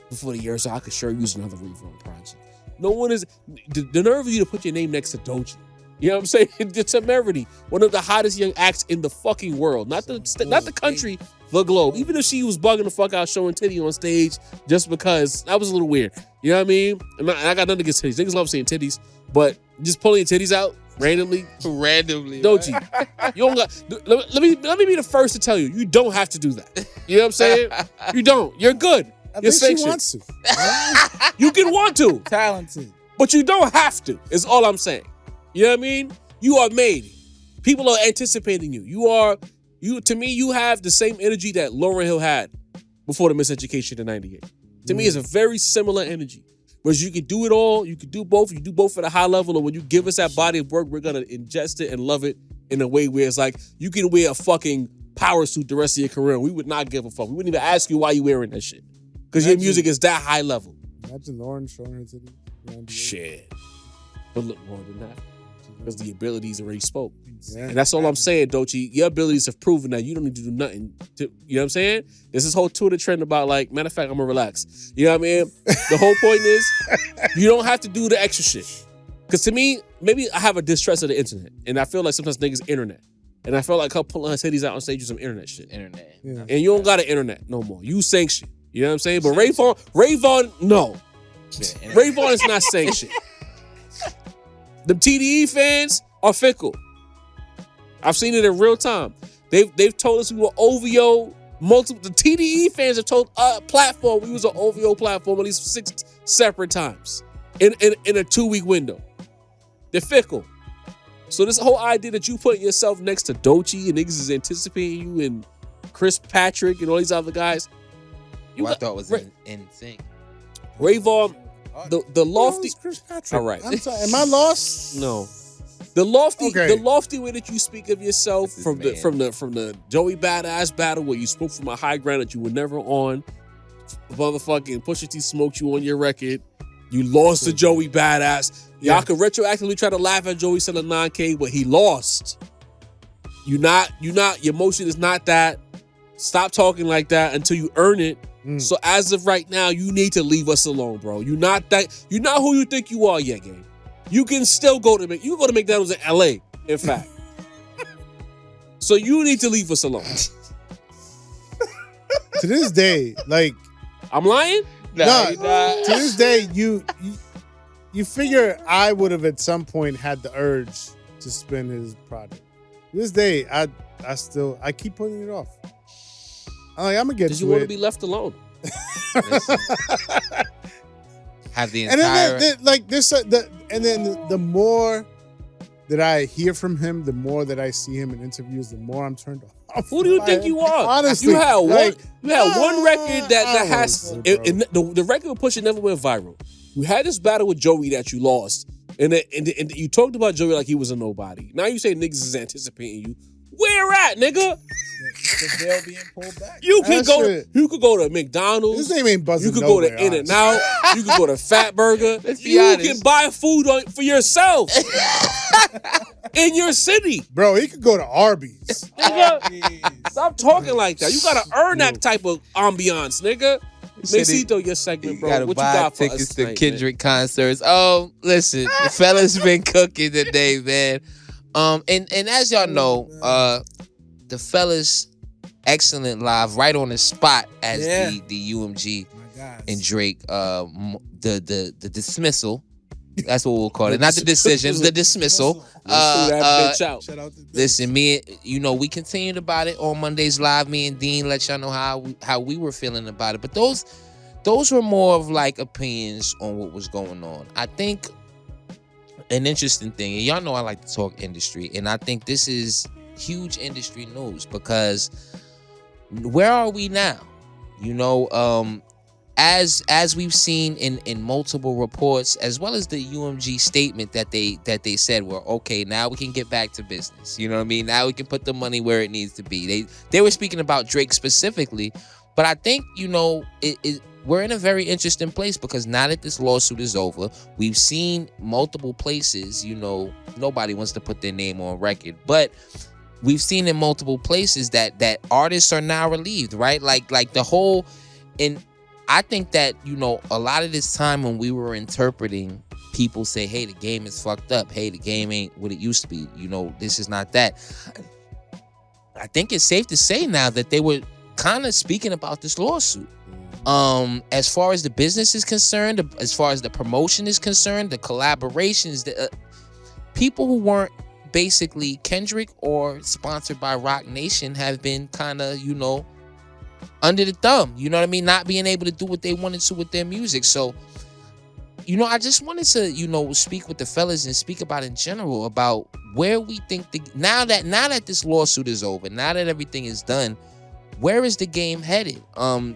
before the year's out, I could sure use another Ravon project. No one is. The nerve of you to put your name next to Doechii. You know what I'm saying? The temerity. One of the hottest young acts in the fucking world. Not the country, the globe. Even if she was bugging the fuck out showing titty on stage just because, that was a little weird. You know what I mean? And I got nothing against titties. Niggas love seeing titties. But just pulling your titties out randomly. Doechii. You don't got, let me be the first to tell you, you don't have to do that. You know what I'm saying? You don't. You're good. I think she wants to. You can want to. Talented. But you don't have to, is all I'm saying. You know what I mean? You are made. People are anticipating you. To me, you have the same energy that Lauryn Hill had before the Miseducation in 98. To me, it's a very similar energy. Whereas you can do it all, you can do both. You do both at a high level, and when you give us that body of work, we're going to ingest it and love it in a way where it's like, you can wear a fucking power suit the rest of your career, and we would not give a fuck. We wouldn't even ask you why you wearing that shit. Because your music is that high level. Imagine Lauren showing her titties. Shit. But look more than that. Because the abilities already spoke. Yeah. And that's all I'm saying, Doechii. Your abilities have proven that you don't need to do nothing. You know what I'm saying? There's this whole Twitter trend about like, matter of fact, I'm gonna relax. You know what I mean? The whole point is, you don't have to do the extra shit. Because to me, maybe I have a distrust of the internet. And I feel like sometimes niggas internet. And I felt like her pulling her titties out on stage with some internet shit. Internet. Yeah. And you don't got an internet no more. You saying shit. You know what I'm saying? But Ray Vaughn, no. Ray Vaughn is not saying shit. The TDE fans are fickle. I've seen it in real time. They've told us we were OVO multiple. The TDE fans have told platform we was an OVO platform at least 6 separate times in a 2-week window. They're fickle. So this whole idea that you put yourself next to Doechii and niggas is anticipating you and Chris Patrick and all these other guys. I thought was in sync. Ray Vaughn, the lofty. Chris Patrick. All right. I'm sorry. Am I lost? No. The lofty, Okay. the lofty way that you speak of yourself from the Joey Badass battle where you spoke from a high ground that you were never on. Motherfucking Pusha T smoked you on your record. You lost to Joey Badass. Y'all could retroactively try to laugh at Joey selling 9K, but he lost. Your motion is not that. Stop talking like that until you earn it. So as of right now, you need to leave us alone, bro. You're not who you think you are yet, gang. You can still go to McDonald's in LA, in fact. So you need to leave us alone. To this day, like, I'm lying? no, to this day, you figure I would have at some point had the urge to spin his project. To this day, I keep putting it off. I'm like, I'm gonna get Because to you want to it. be left alone. Have the And entire. then the more that I hear from him, the more that I see him in interviews, the more I'm turned off. Who do you think you are? Honestly, you had like, one record that I has don't know, bro. the record with Pusha never went viral. You had this battle with Joey that you lost, and you talked about Joey like he was a nobody. Now you say niggas is anticipating you. Where at, nigga? The veil being pulled back. You could That go to McDonald's. His name ain't buzzing. You could go to nowhere, In-N-Out. You could go to Fat Burger. Let's be You honest. can buy food for yourself in your city. bro. He could go to Arby's. Nigga, stop talking like that. You gotta earn that type of ambiance, nigga. Mesito, your segment, bro. Gotta What you buy got for tickets us to tonight, Kendrick concerts. Oh, listen, the fella's been cooking today, man. And as y'all know, the fella's excellent live right on the spot as the UMG My God. and Drake. The dismissal. That's what we'll call it. Not the decision, the dismissal. Threw that bitch out. Shout out to Listen, we continued about it on Mondays Live. Me and Dean let y'all know how we were feeling about it. But those were more of like opinions on what was going on. I think an interesting thing, and y'all know I like to talk industry, and I think this is huge industry news because where are we now? As we've seen in multiple reports, as well as the UMG statement that they said were okay, now we can get back to business. You know what I mean? Now we can put the money where it needs to be. They were speaking about Drake specifically, but I think we're in a very interesting place because now that this lawsuit is over, we've seen multiple places. Nobody wants to put their name on record, but we've seen in multiple places that artists are now relieved, right? Like the whole and. I think that, a lot of this time when we were interpreting, people say, hey, the game is fucked up. Hey, the game ain't what it used to be. This is not that. I think it's safe to say now that they were kind of speaking about this lawsuit. As far as the business is concerned, as far as the promotion is concerned, the collaborations, the people who weren't basically Kendrick or sponsored by Rock Nation have been kind of, under the thumb, you know what I mean? Not being able to do what they wanted to with their music. So, I just wanted to, speak with the fellas and speak about in general about where we think now that this lawsuit is over, now that everything is done, where is the game headed? When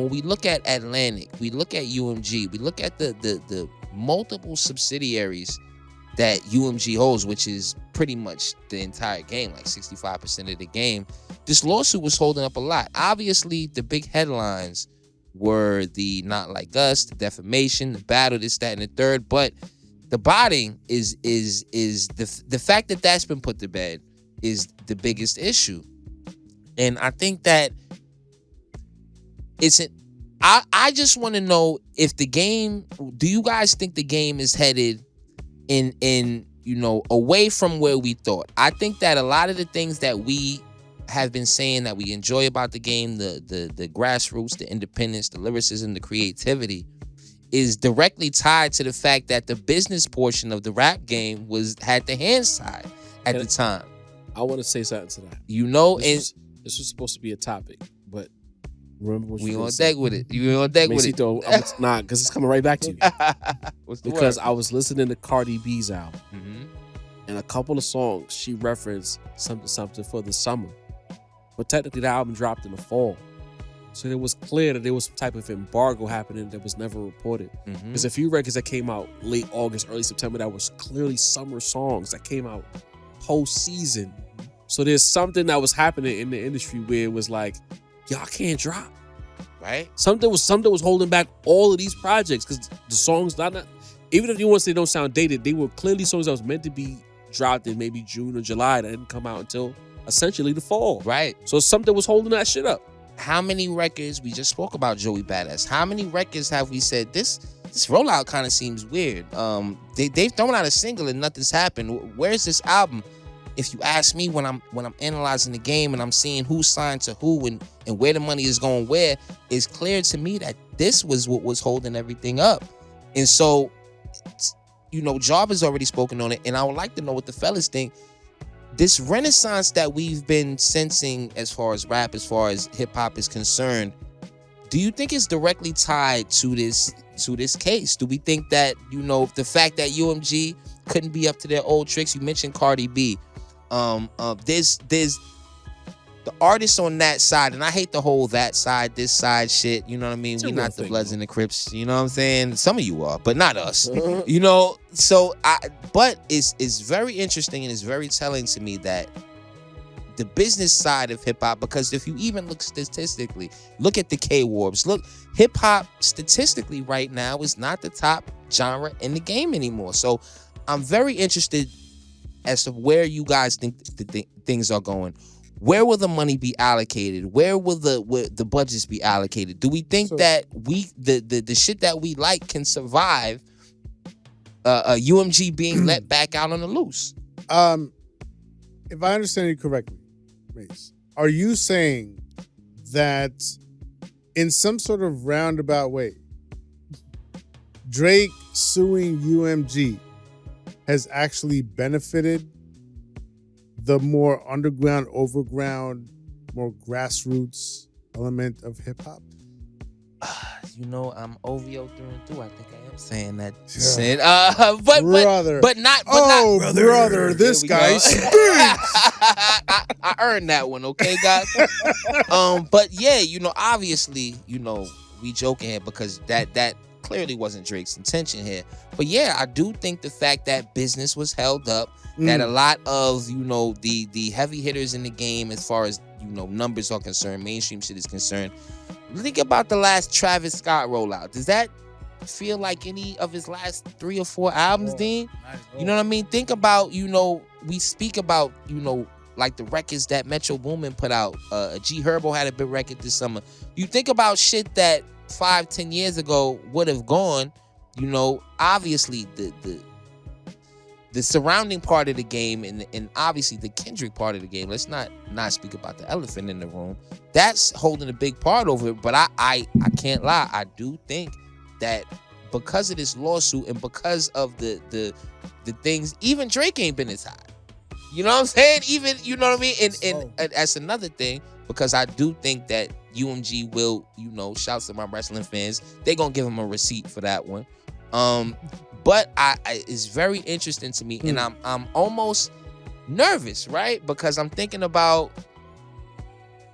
we look at Atlantic, we look at UMG, we look at the multiple subsidiaries that UMG holds, which is pretty much the entire game, like 65% of the game. This lawsuit was holding up a lot. Obviously, the big headlines were the Not Like Us, the defamation, the battle, this, that, and the third. But The botting is the fact that that's been put to bed is the biggest issue. And I think that I just want to know if the game, do you guys think the game is headed in away from where we thought? I think that a lot of the things that we have been saying that we enjoy about the game, the grassroots, the independence, the lyricism, the creativity, is directly tied to the fact that the business portion of the rap game had the hands tied at the time. I want to say something to that. This was supposed to be a topic, but remember what we you on said. deck with it. You on deck with it? Nah, because it's coming right back to you. What's the Because word? I was listening to Cardi B's album, Mhm. and a couple of songs she referenced something for the summer, but technically the album dropped in the fall. So it was clear that there was some type of embargo happening that was never reported. Mhm. There's a few records that came out late August, early September that was clearly summer songs that came out post-season. So there's something that was happening in the industry where it was like, y'all can't drop. Right? Something was holding back all of these projects because the songs, not even if you want to say they don't sound dated, they were clearly songs that was meant to be dropped in maybe June or July that didn't come out until essentially the fall. Right. So something was holding that shit up. How many records, we just spoke about Joey Badass, how many records have we said this rollout kind of seems weird? They've thrown out a single and nothing's happened. Where's this album? If you ask me, when I'm analyzing the game and I'm seeing who signed to who and where the money is going where, it's clear to me that this was what was holding everything up. And so, Jarvis already spoken on it, and I would like to know what the fellas think. This renaissance that we've been sensing as far as rap, as far as hip hop is concerned, do you think it's directly tied to this case? Do we think that, the fact that UMG couldn't be up to their old tricks? You mentioned Cardi B. There's the artists on that side, and I hate the whole that side, this side shit. You know what I mean? We not the Bloods and the Crips. You know what I'm saying? Some of you are, but not us. So but it's very interesting and it's very telling to me that the business side of hip hop, because if you even look statistically, look at the K-Warbs. Look, hip hop statistically right now is not the top genre in the game anymore. So I'm very interested as to where you guys think things are going. Where will the money be allocated? Where will the budgets be allocated? Do we think that the shit that we like can survive UMG being let back out on the loose? If I understand you correctly, Mace, are you saying that in some sort of roundabout way, Drake suing UMG has actually benefited the more underground, overground, more grassroots element of hip hop? I'm OVO through and through. I think I am saying that. Yeah. But not. Brother, this guy speaks. I earned that one, okay, guys. But yeah, obviously, we joking here because that clearly wasn't Drake's intention here. But yeah, I do think the fact that business was held up, that a lot of, the heavy hitters in the game as far as, numbers are concerned, mainstream shit is concerned. Think about the last Travis Scott rollout. Does that feel like any of his last 3 or 4 albums, Dean? You know what I mean? Think about, we speak about, like the records that Metro Boomin put out. G Herbo had a big record this summer. You think about shit that 5-10 years ago would have gone, obviously the surrounding part of the game and obviously the Kendrick part of the game. Let's not speak about the elephant in the room. That's holding a big part over it. But I can't lie. I do think that because of this lawsuit and because of the things, even Drake ain't been as high. You know what I'm saying? Even, you know what I mean? And that's another thing, because I do think that UMG will, shouts to my wrestling fans, they gonna give him a receipt for that one. But it's very interesting to me, and I'm almost nervous, right? Because I'm thinking about,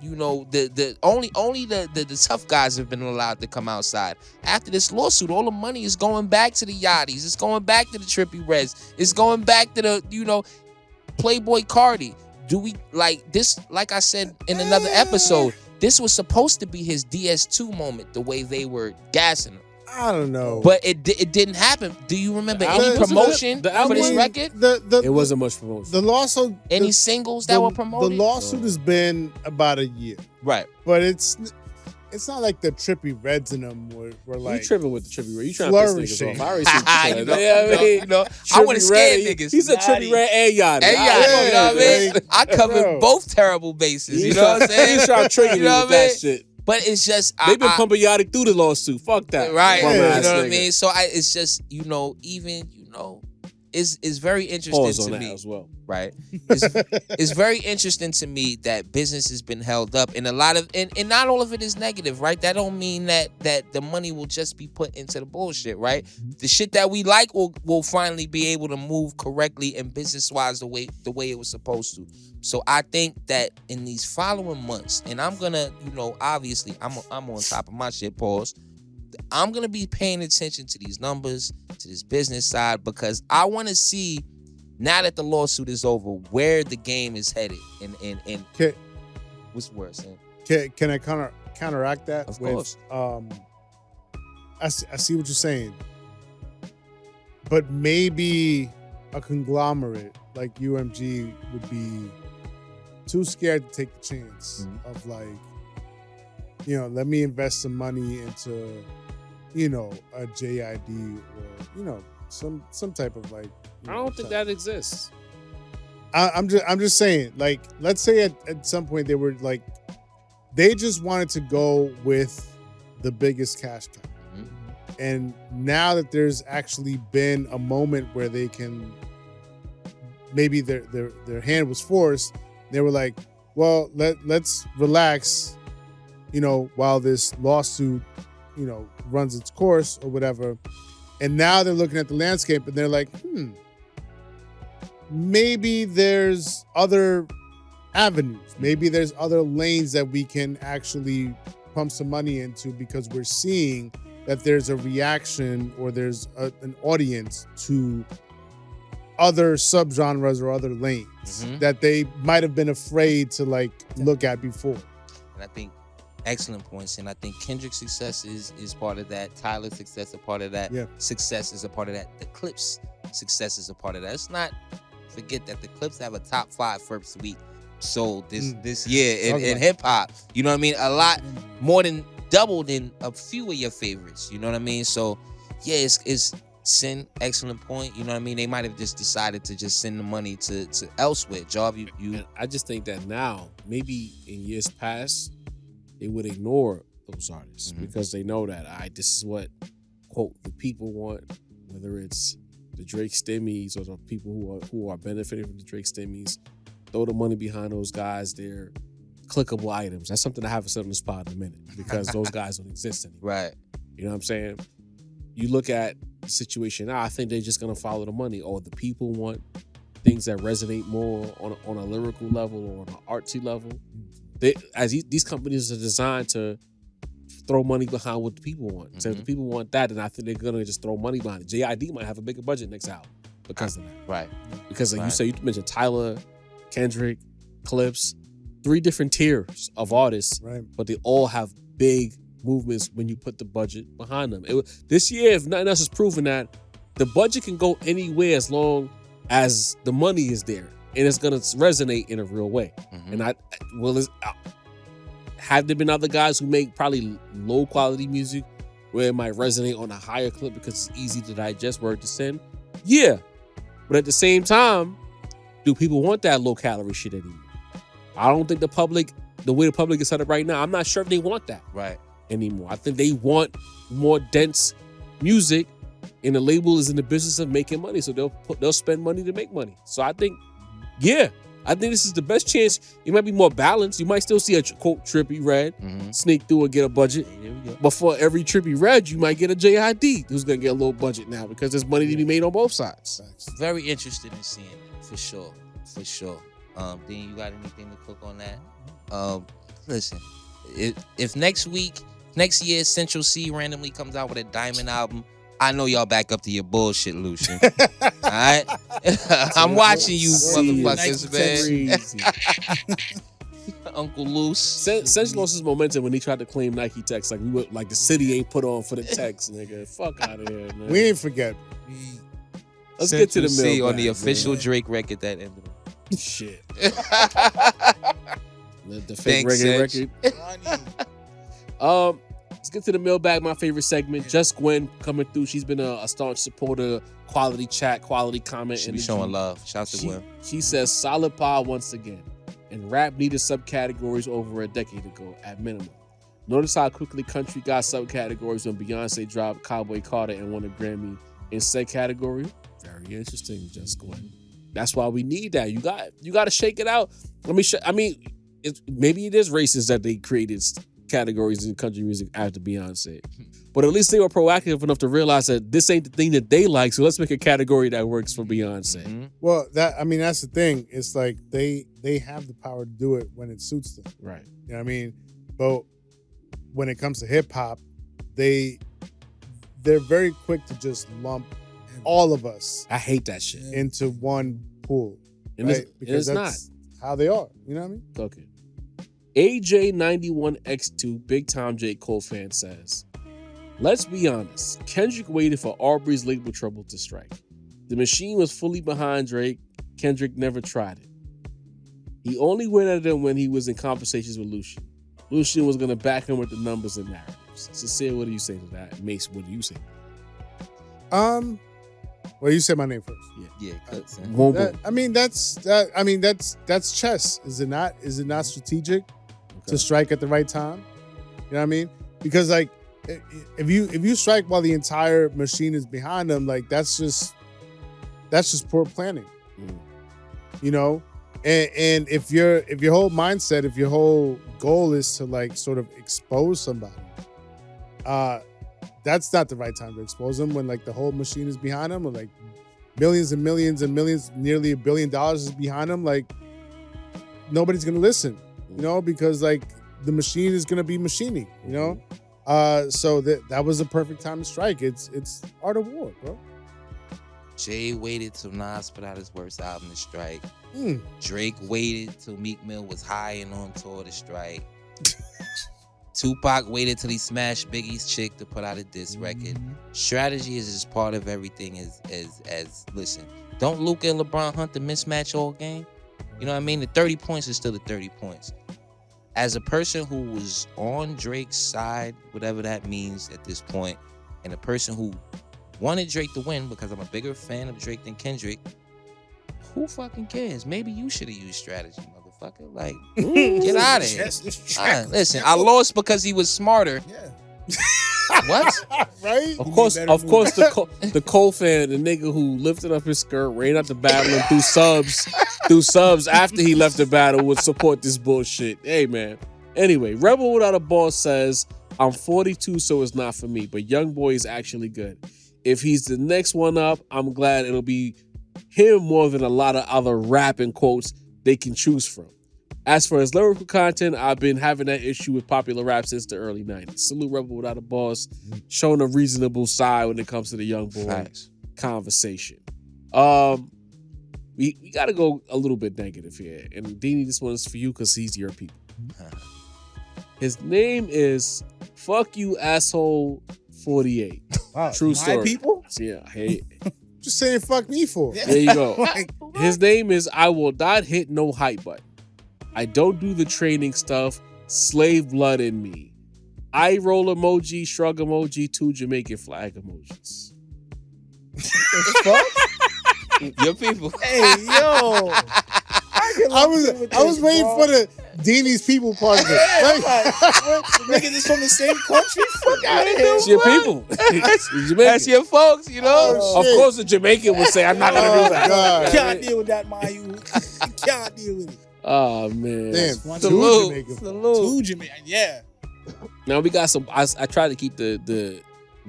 the only the tough guys have been allowed to come outside. After this lawsuit, all the money is going back to the Yachties. It's going back to the Trippie Reds. It's going back to the, Playboy Cardi. Do we like this? Like I said in another episode, this was supposed to be his DS2 moment, the way they were gassing him. I don't know. But it didn't happen. Do you remember any album- promotion the for album- this record? It wasn't much promotion. The lawsuit. Any singles that were promoted? The lawsuit has been about a year, Right. but it's not like the Trippie Reds in them were like. You tripping with the Trippie Red. You trying to piss flourishing. niggas off. I already see what you You said. know, Yeah, I mean, you know, I Trippie want to scare Redd, niggas. He's a Trippie Red and Yachty. Hey, I- you know what I mean? like, I covered bro. both terrible bases. You know what I'm saying? He's trying to trigger You me know with what I that mean? shit. But it's just They've been pumping Yachty through the lawsuit. Fuck that. right. Bum You know ass what I nigga. mean? So it's just it's very interesting Pause on to that me. as well. Right. It's very interesting to me that business has been held up, and a lot of and not all of it is negative, right? That don't mean that the money will just be put into the bullshit, right? The shit that we like will finally be able to move correctly and business wise the way it was supposed to. So I think that in these following months, and I'm gonna, obviously I'm on top of my shit, pause. I'm gonna be paying attention to these numbers, to this business side, because I want to see, now that the lawsuit is over, where the game is headed. And Can, what's the word, Sam? can I counteract that? Of with, course. I see what you're saying, but maybe a conglomerate like UMG would be too scared to take the chance of like, let me invest some money into, a JID or some type of like. I don't think that exists. I'm just saying, like, let's say at some point they were like, they just wanted to go with the biggest cash cow. And now that there's actually been a moment where they can, maybe their hand was forced, they were like, well, let's relax, while this lawsuit, runs its course or whatever. And now they're looking at the landscape and they're like, maybe there's other avenues. Maybe there's other lanes that we can actually pump some money into, because we're seeing that there's a reaction or there's an audience to other subgenres or other lanes that they might have been afraid to like look at before. And I think excellent points. And I think Kendrick's success is part of that. Tyler's success is a part of that. Yeah. Success is a part of that. The Clips success is a part of that. Let's not forget that the Clips have a top 5 first week sold this year in hip hop. You know what I mean? A lot more than double than a few of your favorites. You know what I mean? So yeah, it's send, excellent point. You know what I mean? They might have just decided to just send the money to elsewhere. Job, you And I just think that now, maybe in years past, they would ignore those artists because they know that this is what, quote, the people want, whether it's the Drake Stimmies or the people who are benefiting from the Drake Stimmies. Throw the money behind those guys. They're clickable items. That's something I haven't said on the spot in a minute, because those guys don't exist anymore. right. You know what I'm saying? You look at the situation now, I think they're just gonna follow the money, or the people want things that resonate more on a lyrical level or on an artsy level. These companies are designed to throw money behind what the people want. So if the people want that, then I think they're gonna just throw money behind it. JID might have a bigger budget next album because of that. Right. Because Right. you mentioned Tyler, Kendrick, Clips, 3 different tiers of artists, Right. but they all have big movements when you put the budget behind them. This year, if nothing else, has proven that the budget can go anywhere as long as the money is there, and it's gonna resonate in a real way. And have there been other guys who make probably low quality music where it might resonate on a higher clip because it's easy to digest, word to send? Yeah, but at the same time, do people want that low calorie shit anymore? I don't think the way the public is set up right now, I'm not sure if they want that Right. anymore. I think they want more dense music, and the label is in the business of making money, so they'll spend money to make money. So I think, I think this is the best chance. It might be more balanced. You might still see a quote Trippie Red sneak through and get a budget, but for every Trippie Red, you might get a JID who's gonna get a little budget now because there's money to be made on both sides. Very interested in seeing it, for sure. Dean, you got anything to cook on that? Listen, if next year Central C randomly comes out with a Diamond album, I know y'all back up to your bullshit, Lucian. All right? I'm watching you motherfuckers, man. Uncle Loose. Sense lost his momentum when he tried to claim Nike Techs. Like we were, like the city ain't put on for the Techs, nigga. Fuck out of here, man. We ain't forget. Let's get to the C mailbag, on the official man. Drake record that ended. Shit. The fake Thanks, reggae record. Let's get to the mailbag, my favorite segment. Just Gwen coming through. She's been a staunch supporter, quality chat, quality comment. She be showing love. Shouts to Gwen. She says, solid pod once again. And rap needed subcategories over a decade ago, at minimum. Notice how quickly country got subcategories when Beyonce dropped Cowboy Carter and won a Grammy in said category. Very interesting, Just Gwen. That's why we need that. You got to shake it out. Maybe it is racist that they created categories in country music after Beyonce, but at least they were proactive enough to realize that this ain't the thing that they like. So let's make a category that works for Beyonce. Mm-hmm. Well, that's the thing. It's like they have the power to do it when it suits them. Right. You know what I mean? But when it comes to hip hop, they're very quick to just lump all of us. I hate that shit. Into one pool. And right? Because that's how they are. You know what I mean? Okay. AJ91X2, big time J. Cole fan, says, let's be honest. Kendrick waited for Aubrey's label trouble to strike. The machine was fully behind Drake. Kendrick never tried it. He only went at him when he was in conversations with Lucien. Lucien was going to back him with the numbers and narratives. Sincere, what do you say to that? Mace, what do you say? Well, you said my name first. Yeah. That's chess. Is it not? Is it not strategic to strike at the right time? You know what I mean? Because like, if you strike while the entire machine is behind them, like that's just poor planning. You know, and if your whole mindset, if your whole goal is to like sort of expose somebody, that's not the right time to expose them when like the whole machine is behind them, or like millions and millions and millions, nearly $1 billion is behind them. Like nobody's gonna listen, you know, because like the machine is gonna be machining, you know. So that was a perfect time to strike. It's art of war, bro. Jay waited till Nas put out his worst album to strike. Drake waited till Meek Mill was high and on tour to strike. Tupac waited till he smashed Biggie's chick to put out a diss record. Strategy is just part of everything. As listen, don't Luka and LeBron hunt the mismatch all game? You know what I mean? The 30 points is still the 30 points. As a person who was on Drake's side, whatever that means at this point, and a person who wanted Drake to win because I'm a bigger fan of Drake than Kendrick, who fucking cares? Maybe you should have used strategy, motherfucker. Like, get out of here. Listen, I lost because he was smarter. Yeah. What? Right? Of course, the Cole fan, the nigga who lifted up his skirt, ran out the battle, and threw subs after he left the battle would support this bullshit. Hey, man. Anyway, Rebel Without a Boss says, I'm 42, so it's not for me, but Young Boy is actually good. If he's the next one up, I'm glad it'll be him more than a lot of other rapping quotes they can choose from. As for his lyrical content, I've been having that issue with popular rap since the early 90s. Salute Rebel Without a Boss, showing a reasonable side when it comes to the Young Boy conversation. We got to go a little bit negative here. And Deanie, this one is for you because he's your people. His name is Fuck You Asshole 48. Wow, True story. My people? Yeah, hey. Just saying fuck me for. There you go. His name is I Will Not Hit No Hype Button. I don't do the training stuff. Slave blood in me. Eye roll emoji, shrug emoji, 2 Jamaican flag emojis. Your people. Hey, yo. I was waiting for the Deanie's people part of it. Niggas is from the same country? Fuck out of here. It's your people. It's Jamaican. That's your folks, you know? Oh, of course, the Jamaican would say, I'm not going to do that. God. Can't deal with that, Mayu. Can't deal with it. Oh, man. Damn, Salute. two Jamaican. Two Jamaican. Yeah. Now, we got some, I try to keep the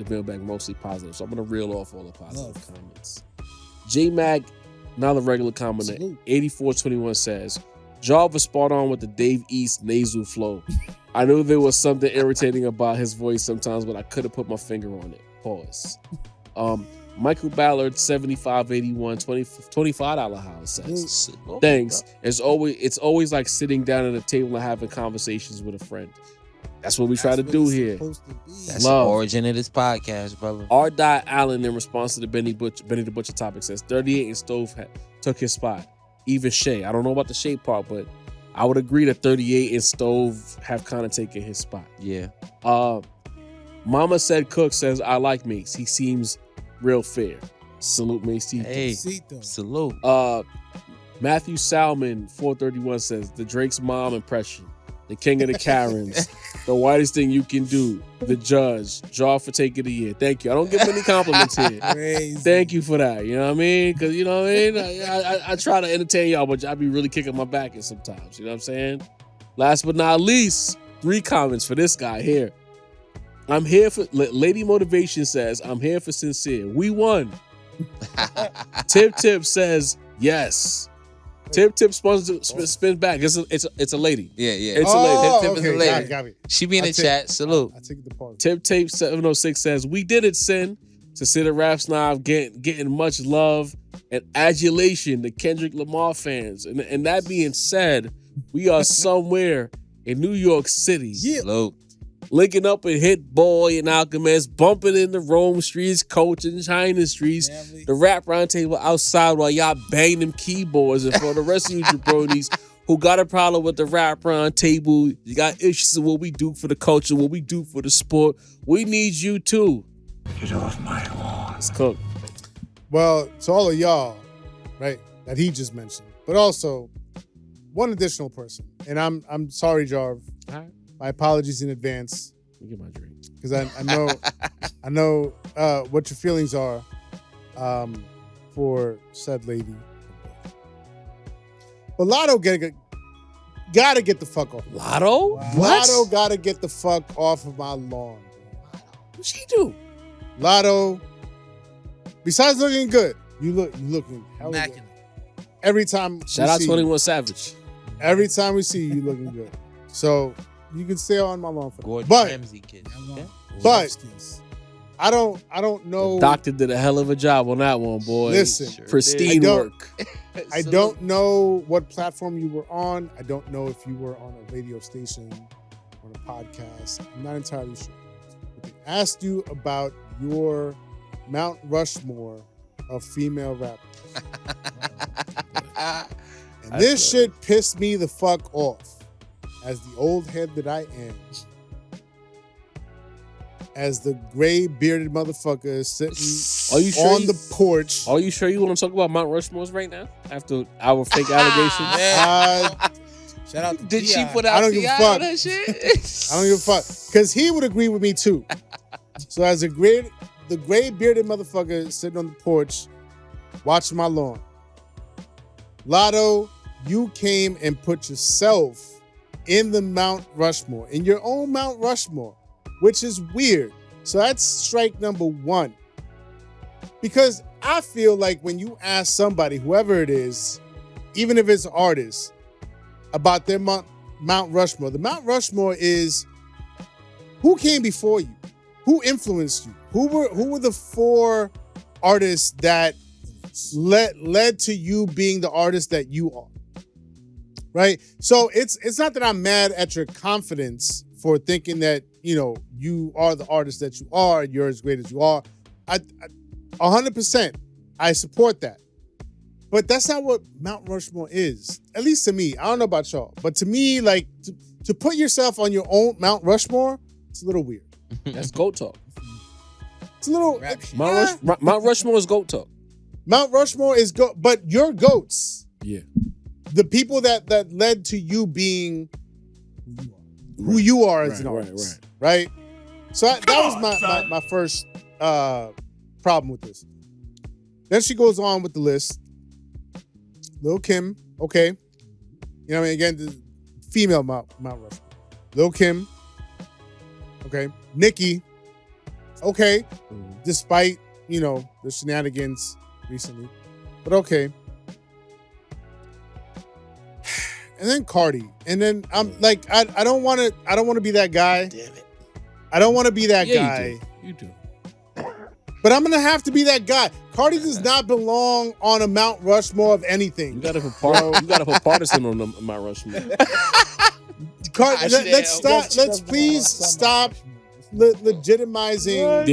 mailbag mostly positive, so I'm going to reel off all the positive comments. J-Mac, not a regular commenter, 8421 says, Job was spot on with the Dave East nasal flow. I knew there was something irritating about his voice sometimes, but I couldn't put my finger on it. Pause. Michael Ballard, 7581, $25 house says. Thanks. It's always like sitting down at a table and having conversations with a friend. That's what we try to do here. That's the origin of this podcast, brother. R. Allen, in response to the Benny the Butcher topic, says 38 and Stove took his spot. Even Shay. I don't know about the Shay part, but I would agree that 38 and Stove have kind of taken his spot. Yeah. Mama Said Cook says, I like Mace. He seems real fair. Salute Mace. Hey, salute. Matthew Salmon, 431 says, the Drake's mom impression. The king of the Karens. The whitest thing you can do. The judge. Jaw for take of the year. Thank you. I don't get many compliments here. Crazy. Thank you for that. You know what I mean? Because, you know what I mean? I try to entertain y'all, but I be really kicking my back in sometimes. You know what I'm saying? Last but not least, 3 comments for this guy here. I'm here for... Lady Motivation says, I'm here for sincere. We won. Tip says, yes. Tip spins back. It's a lady. Yeah. It's a lady. Tip is a lady. Got me. She be in the chat. Salute. I take the pause. Tip 706 says, we did it, Sin. To sit a rap snob getting much love and adulation to Kendrick Lamar fans. And that being said, we are somewhere in New York City. Yeah. Salute. Linking up with Hit Boy and Alchemist, bumping in the Rome streets, coaching China streets, Family. the rap round table outside while y'all bang them keyboards. And for the rest of you jabronis who got a problem with the rap round table, you got issues with what we do for the culture, what we do for the sport, we need you too. Get off my lawn. Let's cook. Well, to all of y'all, right, that he just mentioned, but also one additional person. And I'm sorry, Jarv. All right. My apologies in advance. Let me get my drink. Because I know what your feelings are for said lady. But Lotto gotta get the fuck off. Lotto? Wow. What? Lotto gotta get the fuck off of my lawn. What'd she do? Lotto, besides looking good, you looking hella good. Immaculate. Every time Shout we out see 21 Savage. every time we see you looking good. So you can stay on my lawn for that. Gordon But Ramsay kid. Yeah. But- I don't know. The doctor did a hell of a job on that one, boy. Listen, Sure Pristine I don't- work. I don't know what platform you were on. I don't know if you were on a radio station, on a podcast. I'm not entirely sure. But they asked you about your Mount Rushmore of female rappers. And That's this shit pissed me the fuck off. As the old head that I am. As the gray bearded motherfucker sitting Are you sure on the porch. Are you sure you want to talk about Mount Rushmore's right now? After our fake allegations? Shout out to Did she T.I. put out I don't give a T.I. fuck. on that shit? I don't give a fuck. Because he would agree with me too. So as the gray bearded motherfucker sitting on the porch watching my lawn. Lotto, you came and put yourself in the Mount Rushmore, in your own Mount Rushmore, which is weird. So that's strike number 1. Because I feel like when you ask somebody, whoever it is, even if it's an artist, about their Mount Rushmore, the Mount Rushmore is who came before you, who influenced you, who were the 4 artists that led to you being the artist that you are, right? So it's not that I'm mad at your confidence for thinking that, you know, you are the artist that you are, you're as great as you are. I 100%, I support that. But that's not what Mount Rushmore is, at least to me. I don't know about y'all, but to me, like, to put yourself on your own Mount Rushmore, it's a little weird. That's goat talk. It's a little... Rap shit. Mount Rushmore is goat talk. Mount Rushmore is but your goats, Yeah. the people that led to you being who you are as an artist, right? So that was my first problem with this. Then she goes on with the list. Lil' Kim, okay. You know what I mean? Again, the female Mount Rushmore. Lil' Kim, okay. Nicki, okay. Despite, you know, the shenanigans recently, but okay. And then Cardi, and then I'm like, I don't want to be that guy. Damn it. I don't want to be that Yeah, guy. You do. But I'm gonna have to be that guy. Cardi does not belong on a Mount Rushmore of anything. You gotta put partisan on the Mount Rushmore. Let's stop. Let's please stop legitimizing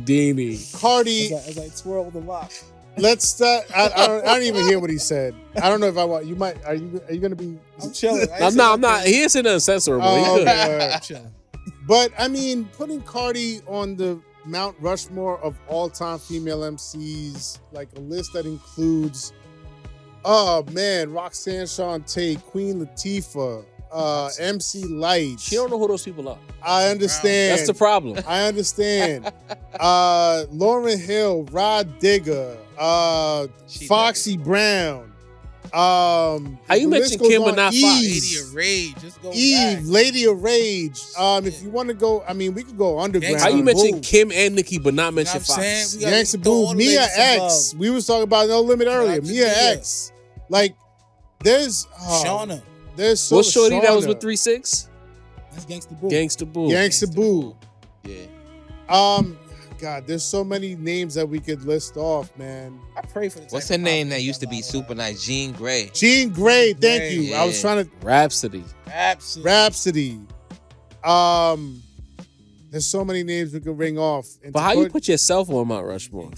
Deanie. Cardi. As I twirl the lock. Let's start. I don't even hear what he said. I don't know if I want. You might. Are you gonna be? I'm chilling. I'm not. He ain't saying nothing censorable. Oh, He good. okay. I'm chilling. But I mean, putting Cardi on the Mount Rushmore of all-time female MCs, like a list that includes, oh man, Roxanne Shante, Queen Latifah, MC Light. She don't know who those people are. I understand. That's the problem. I understand. Lauryn Hill, Rod Digger, Foxy Brown. How you mention Kim but not Fox? Lady of Rage. Just go Eve, back. Lady of Rage. If you want to go, I mean, we could go underground. How you mention Boo. Kim and Nicki but not mention You know what I'm Fox? saying? Gangsta Boo, Mia X. We was talking about No Limit earlier. Shout out to Mia Mia. X. Like, there's Shauna. There's so What's shorty that was Shauna. with 3-6? That's Gangsta Boo. Gangsta Boo. Gangsta Boo. Yeah. God, there's so many names that we could list off, man. I pray for the What's type her of name pop that music used to be I super nice? Jean Grey. Jean Grey, thank you. Yeah. I was trying to Rhapsody. Rhapsody. There's so many names we could ring off. And But to how you put yourself on Mount Rushmore?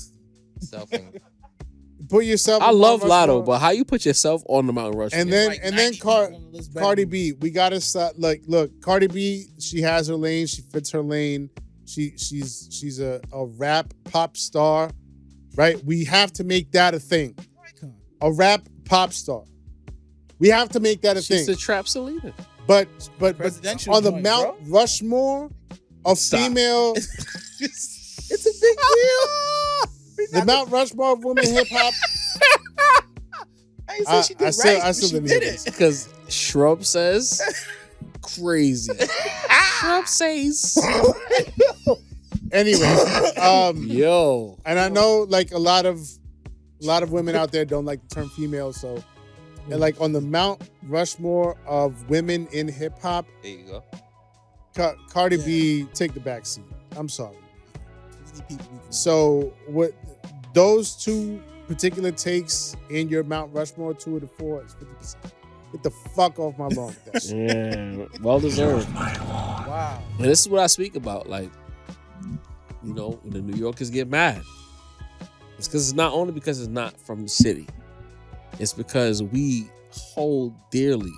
put yourself I on love Mount Lotto, Rushmore? but how you put yourself on the Mount Rushmore? And then Like and then 90 people on the list better Cardi than B, we gotta start. Like, look, Cardi B, she has her lane. She fits her lane. She's a rap pop star, right? We have to make that a thing. Icon. A rap pop star. We have to make that a She's thing. the trap Selena. But Presidential on the joint, Mount Rushmore of Stop. female, It's a big deal. the Mount Rushmore of women hip hop. I ain't say she did I still didn't hear this. Because Shrub says crazy. Shrub says. Anyway, Yo. and I know like a lot of women out there don't like the term female, so and like on the Mount Rushmore of women in hip hop, There you go. Cardi B take the back seat. I'm sorry. Many people we can- So what those two particular takes in your Mount Rushmore, 2 of the 4 is 50%. Get the fuck off my lawn with that shit. Yeah. Well deserved. Wow. And this is what I speak about. Like, you know, when the New Yorkers get mad, it's because it's not only because it's not from the city. It's because we hold dearly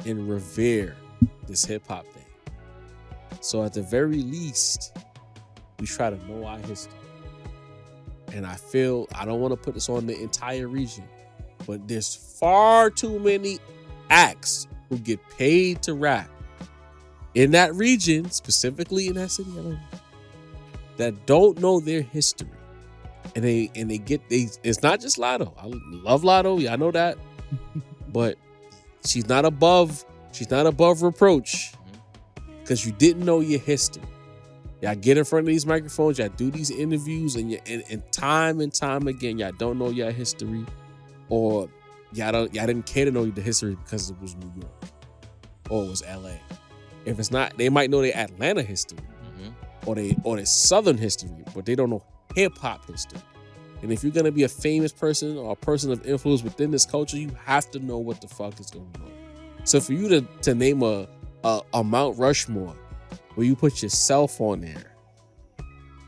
and revere this hip hop thing. So at the very least, we try to know our history. And I feel I don't want to put this on the entire region, but there's far too many acts who get paid to rap in that region, specifically in that city, that don't know their history. And they it's not just Lotto. I love Lotto, yeah, I know that. But she's not above reproach because you didn't know your history. Y'all get in front of these microphones, y'all do these interviews, and time again, y'all don't know your history, or y'all didn't care to know the history because it was New York or it was LA. If it's not, they might know their Atlanta history or their Southern history, but they don't know hip hop history. And if you're gonna be a famous person or a person of influence within this culture, you have to know what the fuck is going on. So for you to name a Mount Rushmore where you put yourself on there,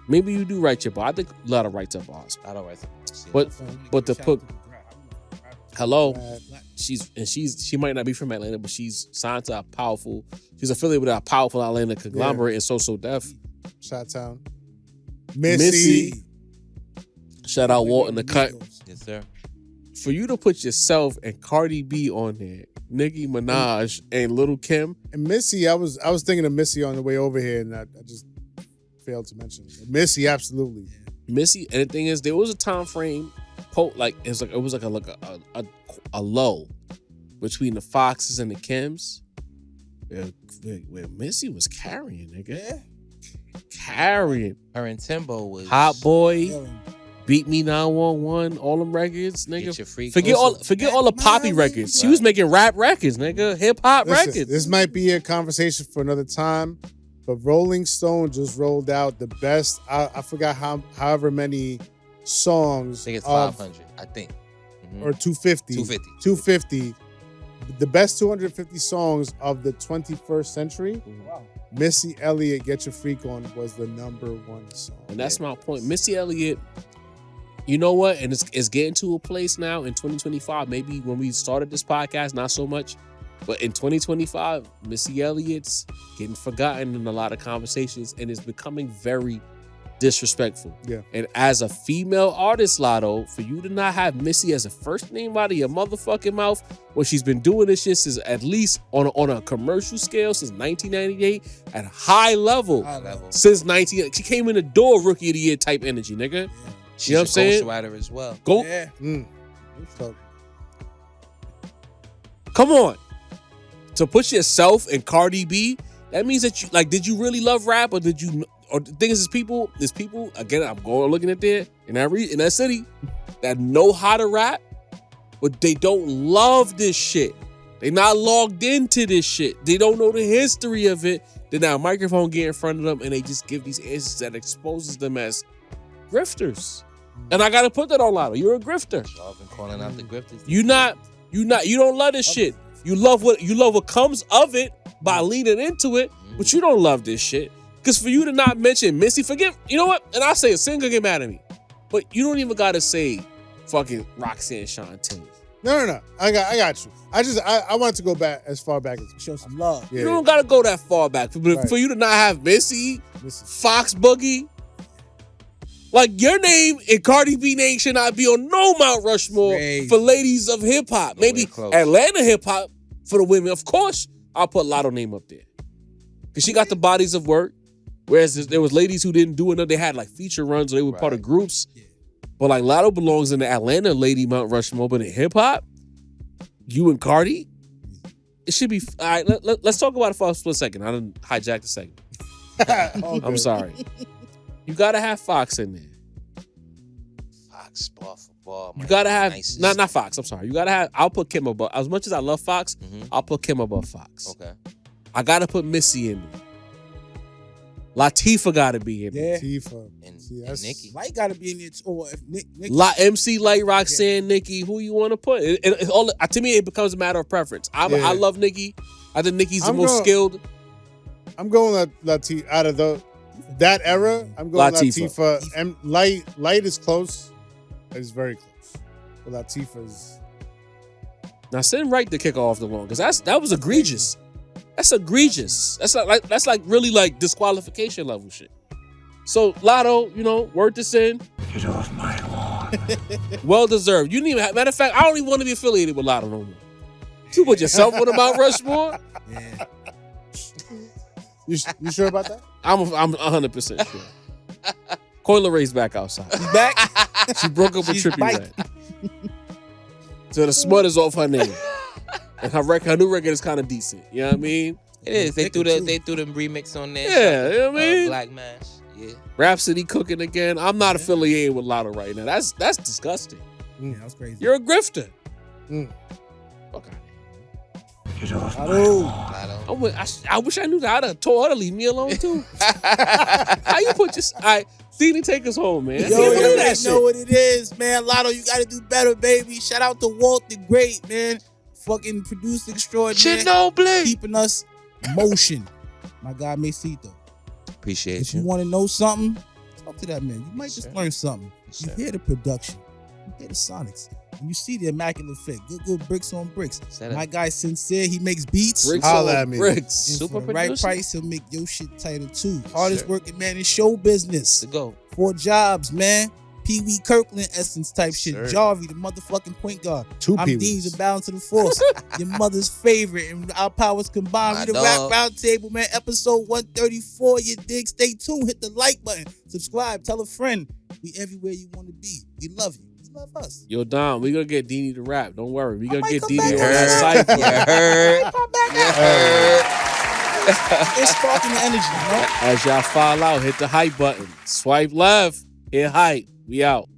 maybe you do write your bar. I think a lot of writes up bars. I don't write. But to put hello, Right. she might not be from Atlanta, but she's signed to she's affiliated with a powerful Atlanta conglomerate and So Def. Chi-Town. Missy. Shout out Walt in the cut. Yes, sir. For you to put yourself and Cardi B on there, Nicki Minaj and Lil' Kim, And Missy, I was thinking of Missy on the way over here, and I just failed to mention it. Missy, absolutely. Missy, and the thing is, there was a time frame, it was like a lull between the Foxes and the Kims, where Missy was carrying, nigga, carrying. Her and Timbo was Hot Boy, Yeah. Beat Me 911, all them records, Get nigga. your freak Forget closer. all the poppy records. She was making rap records, nigga, hip hop Listen, records. this might be a conversation for another time, but Rolling Stone just rolled out the best. I forgot however many songs. I think it's 500. I think. Or 250. 250. The best 250 songs of the 21st century. Wow. Missy Elliott, Get Your Freak On was the #1 song. And that's my point. Missy Elliott, you know what? And it's getting to a place now in 2025. Maybe when we started this podcast, not so much. But in 2025, Missy Elliott's getting forgotten in a lot of conversations and is becoming very disrespectful. Yeah. And as a female artist, Lotto, for you to not have Missy as a first name out of your motherfucking mouth when she's been doing this shit since at least on a commercial scale since 1998 at a high level. Since 19, she came in the door Rookie of the Year type energy, nigga. She's you know what I'm saying? Ghostwriter as well. Go. Yeah. Come on. To put yourself in Cardi B, that means that you like. Did you really love rap, or did you? Or the thing is, people again. I'm going looking at there in that city that know how to rap, but they don't love this shit. They not logged into this shit. They don't know the history of it. Then now a microphone get in front of them and they just give these answers that exposes them as grifters. And I gotta put that on Lotto. You're a grifter. Y'all been calling out the grifters. You don't love this shit. You love what comes of it by leaning into it, but you don't love this shit. Because for you to not mention Missy, you know what? And I say a singer get mad at me, but you don't even gotta say fucking Roxanne Shante. No. I got you. I wanted to go back as far back as Show some love. Yeah. You don't gotta go that far back. For you to not have Missy, Fox Boogie, like your name and Cardi B name should not be on no Mount Rushmore for ladies of hip hop. Maybe Atlanta hip hop for the women. Of course, I'll put Lotto name up there. Because she got the bodies of work. Whereas there was ladies who didn't do enough. They had like feature runs or they were part of groups. Yeah. But like Lotto belongs in the Atlanta lady Mount Rushmore. But in hip hop, you and Cardi, it should be. All right, let's talk about it for a split second. I done hijacked the segment. I'm sorry. You gotta have Fox in there. Fox, bar for bar. You gotta have not Fox. I'm sorry. You gotta have. I'll put Kim above. As much as I love Fox, I'll put Kim above Fox. Okay. I gotta put Missy in there. Latifah gotta be in there. Latifah and Nicki. Light gotta be in it. Or if Nick MC Light, Roxanne, Nicki. Who you want to put? It all to me, it becomes a matter of preference. I love Nicki. I think Nicki's the most skilled. I'm going Latifah out of that era. I'm going Latifah. And Light is close. It's very close. But Latifah's. Now send right to kick off the long because that was egregious. That's egregious. That's like really like disqualification level shit. So Lotto, word to send. Get off my lawn. Well deserved. You didn't even matter of fact, I don't even want to be affiliated with Lotto no more. You put yourself on the Mount Rushmore. Yeah. You sure about that? I'm 100% sure. Coil Ray's back outside. She's back. She broke up with Trippie Redd. So the smut is off her name. And her new record is kind of decent. You know what I mean? It is. They threw the remix on there. Yeah, you know what I mean? Black Mash. Yeah. Rhapsody cooking again. I'm not affiliated with Lotto right now. That's disgusting. Yeah, that was crazy. You're a grifter. Fuck out. Get off my lawn. I wish I knew that. I'd have told her to leave me alone too. How you put your... All right, Stimmy, take us home, man. Yo, you know what it is, man. Lotto, you got to do better, baby. Shout out to Walt the Great, man. Fucking producer extraordinaire. Ginobili. Keeping us in motion. My guy, Masito. Appreciate If you. you want to know something, talk to that man. You might just learn something. You hear the production. You hear the sonics. And you see the immaculate fit. Good bricks on bricks. My guy, Sincere, he makes beats. Bricks Holla on at me. bricks. And Super for the right producer. price, he'll make your shit tighter too. Hardest working man in show business. To go. 4 jobs, man. Pee Wee Kirkland essence type shit. Jarvie, the motherfucking point guard. I'm Dean's a balance of the force. Your mother's favorite. And our powers combined. We the Rap Round Table, man. Episode 134. You dig? Stay tuned. Hit the like button. Subscribe. Tell a friend. We everywhere you want to be. We love you. You love us. Yo, Dom, we gonna get Deanie to rap. Don't worry. We gonna might get come Deanie back on on that that. cypher. It's sparking the energy, you know? As y'all file out, hit the hype button. Swipe left. Hit hype. We out.